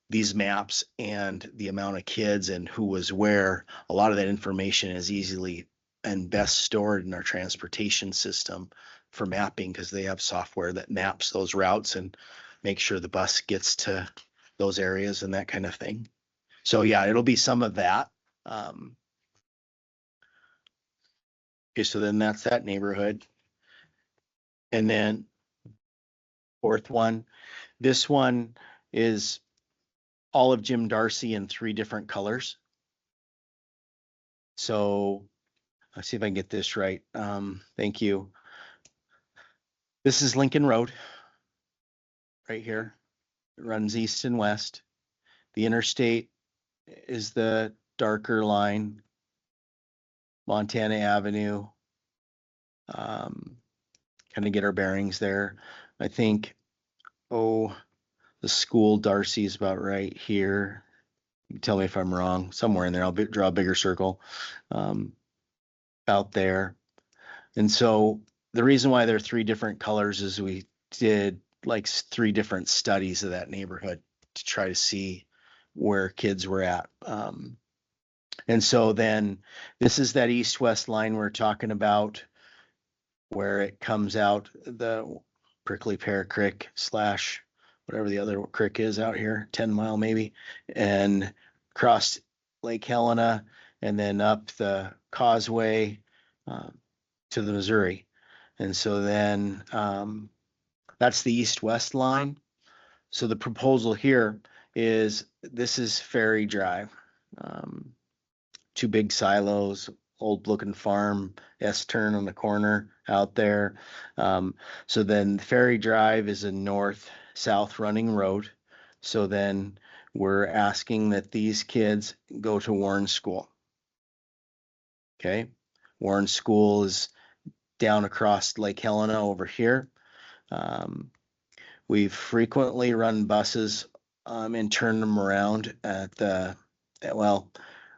these maps and the amount of kids and who was where, a lot of that information is easily and best stored in our transportation system for mapping, because they have software that maps those routes and make sure the bus gets to those areas and that kind of thing. So yeah, it'll be some of that. Okay, so then that's that neighborhood. And then fourth one, this one is all of Jim Darcy in 3 different colors. So let's see if I can get this right. Thank you. This is Lincoln Road. Right here. It runs east and west. The interstate is the darker line. Montana Avenue. Kind of get our bearings there. I think, the school Darcy is about right here. You can tell me if I'm wrong, somewhere in there. I'll draw a bigger circle out there. And so the reason why there are 3 different colors is we did like 3 different studies of that neighborhood to try to see where kids were at. And so then this is that east-west line we're talking about, where it comes out the Prickly Pear Creek / whatever the other creek is out here, 10 Mile maybe, and across Lake Helena, and then up the causeway to the Missouri. And so then that's the east-west line. So the proposal here is, this is Ferry Drive. 2 big silos, old looking farm, S-turn on the corner out there. So then Ferry Drive is a north-south running road. So then we're asking that these kids go to Warren School. Okay. Warren School is down across Lake Helena over here. We've frequently run buses and turned them around at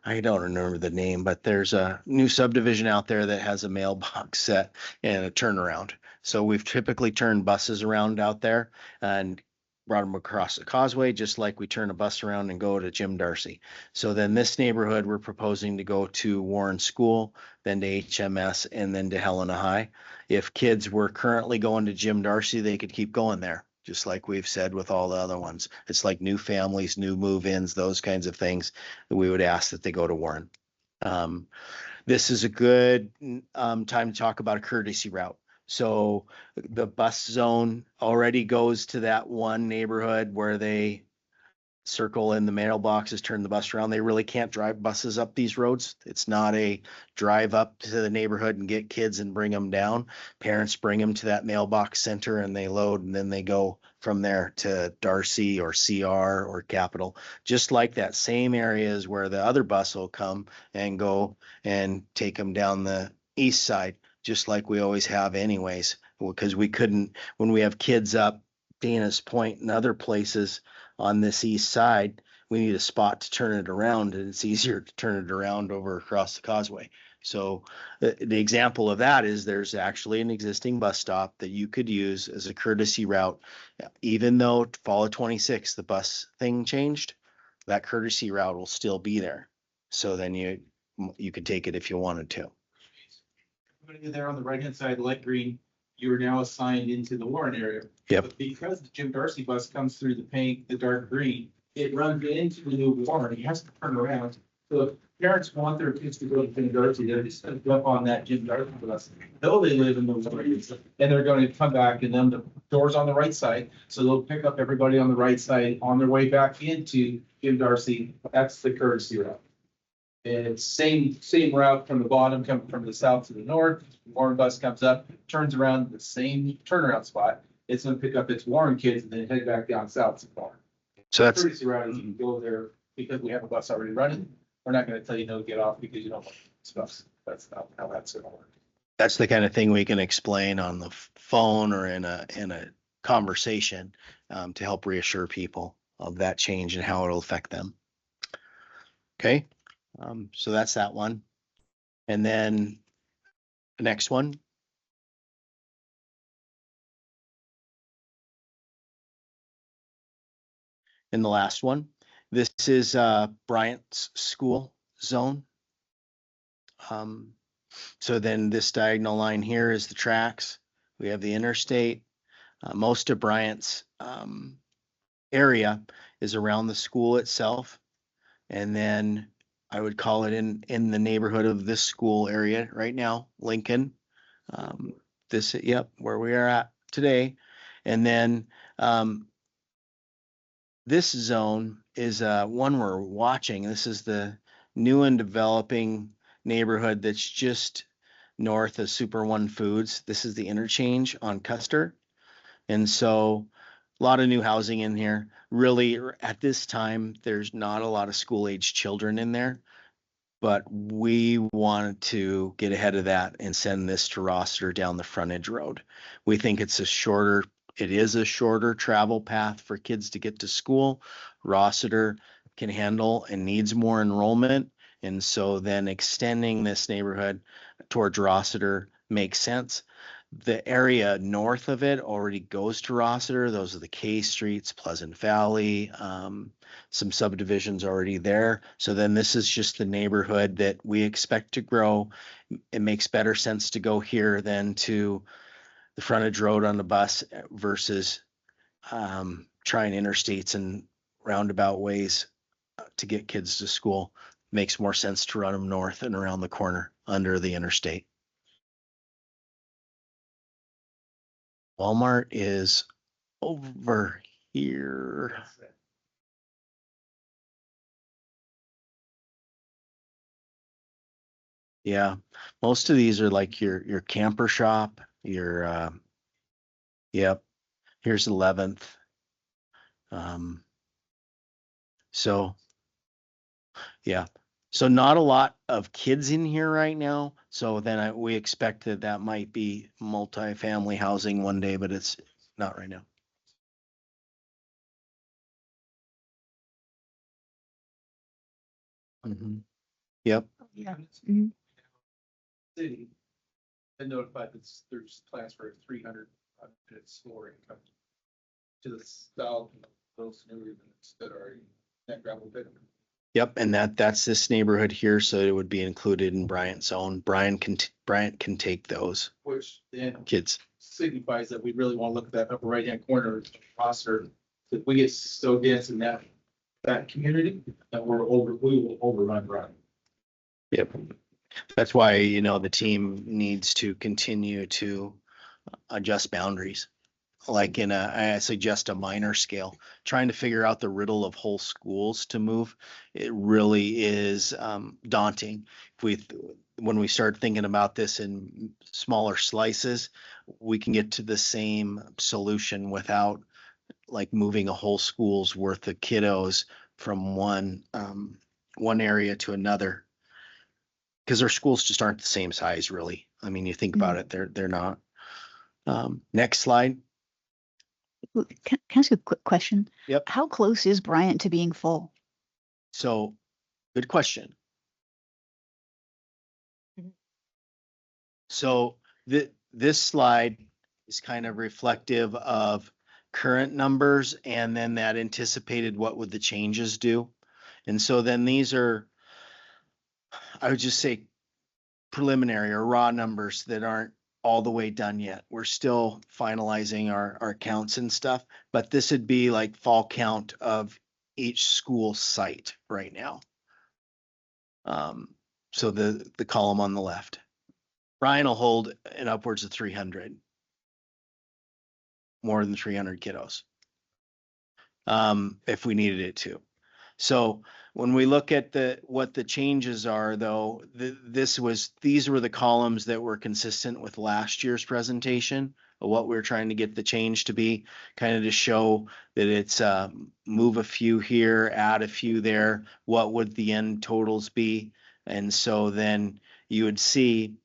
I don't remember the name, but there's a new subdivision out there that has a mailbox set and a turnaround. So we've typically turned buses around out there and brought them across the causeway, just like we turn a bus around and go to Jim Darcy. So then this neighborhood, we're proposing to go to Warren School, then to HMS, and then to Helena High. If kids were currently going to Jim Darcy, they could keep going there, just like we've said with all the other ones. It's like new families, new move-ins, those kinds of things that we would ask that they go to Warren. This is a good time to talk about a courtesy route. So the bus zone already goes to that one neighborhood where they circle in the mailboxes, turn the bus around. They really can't drive buses up these roads. It's not a drive up to the neighborhood and get kids and bring them down. Parents bring them to that mailbox center and they load, and then they go from there to Darcy or CR or Capital, just like that same areas where the other bus will come and go and take them down the east side, just like we always have anyways, because we couldn't, when we have kids up Dana's Point and other places on this east side, we need a spot to turn it around, and it's easier to turn it around over across the causeway. So the example of that is there's actually an existing bus stop that you could use as a courtesy route. Even though fall of 26, the bus thing changed, that courtesy route will still be there. So then you could take it if you wanted to. There on the right-hand side, light green, you are now assigned into the Warren area. Yep. But because the Jim Darcy bus comes through the pink, the dark green, it runs into the new Warren. He has to turn around. So if parents want their kids to go to Jim Darcy, they're just going to jump on that Jim Darcy bus. Though they live in those areas, and they're going to come back, and then the door's on the right side. So they'll pick up everybody on the right side on their way back into Jim Darcy. That's the courtesy route. And it's same route from the bottom, coming from the south to the north. Warren bus comes up, turns around the same turnaround spot. It's going to pick up its Warren kids and then head back down south to Warren. So that's Courtesy route is you can go there because we have a bus already running. We're not going to tell you no to get off because you don't want stuff. That's not how that's going to work. That's the kind of thing we can explain on the phone or in a conversation to help reassure people of that change and how it'll affect them. Okay. So that's that one. And then the next one. And the last one. This is Bryant's school zone. So then this diagonal line here is the tracks. We have the interstate. Most of Bryant's area is around the school itself. And then I would call it in the neighborhood of this school area right now, Lincoln. Where we are at today. And then this zone is one we're watching. This is the new and developing neighborhood that's just north of Super One Foods. This is the interchange on Custer. And so a lot of new housing in here. Really, at this time, there's not a lot of school age children in there, but we wanted to get ahead of that and send this to Rossiter down the frontage road. We think it is a shorter travel path for kids to get to school. Rossiter can handle and needs more enrollment. And so then extending this neighborhood towards Rossiter makes sense. The area north of it already goes to Rossiter. Those are the K Streets, Pleasant Valley, some subdivisions already there. So then this is just the neighborhood that we expect to grow. It makes better sense to go here than to the frontage road on the bus versus trying interstates and roundabout ways to get kids to school. Makes more sense to run them north and around the corner under the interstate. Walmart is over here. Yeah, most of these are like your camper shop, yep, here's 11th. So yeah, so not a lot of kids in here right now. So then we expect that might be multifamily housing one day, but it's not right now. Yep. Yeah. City, and notified that there's plans for 300 units more income to the south of those new units that are in that gravel pit. Yep, and that's this neighborhood here, so it would be included in Bryant's zone. Bryant can take those Which then kids. signifies that we really want to look at that upper right-hand corner roster. If we get so dense in that community, that we will overrun Bryant. Yep. That's why, the team needs to continue to adjust boundaries. Like I suggest a minor scale, trying to figure out the riddle of whole schools to move. It really is daunting. When we start thinking about this in smaller slices, we can get to the same solution without like moving a whole school's worth of kiddos from one area to another. Because our schools just aren't the same size, really. I mean, you think about it, they're not. Next slide. Can I ask you a quick question? Yep. How close is Bryant to being full? So, good question. So this slide is kind of reflective of current numbers and then that anticipated what would the changes do. And so then these are, I would just say preliminary or raw numbers that aren't all the way done yet. We're still finalizing our counts and stuff, but this would be like fall count of each school site right now. So the column on the left. Brian will hold in upwards of 300, more than 300 kiddos, if we needed it to. So when we look at what the changes are, though, these were the columns that were consistent with last year's presentation of what we're trying to get the change to be, kind of to show that it's move a few here, add a few there. What would the end totals be? And so then you would see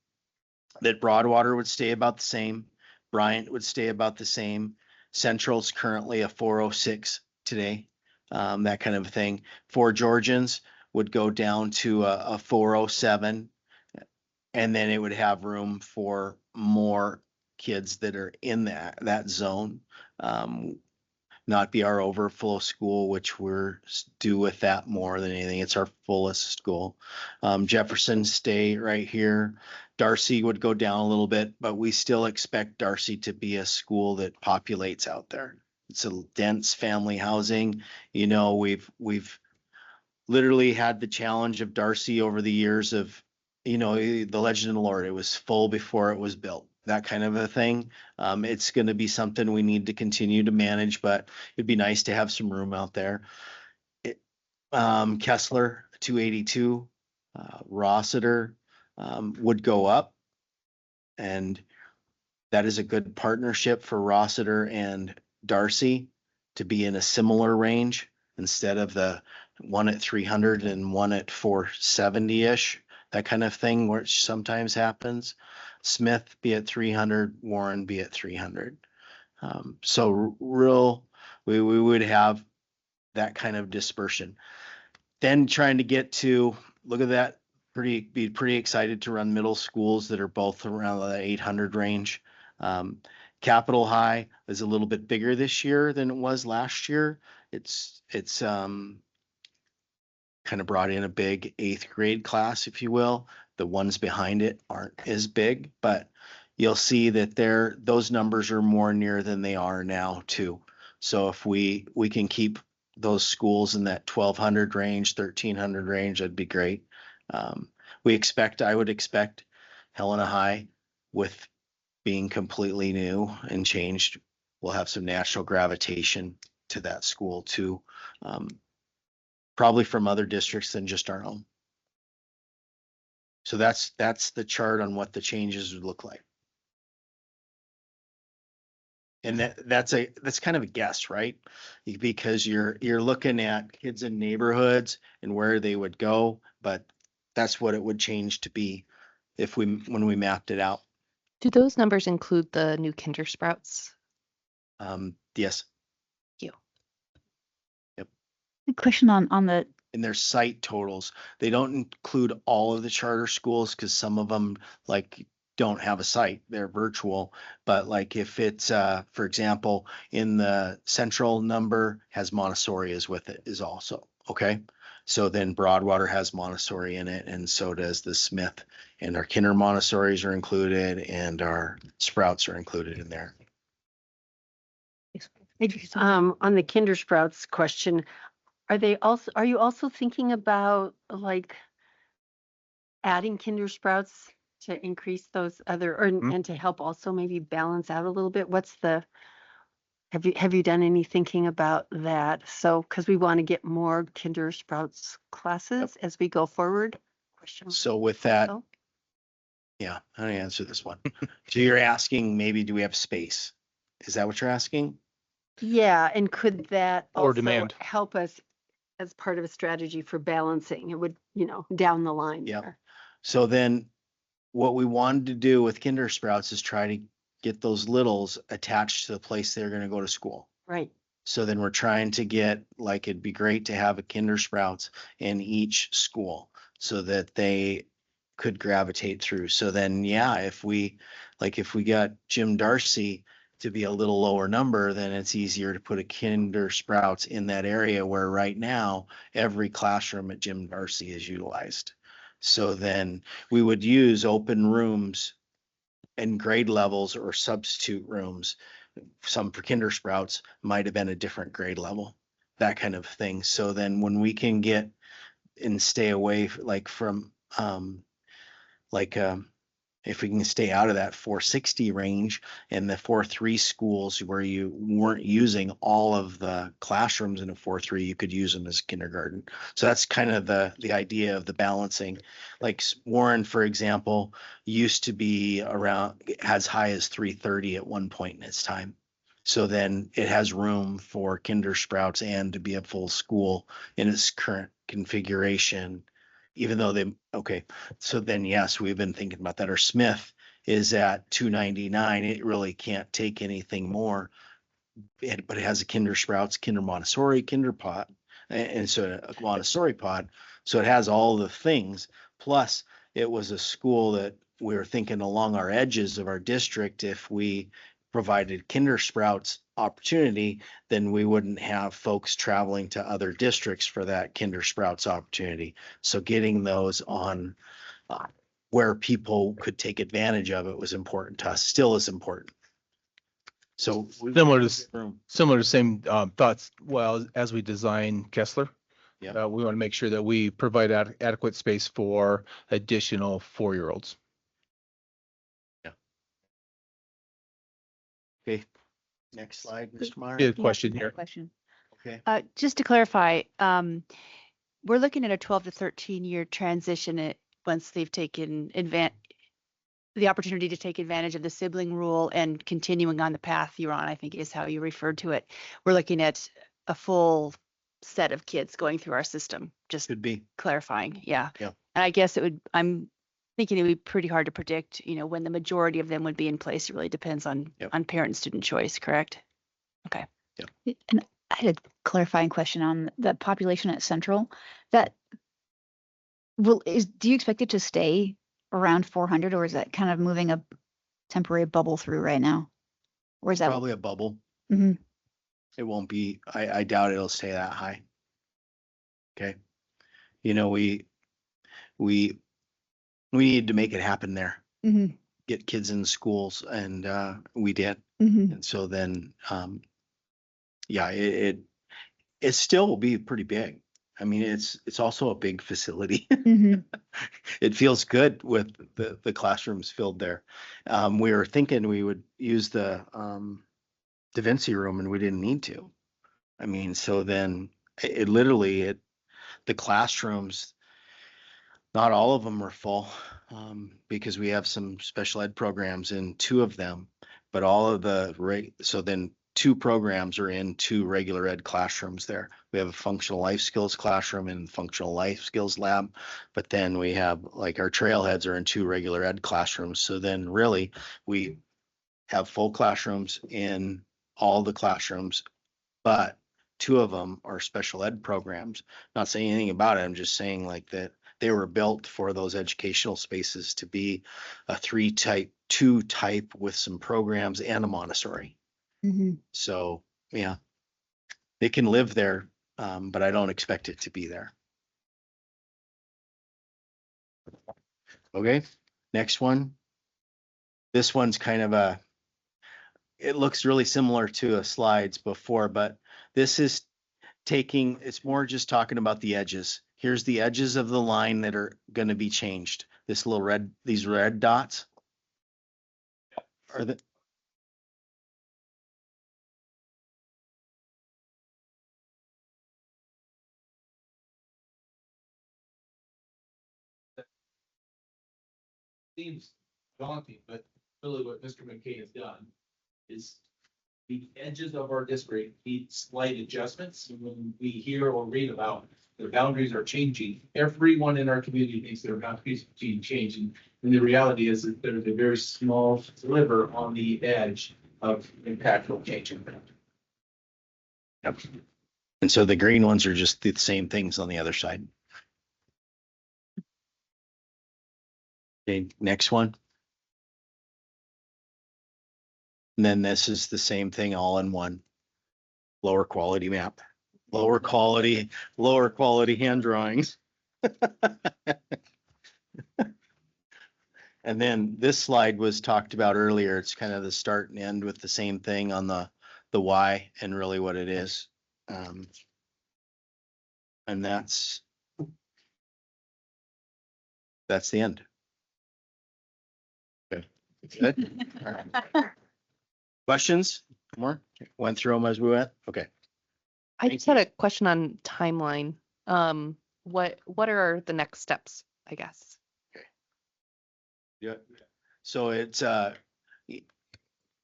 that Broadwater would stay about the same, Bryant would stay about the same. Central's currently a 406 today. That kind of thing. Fort Georgians would go down to a 407, and then it would have room for more kids that are in that zone. Not be our overflow school, which we're do with that more than anything. It's our fullest school. Jefferson stay right here. Darcy would go down a little bit, but we still expect Darcy to be a school that populates out there. It's a dense family housing. We've literally had the challenge of Darcy over the years of, the legend of the Lord. It was full before it was built, that kind of a thing. It's going to be something we need to continue to manage, but it'd be nice to have some room out there. Kessler, 282, Rossiter would go up. And that is a good partnership for Rossiter and Darcy to be in a similar range instead of the one at 300 and one at 470-ish, that kind of thing, which sometimes happens. Smith be at 300, Warren be at 300. So we would have that kind of dispersion. Then trying to get to, look at that, be pretty excited to run middle schools that are both around the 800 range. Capital High is a little bit bigger this year than it was last year. It's kind of brought in a big 8th grade class, if you will. The ones behind it aren't as big, but you'll see that those numbers are more near than they are now too. So if we can keep those schools in that 1,200 range, 1,300 range, that'd be great. I would expect Helena High, with being completely new and changed, we'll have some natural gravitation to that school too. Probably from other districts than just our own. So that's the chart on what the changes would look like. And that's kind of a guess, right? Because you're looking at kids in neighborhoods and where they would go, but that's what it would change to be when we mapped it out. Do those numbers include the new Kinder Sprouts? Yes. Thank you. Yep. Question on the In their site totals, they don't include all of the charter schools because some of them don't have a site, they're virtual. But like if it's for example, in the central number has Montessori is also okay. So then Broadwater has Montessori in it, and so does the Smith, and our Kinder Montessoris are included, and our Sprouts are included in there. On the Kinder Sprouts question, are you also thinking about like adding Kinder Sprouts to increase those other, and to help also maybe balance out a little bit? Have you done any thinking about that? So, because we want to get more Kinder Sprouts classes as we go forward. So with that, yeah, how do I answer this one? So you're asking, maybe do we have space? Is that what you're asking? Yeah, and could that Or also demand. help us as part of a strategy for balancing? It would, down the line. Yeah. there. So then what we wanted to do with Kinder Sprouts is try to get those littles attached to the place they're going to go to school. Right. So then we're trying to get, it'd be great to have a Kinder Sprouts in each school so that they could gravitate through. So then, yeah, if we got Jim Darcy to be a little lower number, then it's easier to put a Kinder Sprouts in that area where right now every classroom at Jim Darcy is utilized. So then we would use open rooms and grade levels or substitute rooms. Some for Kinder Sprouts might have been a different grade level, that kind of thing. So then when we can get and stay away from if we can stay out of that 460 range and the 4-3 schools where you weren't using all of the classrooms in a 4-3, you could use them as kindergarten. So that's kind of the idea of the balancing. Like Warren, for example, used to be around as high as 330 at one point in its time. So then it has room for Kinder Sprouts and to be a full school in its current configuration. Even though so then yes, we've been thinking about that. Or Smith is at 299. It really can't take anything more, but it has a Kinder Sprouts, Kinder Montessori, Kinder Pot, and so a Montessori Pot. So it has all the things. Plus, it was a school that we were thinking along our edges of our district. If we provided Kinder Sprouts opportunity, then we wouldn't have folks traveling to other districts for that Kinder Sprouts opportunity. So getting those on where people could take advantage of it was important to us, still is important. So similar to same thoughts. Well, as we design Kessler, we want to make sure that we provide adequate space for additional 4-year-olds. Okay. Next slide, Mr. Meyer. Good question here. Okay. Just to clarify, we're looking at a 12 to 13 year transition once they've taken the opportunity to take advantage of the sibling rule and continuing on the path you're on, I think is how you referred to it. We're looking at a full set of kids going through our system, just Could be. clarifying. Yeah. Yeah. And I guess I'm thinking it would be pretty hard to predict, when the majority of them would be in place. It really depends on parent and student choice, correct? Okay. And I had a clarifying question on the population at Central. That do you expect it to stay around 400, or is that kind of moving a temporary bubble through right now? Or is that Probably a bubble. Mhm. It won't be, I doubt it'll stay that high. Okay. We need to make it happen there. Mhm. Get kids in schools, and we did. Mhm. And so then, yeah, it still will be pretty big. I mean, it's also a big facility. Mhm. It feels good with the classrooms filled there. We were thinking we would use the Da Vinci room, and we didn't need to. I mean, so then it literally, the classrooms, not all of them are full, because we have some special ed programs in 2 of them, but all of so then 2 programs are in 2 regular ed classrooms there. We have a functional life skills classroom and functional life skills lab, but then we have, like, our trailheads are in 2 regular ed classrooms. So then really we have full classrooms in all the classrooms, but 2 of them are special ed programs. Not saying anything about it. I'm just saying, like, that they were built for those educational spaces to be a 2 type with some programs and a Montessori. Mhm. So, yeah, they can live there, but I don't expect it to be there. Okay, next one. This one's kind of it looks really similar to the slides before, but this is it's more just talking about the edges. Here's the edges of the line that are going to be changed. These red dots are the. Seems daunting, but really what Mr. McKay has done is the edges of our district need slight adjustments. And when we hear or read about the boundaries are changing, everyone in our community thinks their boundaries are changing. And the reality is that there's a very small sliver on the edge of impactful changing. Yep. And so the green ones are just the same things on the other side. Okay, next one. And then this is the same thing all in one. Lower quality map, lower quality hand drawings. And then this slide was talked about earlier. It's kind of the start and end with the same thing on the Y and really what it is. And that's the end. Okay. Good. All right. Questions? More? Went through them as we went? Okay. I just had a question on timeline. What are the next steps, I guess? Yeah. So it's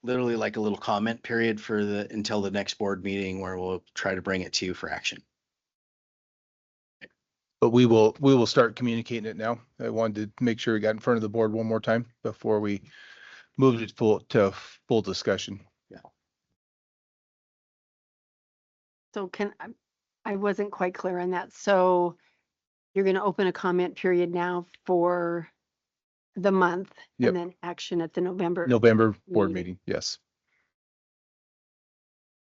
literally like a little comment period until the next board meeting where we'll try to bring it to you for action. But we will start communicating it now. I wanted to make sure we got in front of the board one more time before we moved it to full discussion. Yeah. So I wasn't quite clear on that. So you're going to open a comment period now for the month Yep. and then action at the November board meeting. Yes.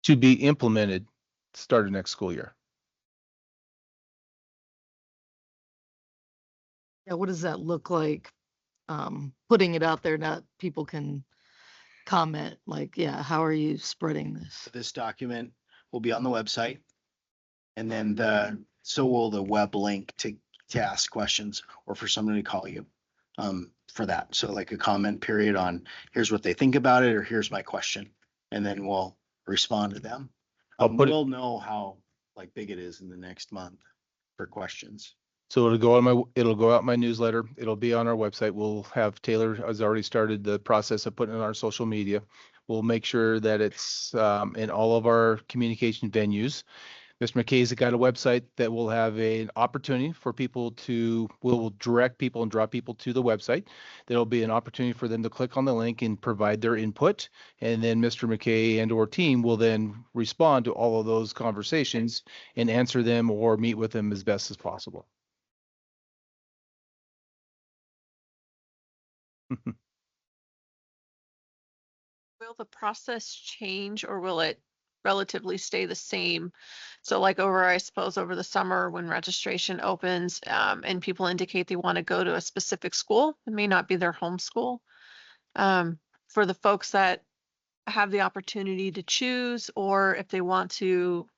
To be implemented start of next school year. Yeah, what does that look like? Putting it out there that people can comment, like, yeah, how are you spreading this? This document will be on the website. And then so will the web link to ask questions or for somebody to call you for that. So like a comment period on here's what they think about it or here's my question. And then we'll respond to them. We'll know how big it is in the next month for questions. So it'll go out my newsletter. It'll be on our website. We'll have Taylor has already started the process of putting it on our social media. We'll make sure that it's in all of our communication venues. Mr. McKay's got a website that will have an opportunity for people to, will direct people and draw people to the website. There'll be an opportunity for them to click on the link and provide their input. And then Mr. McKay and or team will then respond to all of those conversations and answer them or meet with them as best as possible. Will the process change or will it relatively stay the same? So like I suppose over the summer when registration opens and people indicate they want to go to a specific school, it may not be their home school. For the folks that have the opportunity to choose, or if they want to,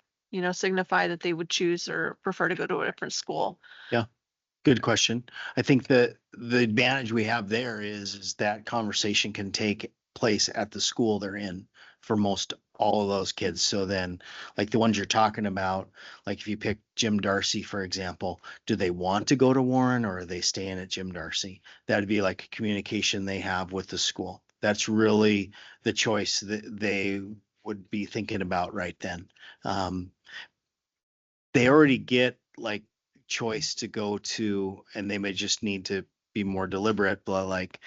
signify that they would choose or prefer to go to a different school. Yeah, good question. I think that the advantage we have there is that conversation can take place at the school they're in for most all of those kids. So then like the ones you're talking about, like if you pick Jim Darcy, for example, do they want to go to Warren or are they staying at Jim Darcy? That'd be like a communication they have with the school. That's really the choice that they would be thinking about right then. They already get like choice to go to, and they may just need to be more deliberate, but like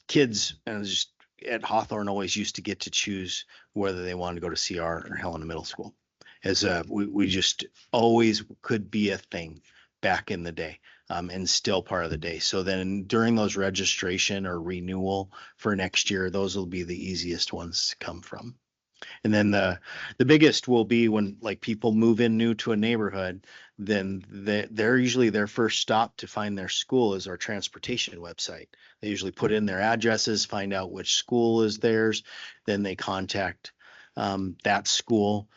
kids and just at Hawthorne always used to get to choose whether they wanted to go to CR or Helena Middle School. As we just always could be a thing back in the day, and still part of the day. So then during those registration or renewal for next year, those will be the easiest ones to come from. And then the biggest will be when like people move in new to a neighborhood, then they're usually their first stop to find their school is our transportation website. They usually put in their addresses, find out which school is theirs, then they contact that school.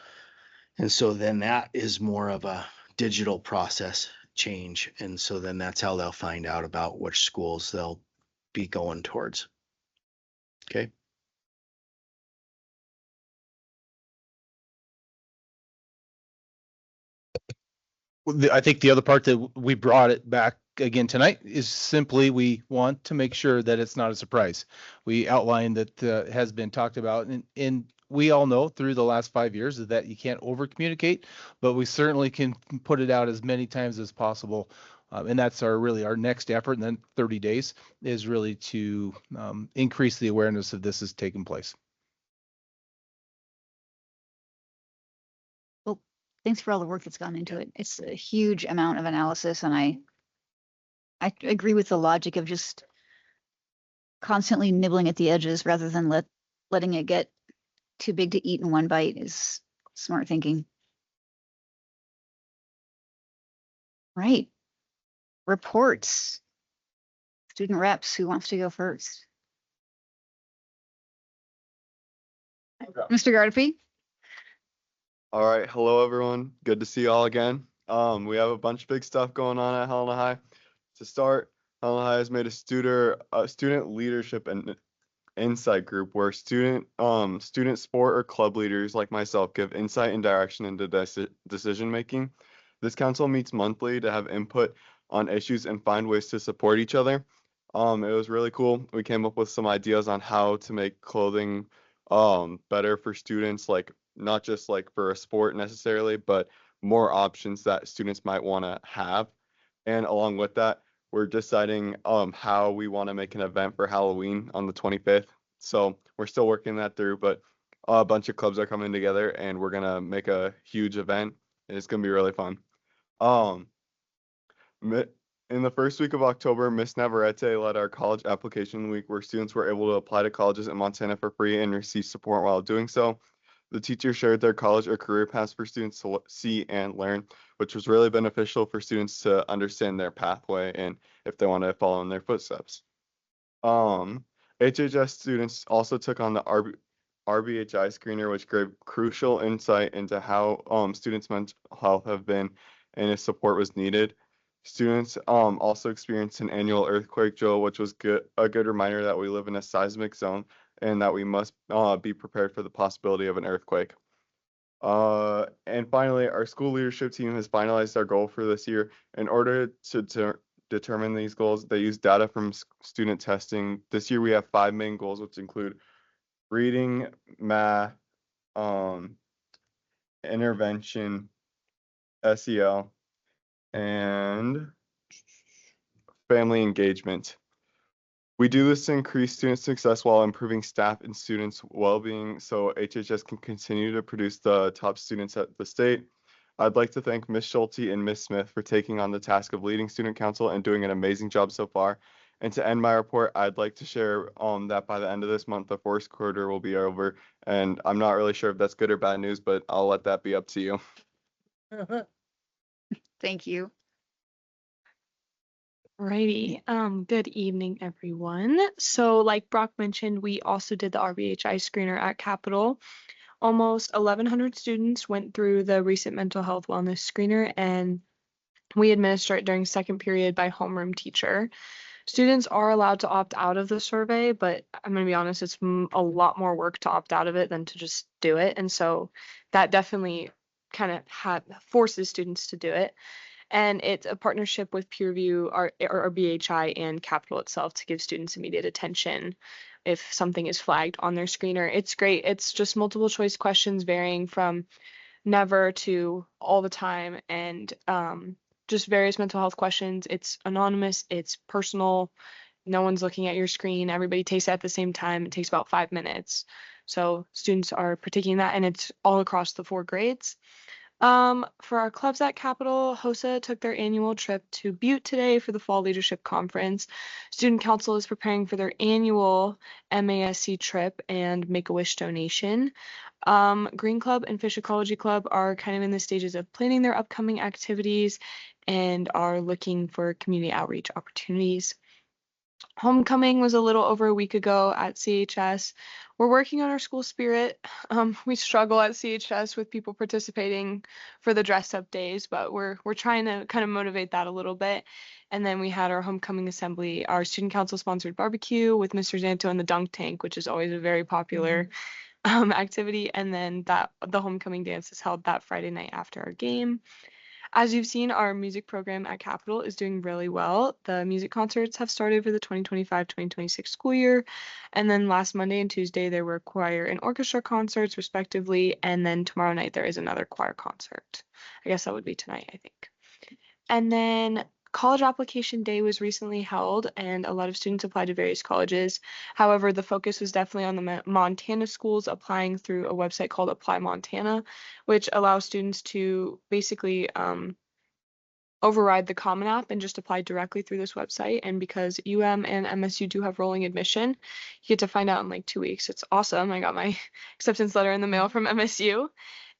And so then that is more of a digital process change. And so then that's how they'll find out about which schools they'll be going towards. Okay. I think the other part that we brought it back again tonight is simply we want to make sure that it's not a surprise. We outlined that has been talked about, and we all know through the last 5 years that you can't over communicate, but we certainly can put it out as many times as possible. And that's really our next effort. And then 30 days is really to increase the awareness of this is taking place. Thanks for all the work that's gone into it. It's a huge amount of analysis, and I agree with the logic of just constantly nibbling at the edges rather than letting it get too big to eat in one bite is smart thinking. Right. Reports. Student reps, who wants to go first? Mr. Gardefee? All right, hello everyone. Good to see you all again. We have a bunch of big stuff going on at Helena High. To start, Helena High has made a student leadership and insight group where student sport or club leaders like myself give insight and direction into decision making. This council meets monthly to have input on issues and find ways to support each other. It was really cool. We came up with some ideas on how to make clothing better for students, like not just like for a sport necessarily, but more options that students might want to have. And along with that, we're deciding how we want to make an event for Halloween on the 25th. So we're still working that through, but a bunch of clubs are coming together and we're gonna make a huge event. And it's gonna be really fun. In the first week of October, Miss Navarrete led our college application week where students were able to apply to colleges in Montana for free and receive support while doing so. The teachers shared their college or career paths for students to see and learn, which was really beneficial for students to understand their pathway and if they want to follow in their footsteps. HHS students also took on the RBHI screener, which gave crucial insight into how students' mental health have been and if support was needed. Students also experienced an annual earthquake drill, which was a good reminder that we live in a seismic zone and that we must be prepared for the possibility of an earthquake. And finally, our school leadership team has finalized our goal for this year. In order to determine these goals, they use data from student testing. This year we have 5 main goals, which include reading, math, intervention, SEL, and family engagement. We do this to increase student success while improving staff and students' well-being so HHS can continue to produce the top students at the state. I'd like to thank Ms. Schulte and Ms. Smith for taking on the task of leading student council and doing an amazing job so far. And to end my report, I'd like to share that by the end of this month, the first quarter will be over. And I'm not really sure if that's good or bad news, but I'll let that be up to you. Thank you. Righty. Good evening, everyone. So like Brock mentioned, we also did the RBHI screener at Capitol. Almost 1,100 students went through the recent mental health wellness screener, and we administer it during second period by homeroom teacher. Students are allowed to opt out of the survey, but I'm going to be honest, it's a lot more work to opt out of it than to just do it. And so that definitely kind of forces students to do it. And it's a partnership with PeerView, or BHI, and Capitol itself to give students immediate attention if something is flagged on their screener. It's great. It's just multiple choice questions varying from never to all the time, and just various mental health questions. It's anonymous, it's personal, no one's looking at your screen, everybody takes it at the same time. It takes about 5 minutes. So students are partaking in that, and it's all across the 4 grades. For our clubs at Capitol, HOSA took their annual trip to Butte today for the Fall Leadership Conference. Student Council is preparing for their annual MASC trip and Make-A-Wish donation. Green Club and Fish Ecology Club are kind of in the stages of planning their upcoming activities and are looking for community outreach opportunities. Homecoming was a little over a week ago at CHS. We're working on our school spirit. We struggle at CHS with people participating for the dress up days, but we're trying to kind of motivate that a little bit. And then we had our homecoming assembly, our student council sponsored barbecue with Mr. Zanto and the dunk tank, which is always a very popular activity. And then the homecoming dance is held that Friday night after our game. As you've seen, our music program at Capitol is doing really well. The music concerts have started for the 2025-2026 school year. And then last Monday and Tuesday, there were choir and orchestra concerts, respectively. And then tomorrow night, there is another choir concert. I guess that would be tonight, I think. And then college application day was recently held, and a lot of students applied to various colleges. However, the focus was definitely on the Montana schools applying through a website called Apply Montana, which allows students to basically override the Common App and just apply directly through this website. And because UM and MSU do have rolling admission, you get to find out in like 2 weeks. It's awesome. I got my acceptance letter in the mail from MSU.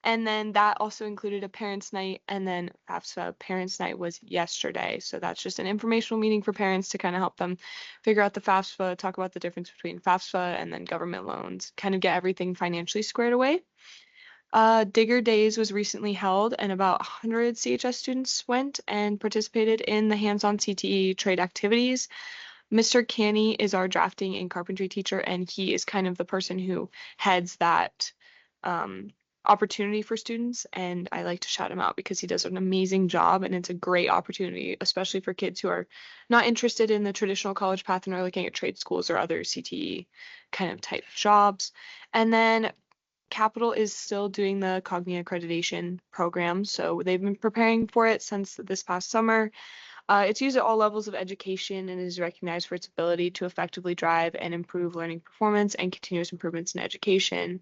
And then that also included a parents' night, and then FAFSA parents' night was yesterday. So that's just an informational meeting for parents to kind of help them figure out the FAFSA, talk about the difference between FAFSA and then government loans, kind of get everything financially squared away. Digger Days was recently held, and about 100 CHS students went and participated in the hands-on CTE trade activities. Mr. Canny is our drafting and carpentry teacher, and he is kind of the person who heads that opportunity for students, and I like to shout him out because he does an amazing job, and it's a great opportunity, especially for kids who are not interested in the traditional college path and are looking at trade schools or other CTE kind of type jobs. And then Capitol is still doing the Cognia accreditation program, so they've been preparing for it since this past summer. It's used at all levels of education and is recognized for its ability to effectively drive and improve learning performance and continuous improvements in education.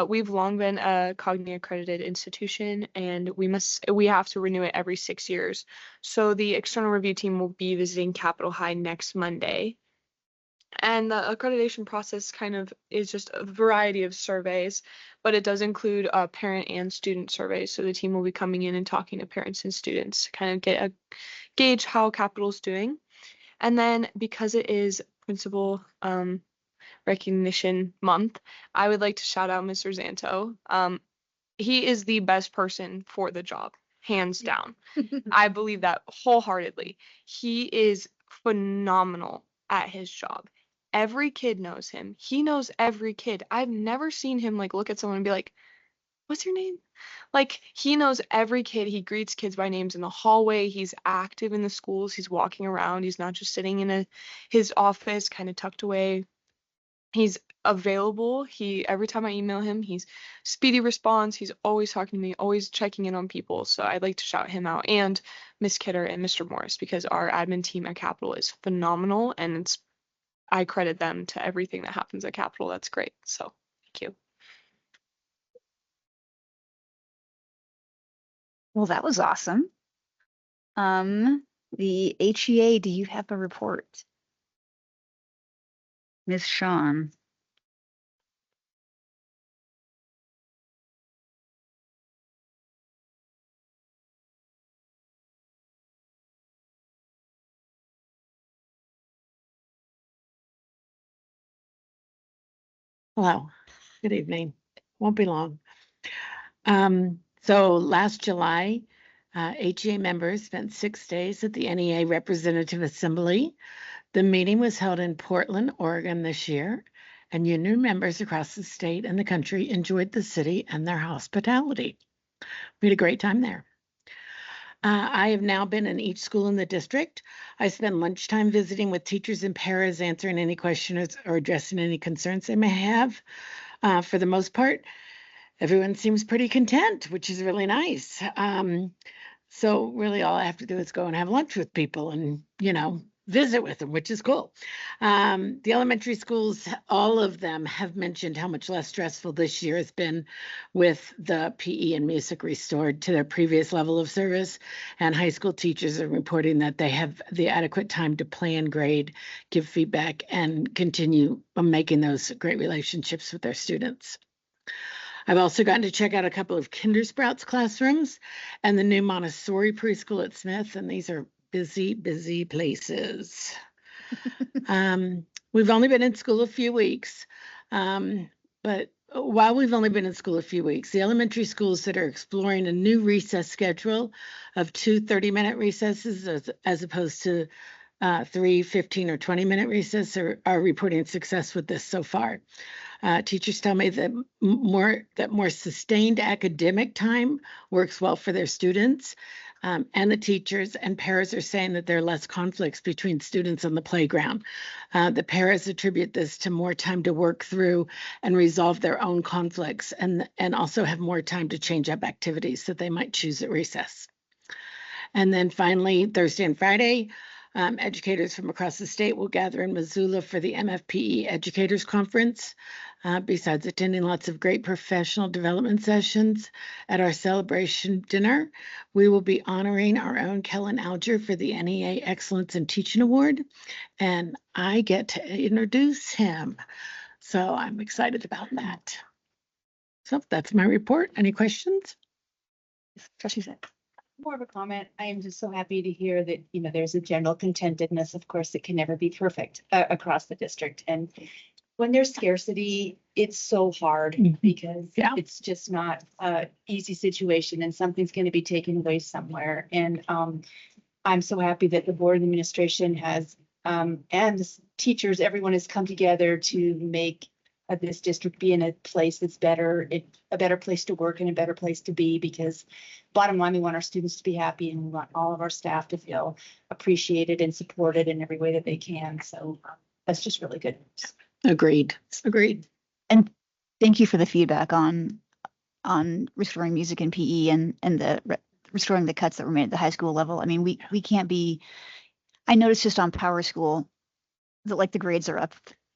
We've long been a Cognia accredited institution, and we have to renew it every 6 years. So the external review team will be visiting Capitol High next Monday. And the accreditation process kind of is just a variety of surveys, but it does include parent and student surveys. So the team will be coming in and talking to parents and students to kind of get a gauge how Capitol's doing. And then because it is Principal Recognition Month, I would like to shout out Mr. Zanto. He is the best person for the job, hands down. I believe that wholeheartedly. He is phenomenal at his job. Every kid knows him. He knows every kid. I've never seen him like look at someone and be like, what's your name? Like he knows every kid. He greets kids by names in the hallway. He's active in the schools. He's walking around. He's not just sitting in his office, kind of tucked away. He's available. Every time I email him, he's speedy response. He's always talking to me, always checking in on people. So I'd like to shout him out, and Miss Kidder and Mr. Morris, because our admin team at Capitol is phenomenal, and I credit them to everything that happens at Capitol. That's great. So thank you. Well, that was awesome. The HEA, do you have a report? Ms. Sean. Hello, good evening. Won't be long. So last July, HEA members spent 6 days at the NEA Representative Assembly. The meeting was held in Portland, Oregon this year, and union members across the state and the country enjoyed the city and their hospitality. We had a great time there. I have now been in each school in the district. I spend lunchtime visiting with teachers and paras, answering any questions or addressing any concerns they may have. For the most part, everyone seems pretty content, which is really nice. So really all I have to do is go and have lunch with people and, visit with them, which is cool. The elementary schools, all of them have mentioned how much less stressful this year has been with the PE and music restored to their previous level of service. And high school teachers are reporting that they have the adequate time to plan, grade, give feedback, and continue making those great relationships with their students. I've also gotten to check out a couple of Kindersprouts classrooms and the new Montessori preschool at Smith, and these are busy places. We've only been in school a few weeks, but while we've only been in school a few weeks, the elementary schools that are exploring a new recess schedule of 2 30-minute recesses as opposed to 3 15 or 20-minute recess are reporting success with this so far. Teachers tell me that more sustained academic time works well for their students, and the teachers and paras are saying that there are less conflicts between students on the playground. The paras attribute this to more time to work through and resolve their own conflicts, and also have more time to change up activities that they might choose at recess. And then finally, Thursday and Friday, educators from across the state will gather in Missoula for the MFPE Educators Conference. Besides attending lots of great professional development sessions at our celebration dinner, we will be honoring our own Kellen Alger for the NEA Excellence in Teaching Award, and I get to introduce him. So I'm excited about that. So that's my report. Any questions? More of a comment. I am just so happy to hear that, there's a general contentedness. Of course, it can never be perfect across the district. And when there's scarcity, it's so hard because it's just not an easy situation and something's going to be taken away somewhere. And I'm so happy that the board administration has, and the teachers, everyone has come together to make this district be in a place that's better, a better place to work and a better place to be, because bottom line, we want our students to be happy and we want all of our staff to feel appreciated and supported in every way that they can. So that's just really good. Agreed. And thank you for the feedback on restoring music and PE and the restoring the cuts that were made at the high school level. I mean, we can't be, I noticed just on Power School that the grades are up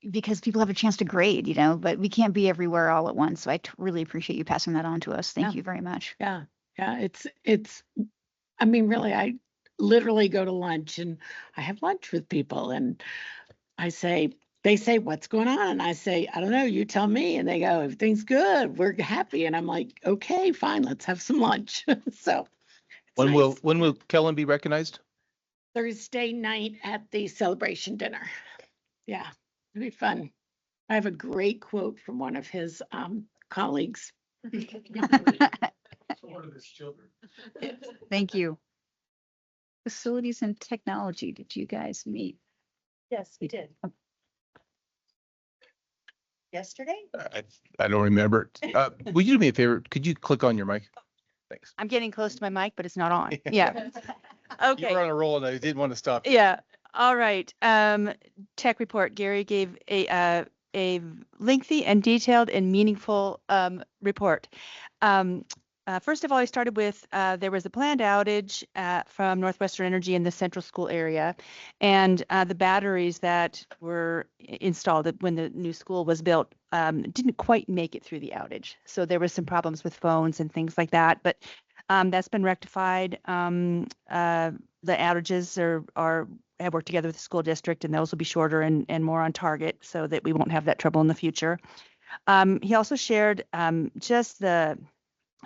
because people have a chance to grade, but we can't be everywhere all at once. So I really appreciate you passing that on to us. Thank you very much. Yeah. It's, I mean, really, I literally go to lunch and I have lunch with people and they say, what's going on? And I say, I don't know, you tell me. And they go, everything's good. We're happy. And I'm like, okay, fine, let's have some lunch. So when will Kellen be recognized? Thursday night at the celebration dinner. Yeah, it'll be fun. I have a great quote from one of his colleagues. One of his children. Thank you. Facilities and technology, did you guys meet? Yes, we did. yesterday? I don't remember. Will you do me a favor? Could you click on your mic? Thanks. I'm getting close to my mic, but it's not on. Yeah. You Okay. were on a roll and I didn't want to stop. Yeah. All right. Tech report. Gary gave a lengthy and detailed and meaningful report. First of all, I started with there was a planned outage from Northwestern Energy in the central school area, and the batteries that were installed when the new school was built didn't quite make it through the outage. So there was some problems with phones and things like that, but that's been rectified. The outages have worked together with the school district, and those will be shorter and more on target so that we won't have that trouble in the future. He also shared just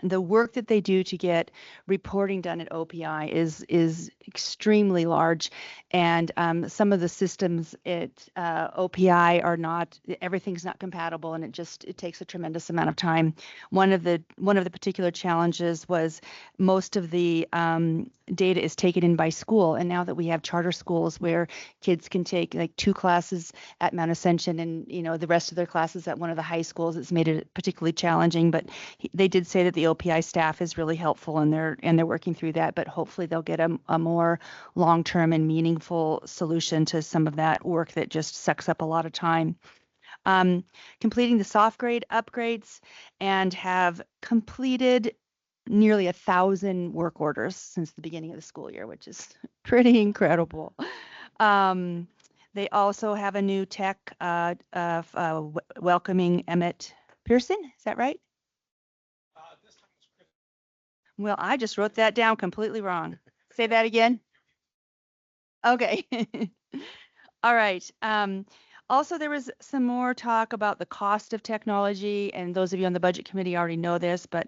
the work that they do to get reporting done at OPI is extremely large, and some of the systems at OPI are not, everything's not compatible, and it takes a tremendous amount of time. One of the particular challenges was most of the data is taken in by school, and now that we have charter schools where kids can take like 2 classes at Mount Ascension and the rest of their classes at one of the high schools, it's made it particularly challenging. But they did say that the OPI staff is really helpful, and they're working through that, but hopefully they'll get a more long-term and meaningful solution to some of that work that just sucks up a lot of time. Completing the soft grade upgrades, and have completed nearly 1,000 work orders since the beginning of the school year, which is pretty incredible. They also have a new tech welcoming Emmett Pearson. Is that right? Well, I just wrote that down completely wrong. Say that again. Okay. All right. Also, there was some more talk about the cost of technology, and those of you on the budget committee already know this, but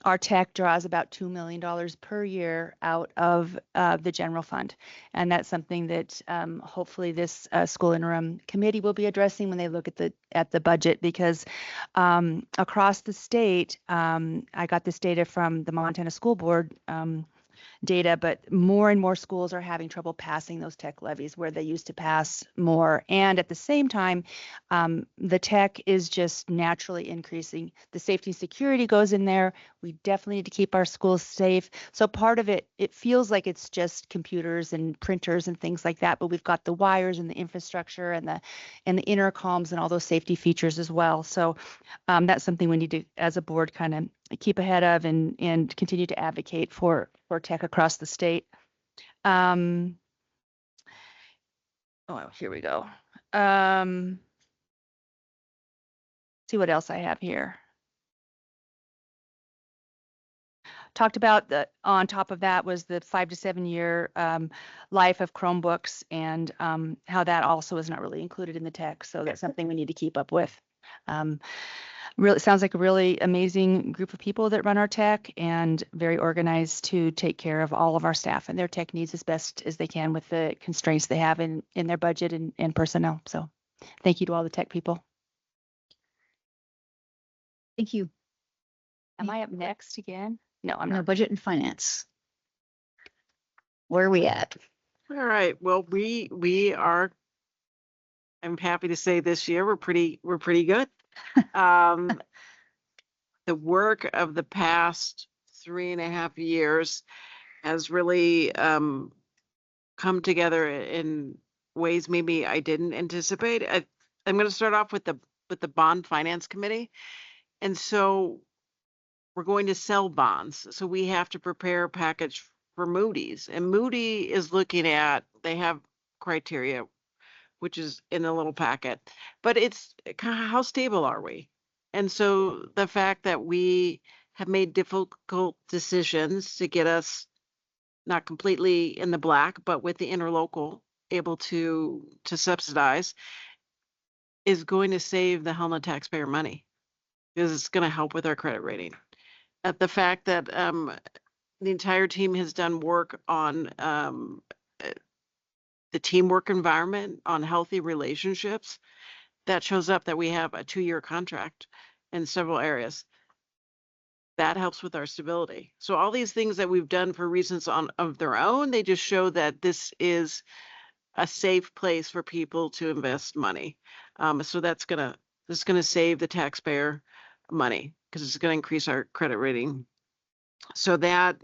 our tech draws about $2 million per year out of the general fund. And that's something that hopefully this school interim committee will be addressing when they look at the budget, because across the state, I got this data from the Montana School Board data, but more and more schools are having trouble passing those tech levies where they used to pass more. And at the same time, the tech is just naturally increasing. The safety and security goes in there. We definitely need to keep our schools safe. So part of it feels like it's just computers and printers and things like that, but we've got the wires and the infrastructure and the intercoms and all those safety features as well. So that's something we need to, as a board, kind of keep ahead of and continue to advocate for tech across the state. Oh, here we go. See what else I have here. Talked about on top of that was the 5 to 7 year life of Chromebooks, and how that also is not really included in the tech. So that's something we need to keep up with. Really sounds like a really amazing group of people that run our tech, and very organized to take care of all of our staff and their tech needs as best as they can with the constraints they have in their budget and personnel. So thank you to all the tech people. Thank you. Am I up next again? No, I'm No, not. budget and finance. Where are we at? All right, well, we are, I'm happy to say this year, we're pretty good. The work of the past 3.5 years has really come together in ways maybe I didn't anticipate. I'm going to start off with the bond finance committee. And so we're going to sell bonds. So we have to prepare a package for Moody's. And Moody is looking at, they have criteria, which is in a little packet, but it's how stable are we? And so the fact that we have made difficult decisions to get us not completely in the black, but with the interlocal able to subsidize, is going to save the Helena taxpayer money, because it's going to help with our credit rating. The fact that the entire team has done work on the teamwork environment, on healthy relationships, that shows up that we have a 2-year contract in several areas. That helps with our stability. So all these things that we've done for reasons of their own, they just show that this is a safe place for people to invest money. So that's gonna This is going to save the taxpayer money because it's going to increase our credit rating. So that,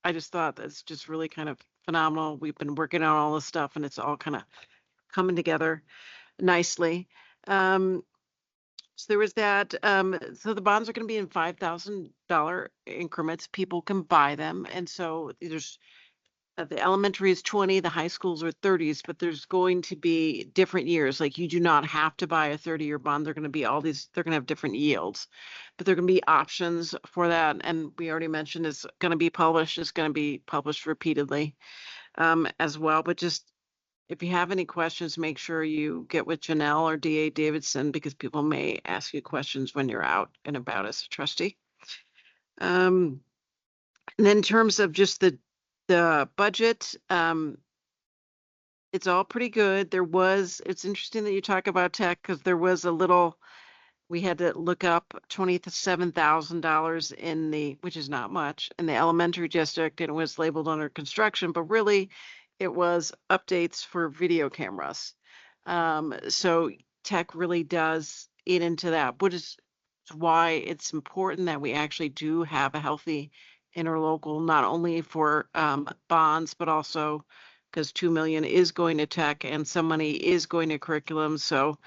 I just thought that's just really kind of phenomenal. We've been working on all this stuff and it's all kind of coming together nicely. So there was that. So the bonds are going to be in $5,000 increments. People can buy them. And so there's the elementary is 20, the high schools are 30s, but there's going to be different years. Like you do not have to buy a 30-year bond. They're going to be they're going to have different yields, but there are going to be options for that. And we already mentioned it's going to be published. It's going to be published repeatedly as well. But just if you have any questions, make sure you get with Janelle or DA Davidson because people may ask you questions when you're out and about as a trustee. And in terms of just the budget, it's all pretty good. It's interesting that you talk about tech because there was we had to look up $27,000 which is not much, in the elementary district, and it was labeled under construction, but really it was updates for video cameras. So tech really does eat into that, which is why it's important that we actually do have a healthy interlocal, not only for bonds, but also because $2 million is going to tech and some money is going to curriculum. So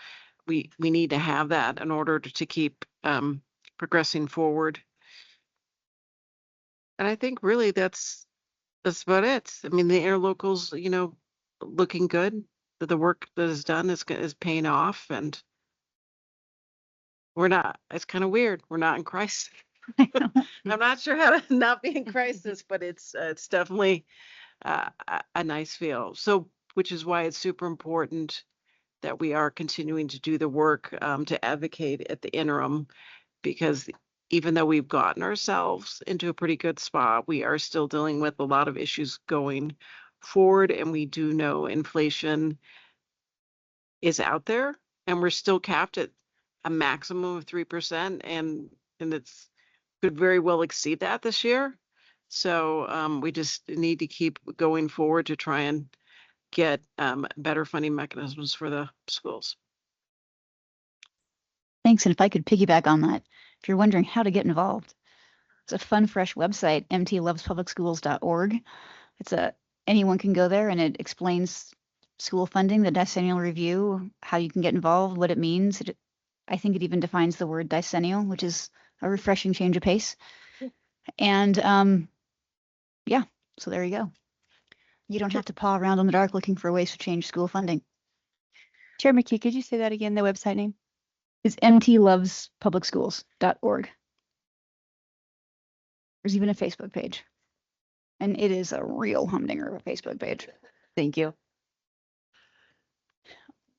we need to have that in order to keep progressing forward. And I think really that's about it. I mean, the interlocals, looking good. That the work that is done is paying off, and we're not. It's kind of weird. We're not in crisis. I'm not sure how to not be in crisis, but it's definitely a nice feel. So, which is why it's super important that we are continuing to do the work to advocate at the interim, because even though we've gotten ourselves into a pretty good spot, we are still dealing with a lot of issues going forward. And we do know inflation is out there and we're still capped at a maximum of 3%. And it's could very well exceed that this year. So we just need to keep going forward to try and get better funding mechanisms for the schools. Thanks. And if I could piggyback on that, if you're wondering how to get involved, it's a fun, fresh website, mtlovespublicschools.org. Anyone can go there and it explains school funding, the decennial review, how you can get involved, what it means. I think it even defines the word decennial, which is a refreshing change of pace. And yeah, so there you go. You don't have to paw around in the dark looking for ways to change school funding. Chair McKee, could you say that again, the website name? It's mtlovespublicschools.org. There's even a Facebook page. And it is a real humdinger of a Facebook page. Thank you.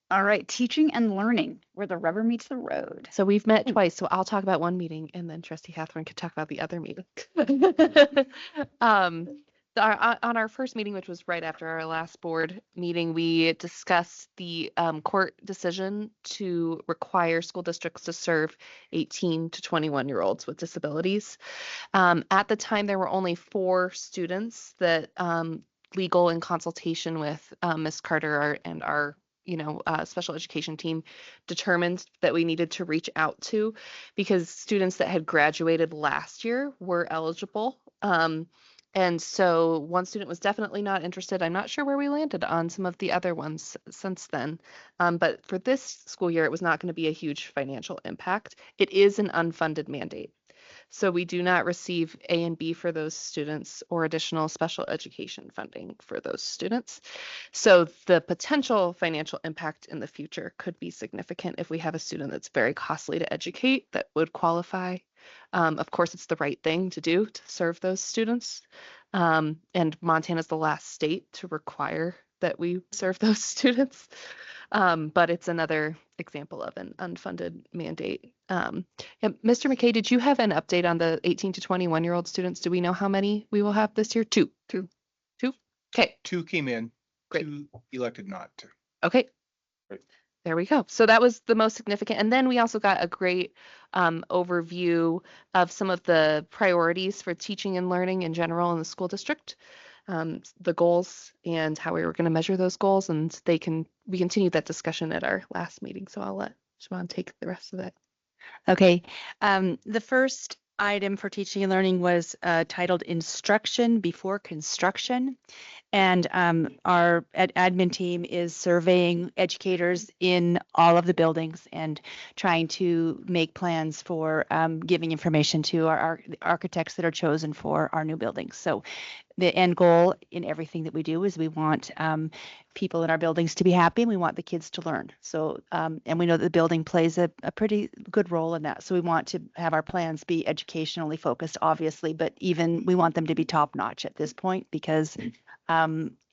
All right, teaching and learning, where the rubber meets the road. So we've met twice, so I'll talk about one meeting and then Trustee Hathorn can talk about the other meeting. On our first meeting, which was right after our last board meeting, we discussed the court decision to require school districts to serve 18 to 21-year-olds with disabilities. At the time, there were only 4 students that legal in consultation with Ms. Carter and our special education team determined that we needed to reach out to, because students that had graduated last year were eligible. And so one student was definitely not interested. I'm not sure where we landed on some of the other ones since then. But for this school year, it was not going to be a huge financial impact. It is an unfunded mandate. So we do not receive A and B for those students or additional special education funding for those students. So the potential financial impact in the future could be significant if we have a student that's very costly to educate that would qualify. Of course, it's the right thing to do to serve those students. And Montana is the last state to require that we serve those students. But it's another example of an unfunded mandate. Mr. McKay, did you have an update on the 18 to 21-year-old students? Do we know how many we will have this year? Two. Okay. 2 came in. Great. 2 elected not to. Okay. Great. There we go. So that was the most significant. And then we also got a great overview of some of the priorities for teaching and learning in general in the school district, the goals and how we were going to measure those goals. And we continued that discussion at our last meeting. So I'll let Just want to take the rest of it. Okay. The first item for teaching and learning was titled Instruction Before Construction. And our admin team is surveying educators in all of the buildings and trying to make plans for giving information to our architects that are chosen for our new buildings. So the end goal in everything that we do is we want people in our buildings to be happy and we want the kids to learn. So, and we know that the building plays a pretty good role in that. So we want to have our plans be educationally focused, obviously, but even we want them to be top notch at this point because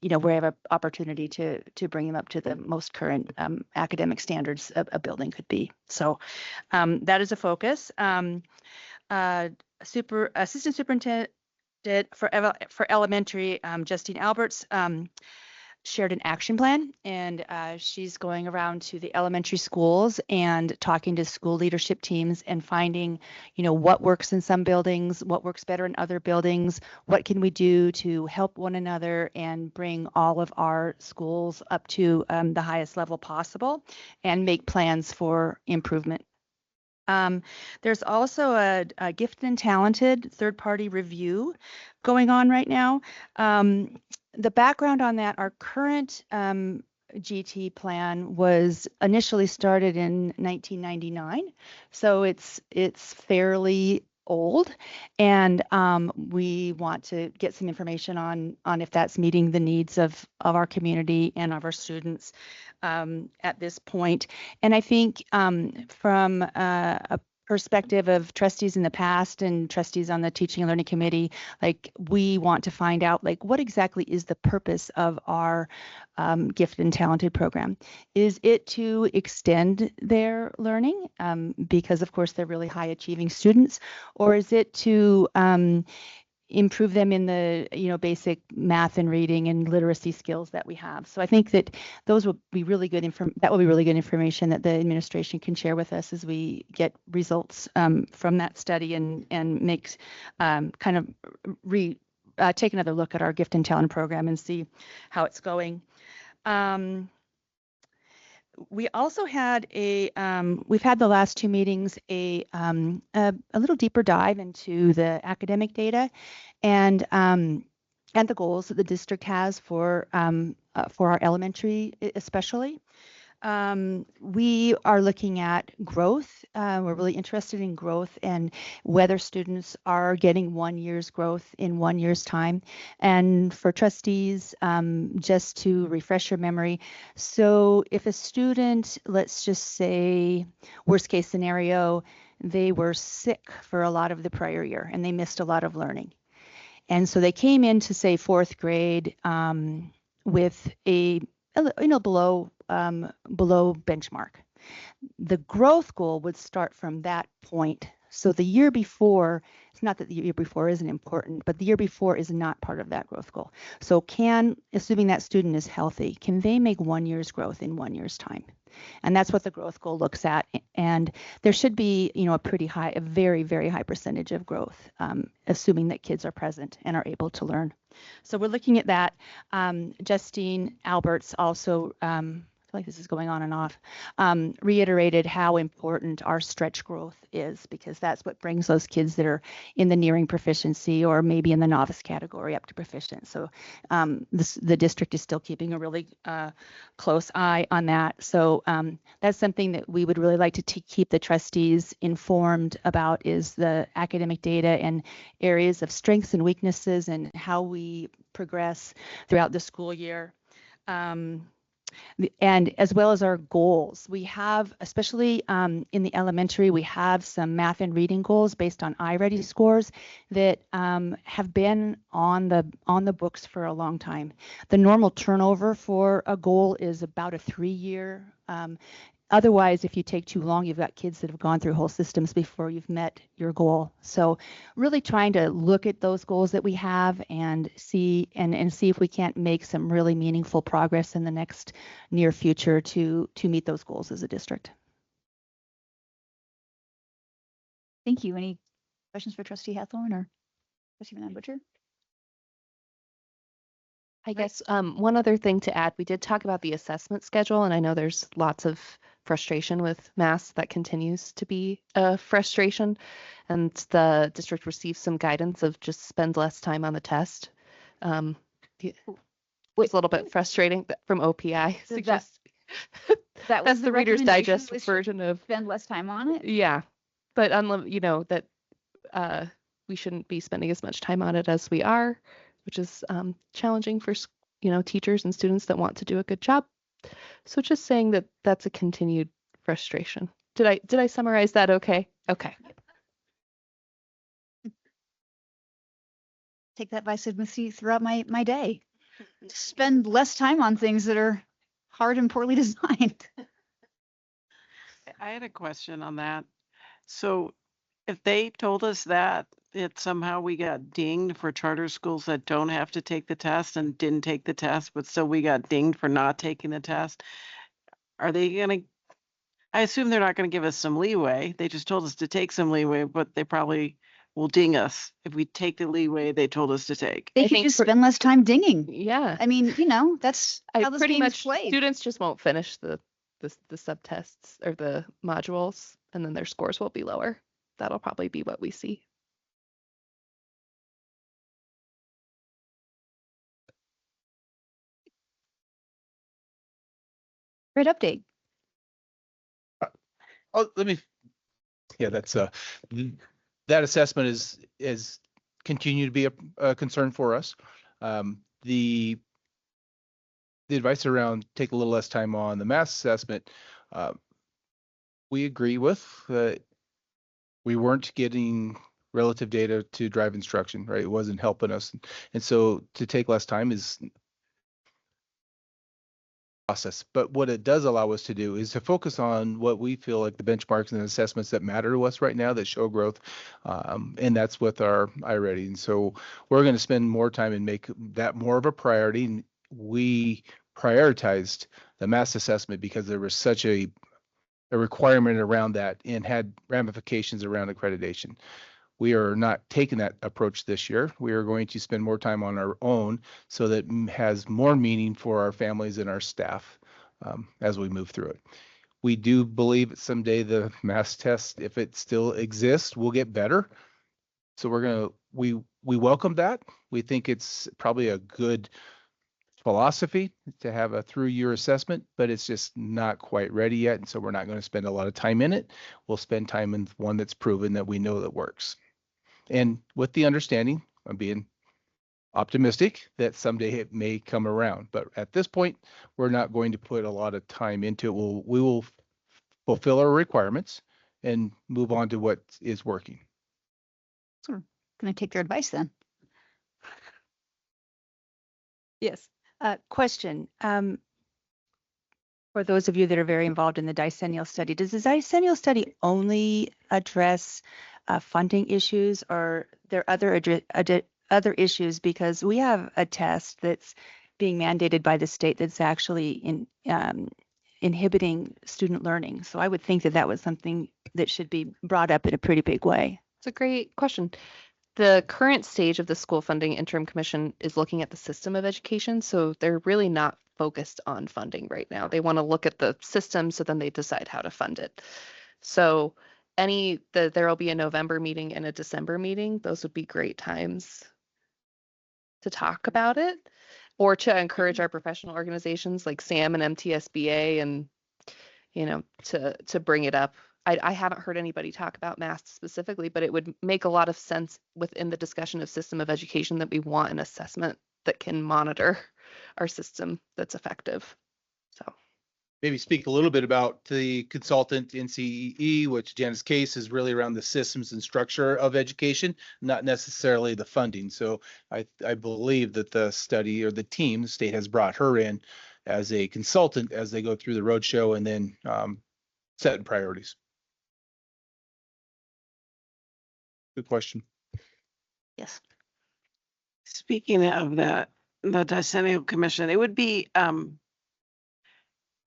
you know, we have an opportunity to bring them up to the most current academic standards a building could be. So that is a focus. Assistant Superintendent for elementary, Justine Alberts, shared an action plan, and she's going around to the elementary schools and talking to school leadership teams and finding, you know, what works in some buildings, what works better in other buildings, what can we do to help one another and bring all of our schools up to the highest level possible and make plans for improvement. There's also a gifted and talented third-party review going on right now. The background on that, our current GT plan was initially started in 1999, so it's fairly old, and we want to get some information on if that's meeting the needs of our community and of our students at this point. And I think from a perspective of trustees in the past and trustees on the teaching and learning committee, like we want to find out like what exactly is the purpose of our gifted and talented program. Is it to extend their learning because of course they're really high achieving students, or is it to improve them in the, you know, basic math and reading and literacy skills that we have? So I think that those will be really good information that the administration can share with us as we get results from that study and makes kind of take another look at our gift and talent program and see how it's going. We also had we've had the last two meetings a little deeper dive into the academic data and the goals that the district has for our elementary especially. We are looking at growth. We're really interested in growth and whether students are getting 1 year's growth in 1 year's time. And for trustees, just to refresh your memory, so if a student, let's just say, worst case scenario, they were sick for a lot of the prior year and they missed a lot of learning. And so they came into, say, fourth grade with a, you know, below benchmark. The growth goal would start from that point. So the year before, it's not that the year before isn't important, but the year before is not part of that growth goal. So assuming that student is healthy, can they make 1 year's growth in 1 year's time? And that's what the growth goal looks at. And there should be, you know, a very, very high percentage of growth, assuming that kids are present and are able to learn. So we're looking at that. Justine Alberts also, I feel like this is going on and off, reiterated how important our stretch growth is, because that's what brings those kids that are in the nearing proficiency or maybe in the novice category up to proficient. So the district is still keeping a really close eye on that. So that's something that we would really like to keep the trustees informed about, is the academic data and areas of strengths and weaknesses and how we progress throughout the school year. And as well as our goals. We have, especially in the elementary, we have some math and reading goals based on iReady scores that have been on the books for a long time. The normal turnover for a goal is about a 3-year. Otherwise, if you take too long, you've got kids that have gone through whole systems before you've met your goal. So really trying to look at those goals that we have and see if we can't make some really meaningful progress in the next near future to meet those goals as a district. Thank you. Any questions for Trustee Hathorn or Trustee Van Butcher? I guess one other thing to add, we did talk about the assessment schedule, and I know there's lots of frustration with masks. That continues to be a frustration. And the district received some guidance of just spend less time on the test. It was a little bit frustrating from OPI. Suggest That was that's the Reader's recommendation, Digest was version of spend less time on it. yeah, but that we shouldn't be spending as much time on it as we are, which is challenging for teachers and students that want to do a good job. So just saying that that's a continued frustration. Did I summarize that okay? Okay. Take that advice with me throughout my day. Spend less time on things that are hard and poorly designed. I had a question on that. So if they told us that somehow we got dinged for charter schools that don't have to take the test and didn't take the test, but still we got dinged for not taking the test, are they going to, I assume they're not going to give us some leeway. They just told us to take some leeway, but they probably will ding us if we take the leeway they told us to take. They could just spend less time dinging. Yeah. I mean, that's how this pretty game much is played. students just won't finish the subtests or the modules, and then their scores will be lower. That'll probably be what we see. Great update. That's that assessment is continued to be a concern for us. The advice around take a little less time on the math assessment, we agree with. We weren't getting relative data to drive instruction, right? It wasn't helping us. And so to take less time is process. But what it does allow us to do is to focus on what we feel like the benchmarks and assessments that matter to us right now that show growth. And that's with our iReady. And so we're going to spend more time and make that more of a priority. And we prioritized the math assessment because there was such a requirement around that and had ramifications around accreditation. We are not taking that approach this year. We are going to spend more time on our own so that it has more meaning for our families and our staff as we move through it. We do believe that someday the math test, if it still exists, will get better. So we welcome that. We think it's probably a good philosophy to have a through-year assessment, but it's just not quite ready yet. And so we're not going to spend a lot of time in it. We'll spend time in one that's proven that we know that works. And with the understanding, I'm being optimistic that someday it may come around. But at this point, we're not going to put a lot of time into it. We will fulfill our requirements and move on to what is working. So we're going to take their advice then. Yes. Question. For those of you that are very involved in the decennial study, does the decennial study only address funding issues, or there are other issues? Because we have a test that's being mandated by the state that's actually inhibiting student learning. So I would think that was something that should be brought up in a pretty big way. It's a great question. The current stage of the School Funding Interim Commission is looking at the system of education, so they're really not focused on funding right now. They want to look at the system, so then they decide how to fund it. So there will be a November meeting and a December meeting. Those would be great times to talk about it, or to encourage our professional organizations like SAM and MTSBA and, to bring it up. I haven't heard anybody talk about masks specifically, but it would make a lot of sense within the discussion of system of education that we want an assessment that can monitor our system that's effective. So maybe speak a little bit about the consultant NCEE, which Janice Case is really around the systems and structure of education, not necessarily the funding. So I believe that the study or the team, the state has brought her in as a consultant as they go through the roadshow and then setting priorities. Good question. Yes. Speaking of that, the decennial commission, it would be, I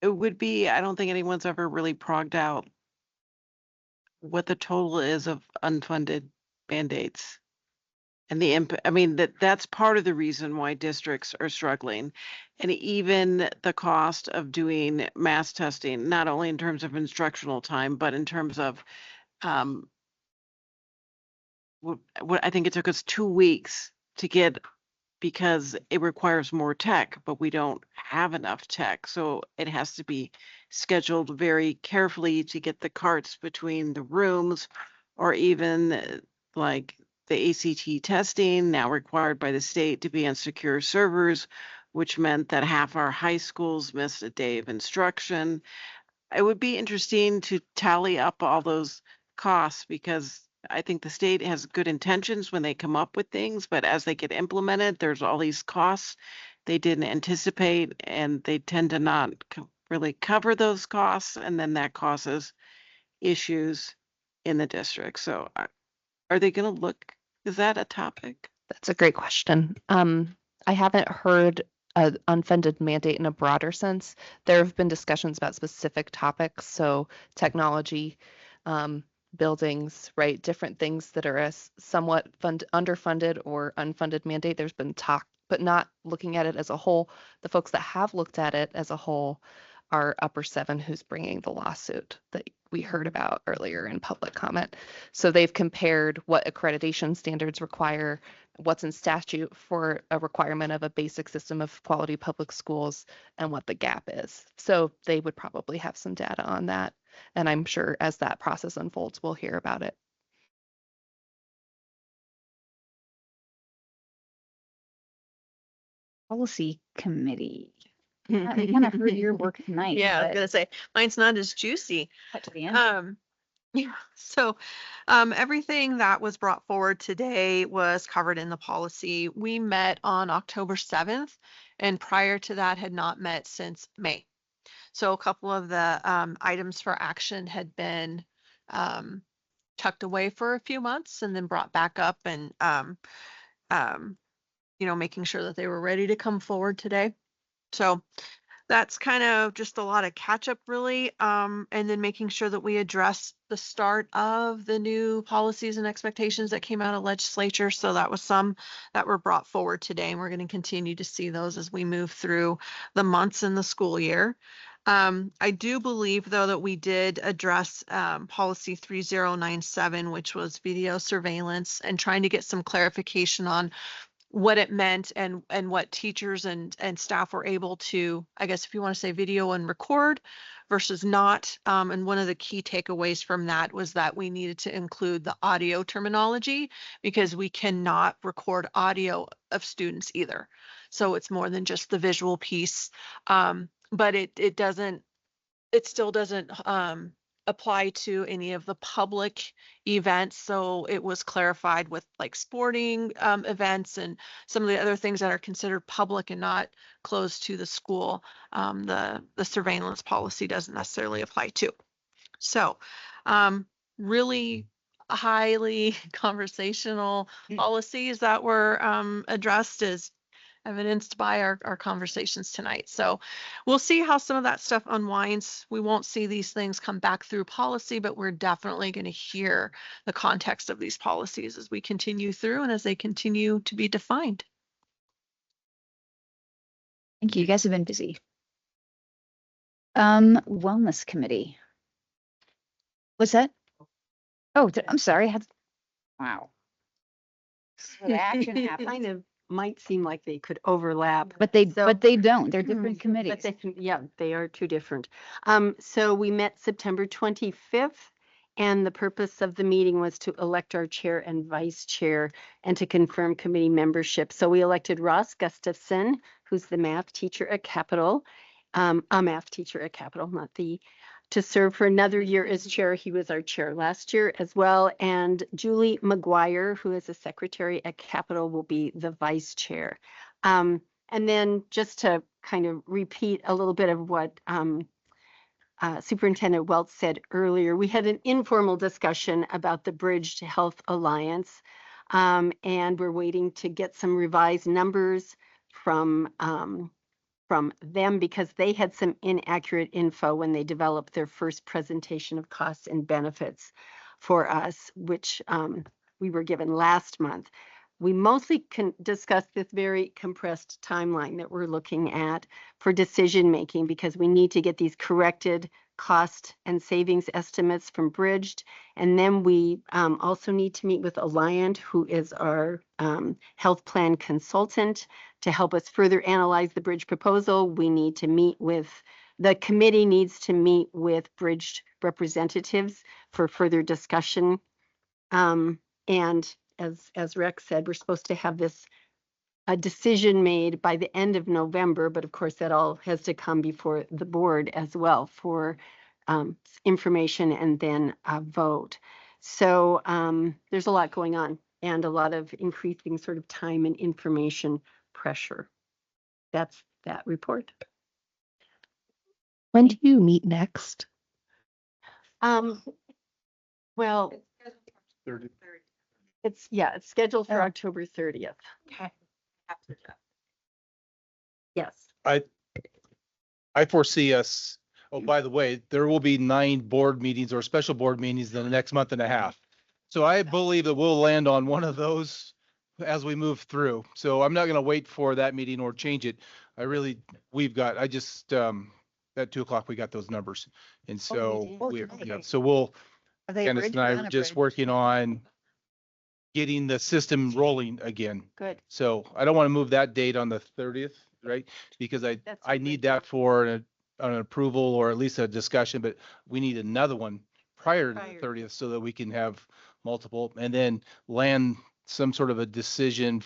don't think anyone's ever really progged out what the total is of unfunded Band-Aids. and I mean, that's part of the reason why districts are struggling. And even the cost of doing mass testing, not only in terms of instructional time, but in terms of, what I think it took us 2 weeks to get, because it requires more tech, but we don't have enough tech. So it has to be scheduled very carefully to get the carts between the rooms, or even like the ACT testing now required by the state to be on secure servers, which meant that half our high schools missed a day of instruction. It would be interesting to tally up all those costs, because I think the state has good intentions when they come up with things, but as they get implemented, there's all these costs they didn't anticipate, and they tend to not really cover those costs, and then that causes issues in the district. So are they going to look, is that a topic? That's a great question. I haven't heard an unfunded mandate in a broader sense. There have been discussions about specific topics, so technology, buildings, right? Different things that are a somewhat underfunded or unfunded mandate. There's been talk, but not looking at it as a whole. The folks that have looked at it as a whole are Upper Seven, who's bringing the lawsuit that we heard about earlier in public comment. So they've compared what accreditation standards require, what's in statute for a requirement of a basic system of quality public schools, and what the gap is. So they would probably have some data on that. And I'm sure as that process unfolds, we'll hear about it. Policy committee. I kind of heard your work tonight. Yeah, I was but gonna say, mine's not as juicy. cut to the end. Yeah, so everything that was brought forward today was covered in the policy. We met on October 7th, and prior to that had not met since May. So a couple of the items for action had been tucked away for a few months and then brought back up, and making sure that they were ready to come forward today. So that's kind of just a lot of catch up, really. And then making sure that we address the start of the new policies and expectations that came out of legislature. So that was some that were brought forward today, and we're going to continue to see those as we move through the months in the school year. I do believe, though, that we did address policy 3097, which was video surveillance, and trying to get some clarification on what it meant and what teachers and staff were able to, I guess, if you want to say video and record versus not. And one of the key takeaways from that was that we needed to include the audio terminology, because we cannot record audio of students either. So it's more than just the visual piece. But it still doesn't apply to any of the public events. So it was clarified with like sporting events and some of the other things that are considered public and not closed to the school. The surveillance policy doesn't necessarily apply to. So really highly conversational policies that were addressed, as evidenced by our conversations tonight. So we'll see how some of that stuff unwinds. We won't see these things come back through policy, but we're definitely going to hear the context of these policies as we continue through and as they continue to be defined. Thank you. You guys have been busy. Wellness committee. What's that? Oh, I'm sorry. Wow. So the action happened. Kind of might seem like they could overlap. But they don't. They're different committees. But they are two different. So we met September 25th, and the purpose of the meeting was to elect our chair and vice chair and to confirm committee membership. So we elected Ross Gustafson, who's the math teacher at Capital, a math teacher at Capital, not the, to serve for another year as chair. He was our chair last year as well. And Julie McGuire, who is a secretary at Capital, will be the vice chair. And then just to kind of repeat a little bit of what Superintendent Welch said earlier, we had an informal discussion about the Bridge to Health Alliance, and we're waiting to get some revised numbers from them, because they had some inaccurate info when they developed their first presentation of costs and benefits for us, which we were given last month. we mostly can discuss this very compressed timeline that we're looking at for decision making because we need to get these corrected cost and savings estimates from Bridged. And then we also need to meet with Alliant, who is our health plan consultant, to help us further analyze the Bridge proposal. We need to meet with, the committee needs to meet with Bridged representatives for further discussion. And as Rex said, we're supposed to have this a decision made by the end of November, but of course that all has to come before the board as well for information and then a vote. So there's a lot going on and a lot of increasing sort of time and information pressure. That's that report. When do you meet next? Well, 30. it's scheduled for October 30th. Okay. Yes. I foresee us, oh, by the way, there will be 9 board meetings or special board meetings in the next month and a half. So I believe that we'll land on one of those as we move through. So I'm not going to wait for that meeting or change it. I just, at 2:00, we got those numbers. And so we'll, Are they Candace bridge and I or are on a just bridge? working on getting the system rolling again. Good. So I don't want to move that date on the 30th, right? Because I need that for an approval or at least a discussion, but we need another one prior to the 30th so that we can have multiple and then land some sort of a decision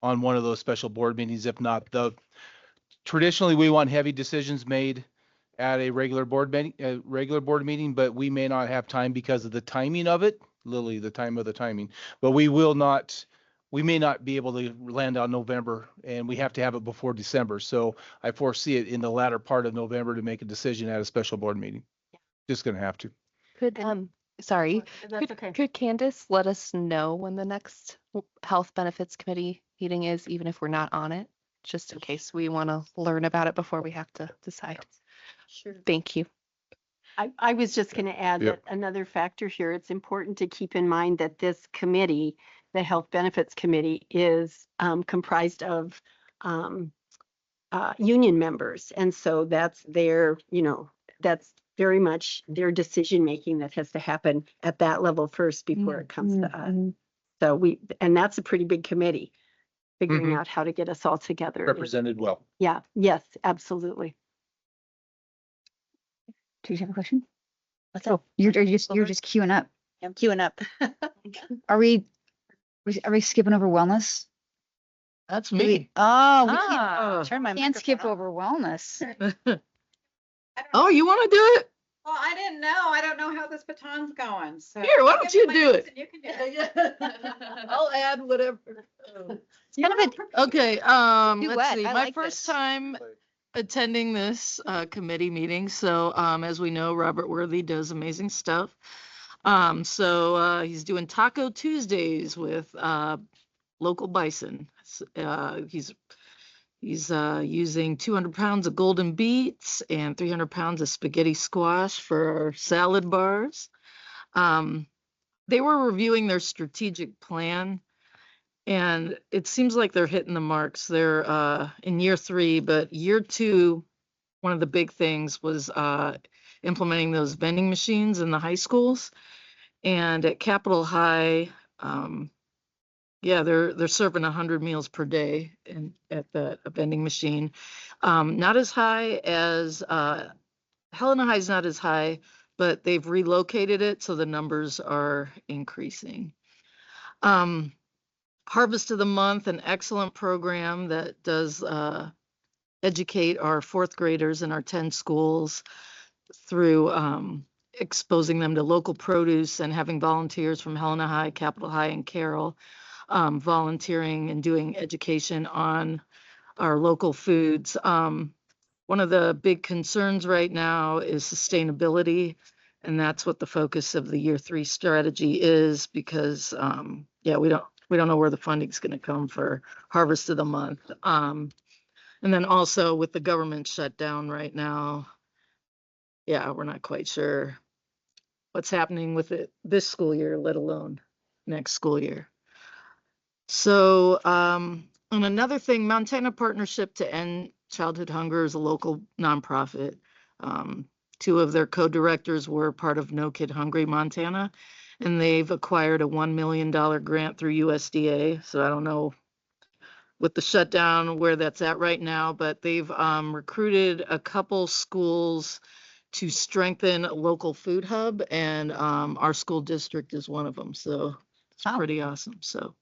on one of those special board meetings. If not, traditionally we want heavy decisions made at a regular board meeting, but we may not have time because of the timing of it. Literally the time of the timing, but we may not be able to land on November and we have to have it before December. So I foresee it in the latter part of November to make a decision at a special board meeting. Just gonna have to. Could sorry, That's okay. could Candace let us know when the next health benefits committee meeting is, even if we're not on it, just in case we want to learn about it before we have to decide? Sure. Thank you. I was just going to add that another factor here, it's important to keep in mind that this committee, the Health Benefits Committee, is comprised of union members. And so that's that's very much their decision making that has to happen at that level first before it comes to us. So and that's a pretty big committee, figuring out how to get us all together. Represented well. Yeah, yes, absolutely. Do you have a question? What's up? You're just queuing up. I'm queuing up. Are we skipping over wellness? That's Do me. we Turn my can't skip over wellness. Oh, you want to do it? Well, I didn't know. I don't know how this baton's going. So Here, why I'll don't give you my do notes it? and you can do it. I'll add whatever. It's kind of Okay, Duet. let's see. I My like first this. time attending this committee meeting. So as we know, Robert Worthy does amazing stuff. So he's doing Taco Tuesdays with local bison. He's using 200 pounds of golden beets and 300 pounds of spaghetti squash for our salad bars. They were reviewing their strategic plan, and it seems like they're hitting the marks. They're in year 3, but year 2, one of the big things was implementing those vending machines in the high schools. And at Capitol High, they're serving 100 meals per day at the vending machine. Not as high as Helena High is not as high, but they've relocated it, so the numbers are increasing. Harvest of the Month, an excellent program that does educate our 4th graders in our 10 schools through exposing them to local produce and having volunteers from Helena High, Capitol High, and Carroll volunteering and doing education on our local foods. One of the big concerns right now is sustainability, and that's what the focus of the year 3 strategy is, because we don't know where the funding's going to come for Harvest of the Month. And then also with the government shutdown right now, we're not quite sure what's happening with it this school year, let alone next school year. So, and another thing, Montana Partnership to End Childhood Hunger is a local nonprofit. Two of their co-directors were part of No Kid Hungry Montana, and they've acquired a $1 million grant through USDA. So I don't know with the shutdown where that's at right now, but they've recruited a couple schools to strengthen a local food hub, and our school district is one of them. So it's pretty awesome. So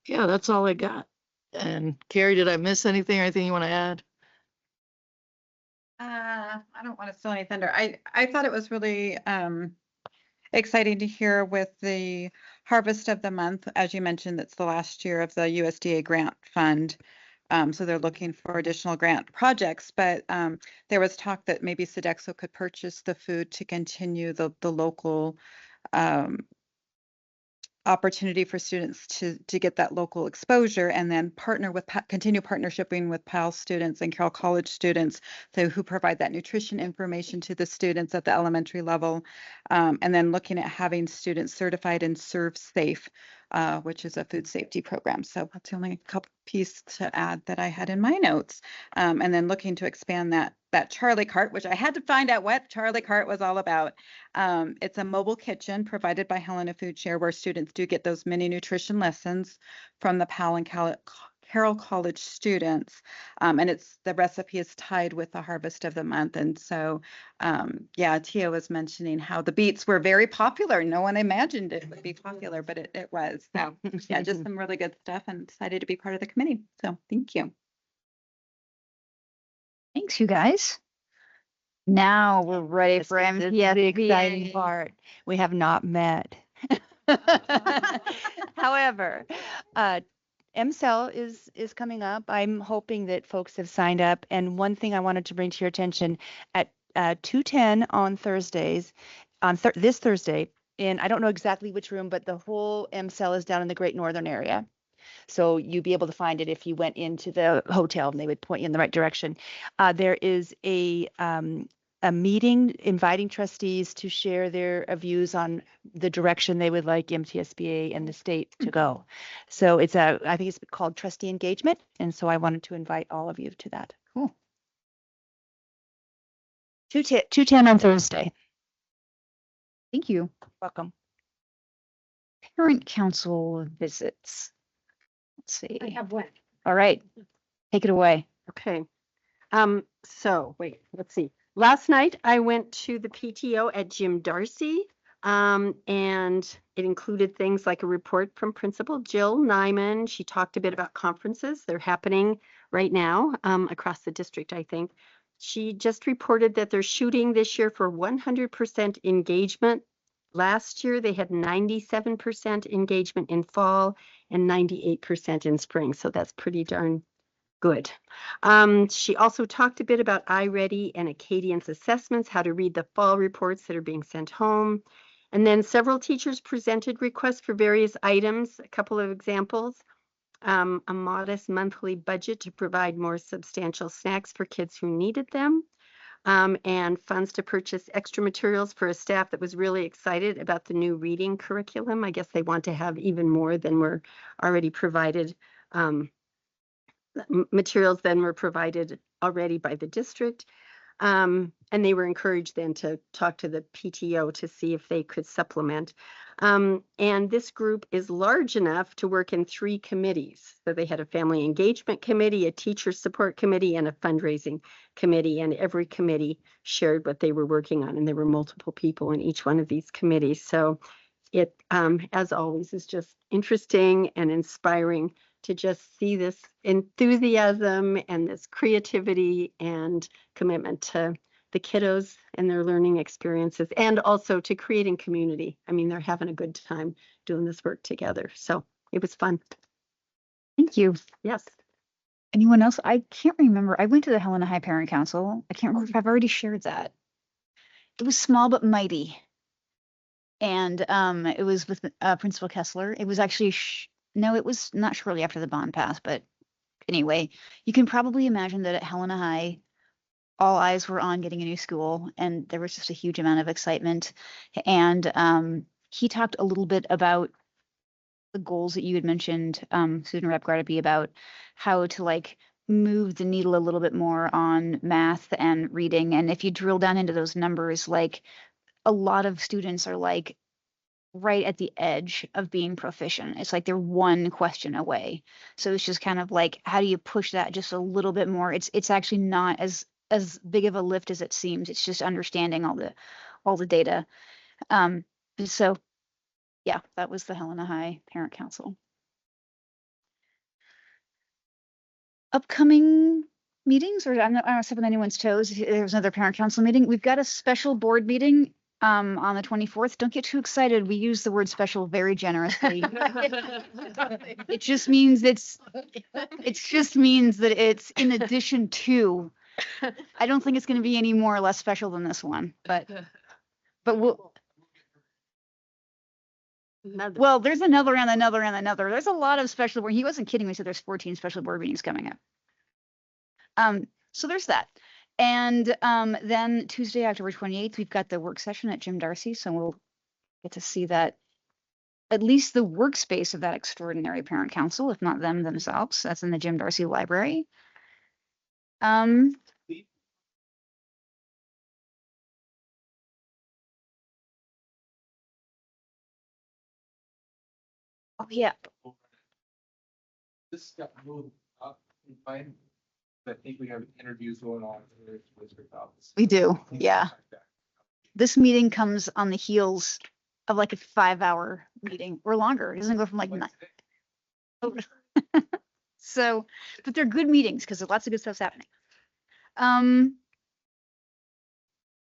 yeah, that's all I got. And Carrie, did I miss anything or anything you want to add? I don't want to steal any thunder. I thought it was really exciting to hear with the Harvest of the Month. As you mentioned, it's the last year of the USDA grant fund. So they're looking for additional grant projects, but there was talk that maybe Sodexo could purchase the food to continue the local opportunity for students to get that local exposure, and then continue partnershiping with PAL students and Carroll College students who provide that nutrition information to the students at the elementary level, and then looking at having students certified in Serve Safe, which is a food safety program. So that's the only couple piece to add that I had in my notes, and then looking to expand that Charlie Cart, which I had to find out what Charlie Cart was all about. It's a mobile kitchen provided by Helena Food Share, where students do get those mini nutrition lessons from the PAL and Carroll College students. And the recipe is tied with the Harvest of the Month. And so, yeah, Tia was mentioning how the beets were very popular. No one imagined it would be popular, but it was. So yeah, just some really good stuff, and excited to be part of the committee. So thank you. Thanks, you guys. Now we're ready for This is the exciting MTSBA. part. We have not met. However, MCEL is coming up. I'm hoping that folks have signed up. And one thing I wanted to bring to your attention, at 2:10 on Thursdays, on this Thursday, and I don't know exactly which room, but the whole MCEL is down in the Great Northern area. So you'd be able to find it if you went into the hotel, and they would point you in the right direction. There is a meeting inviting trustees to share their views on the direction they would like MTSBA and the state to go. So I think it's called trustee engagement. And so I wanted to invite all of you to that. Cool. 2:10 on Thursday. Thank you. Welcome. Parent council visits. Let's see. I have one. All right. Take it away. Okay. So wait, let's see. Last night I went to the PTO at Jim Darcy, and it included things like a report from Principal Jill Nyman. She talked a bit about conferences. They're happening right now across the district, I think. She just reported that they're shooting this year for 100% engagement. Last year they had 97% engagement in fall and 98% in spring. So that's pretty darn good. She also talked a bit about iReady and Acadian's assessments, how to read the fall reports that are being sent home. And then several teachers presented requests for various items. A couple of examples, a modest monthly budget to provide more substantial snacks for kids who needed them. And funds to purchase extra materials for a staff that was really excited about the new reading curriculum. I guess they want to have even more than were already provided, materials than were provided already by the district. And they were encouraged then to talk to the PTO to see if they could supplement. And this group is large enough to work in 3 committees. So they had a family engagement committee, a teacher support committee, and a fundraising committee. And every committee shared what they were working on. And there were multiple people in each one of these committees. So it, as always, is just interesting and inspiring to just see this enthusiasm and this creativity and commitment to the kiddos and their learning experiences, and also to creating community. I mean, they're having a good time doing this work together. So it was fun. Thank you. Yes. Anyone else? I can't remember. I went to the Helena High Parent Council. I can't remember if I've already shared that. It was small but mighty. And it was with Principal Kessler. It was actually, no, it was not shortly after the bond passed, but anyway, you can probably imagine that at Helena High, all eyes were on getting a new school, and there was just a huge amount of excitement. And he talked a little bit about the goals that you had mentioned, Student Rep Gardaby, about how to like move the needle a little bit more on math and reading. And if you drill down into those numbers, like a lot of students are like right at the edge of being proficient. It's like they're one question away. So it's just kind of like, how do you push that just a little bit more? It's actually not as big of a lift as it seems. It's just understanding all the data. So yeah, that was the Helena High Parent Council. Upcoming meetings, or I'm not stepping on anyone's toes. There's another parent council meeting. We've got a special board meeting on the 24th. Don't get too excited. We use the word special very generously. It just means it just means that it's in addition to. I don't think it's going to be any more or less special than this one, but we'll. Well, there's another and another and another. There's a lot of special board. He wasn't kidding. We said there's 14 special board meetings coming up. So there's that. And then Tuesday, October 28th, we've got the work session at Jim Darcy. So we'll get to see that, at least the workspace of that extraordinary parent council, if not them themselves. That's in the Jim Darcy Library. Oh, yeah. This got moved up in time. I think we have interviews going on in the district office. We do, yeah. This meeting comes on the heels of like a 5-hour meeting or longer. It doesn't go from like 9. So, but they're good meetings because lots of good stuff's happening.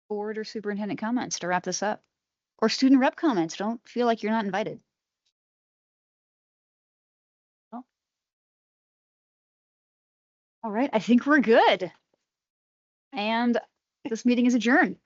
Board or superintendent comments to wrap this up, or student rep comments. Don't feel like you're not invited. All right, I think we're good. And this meeting is adjourned.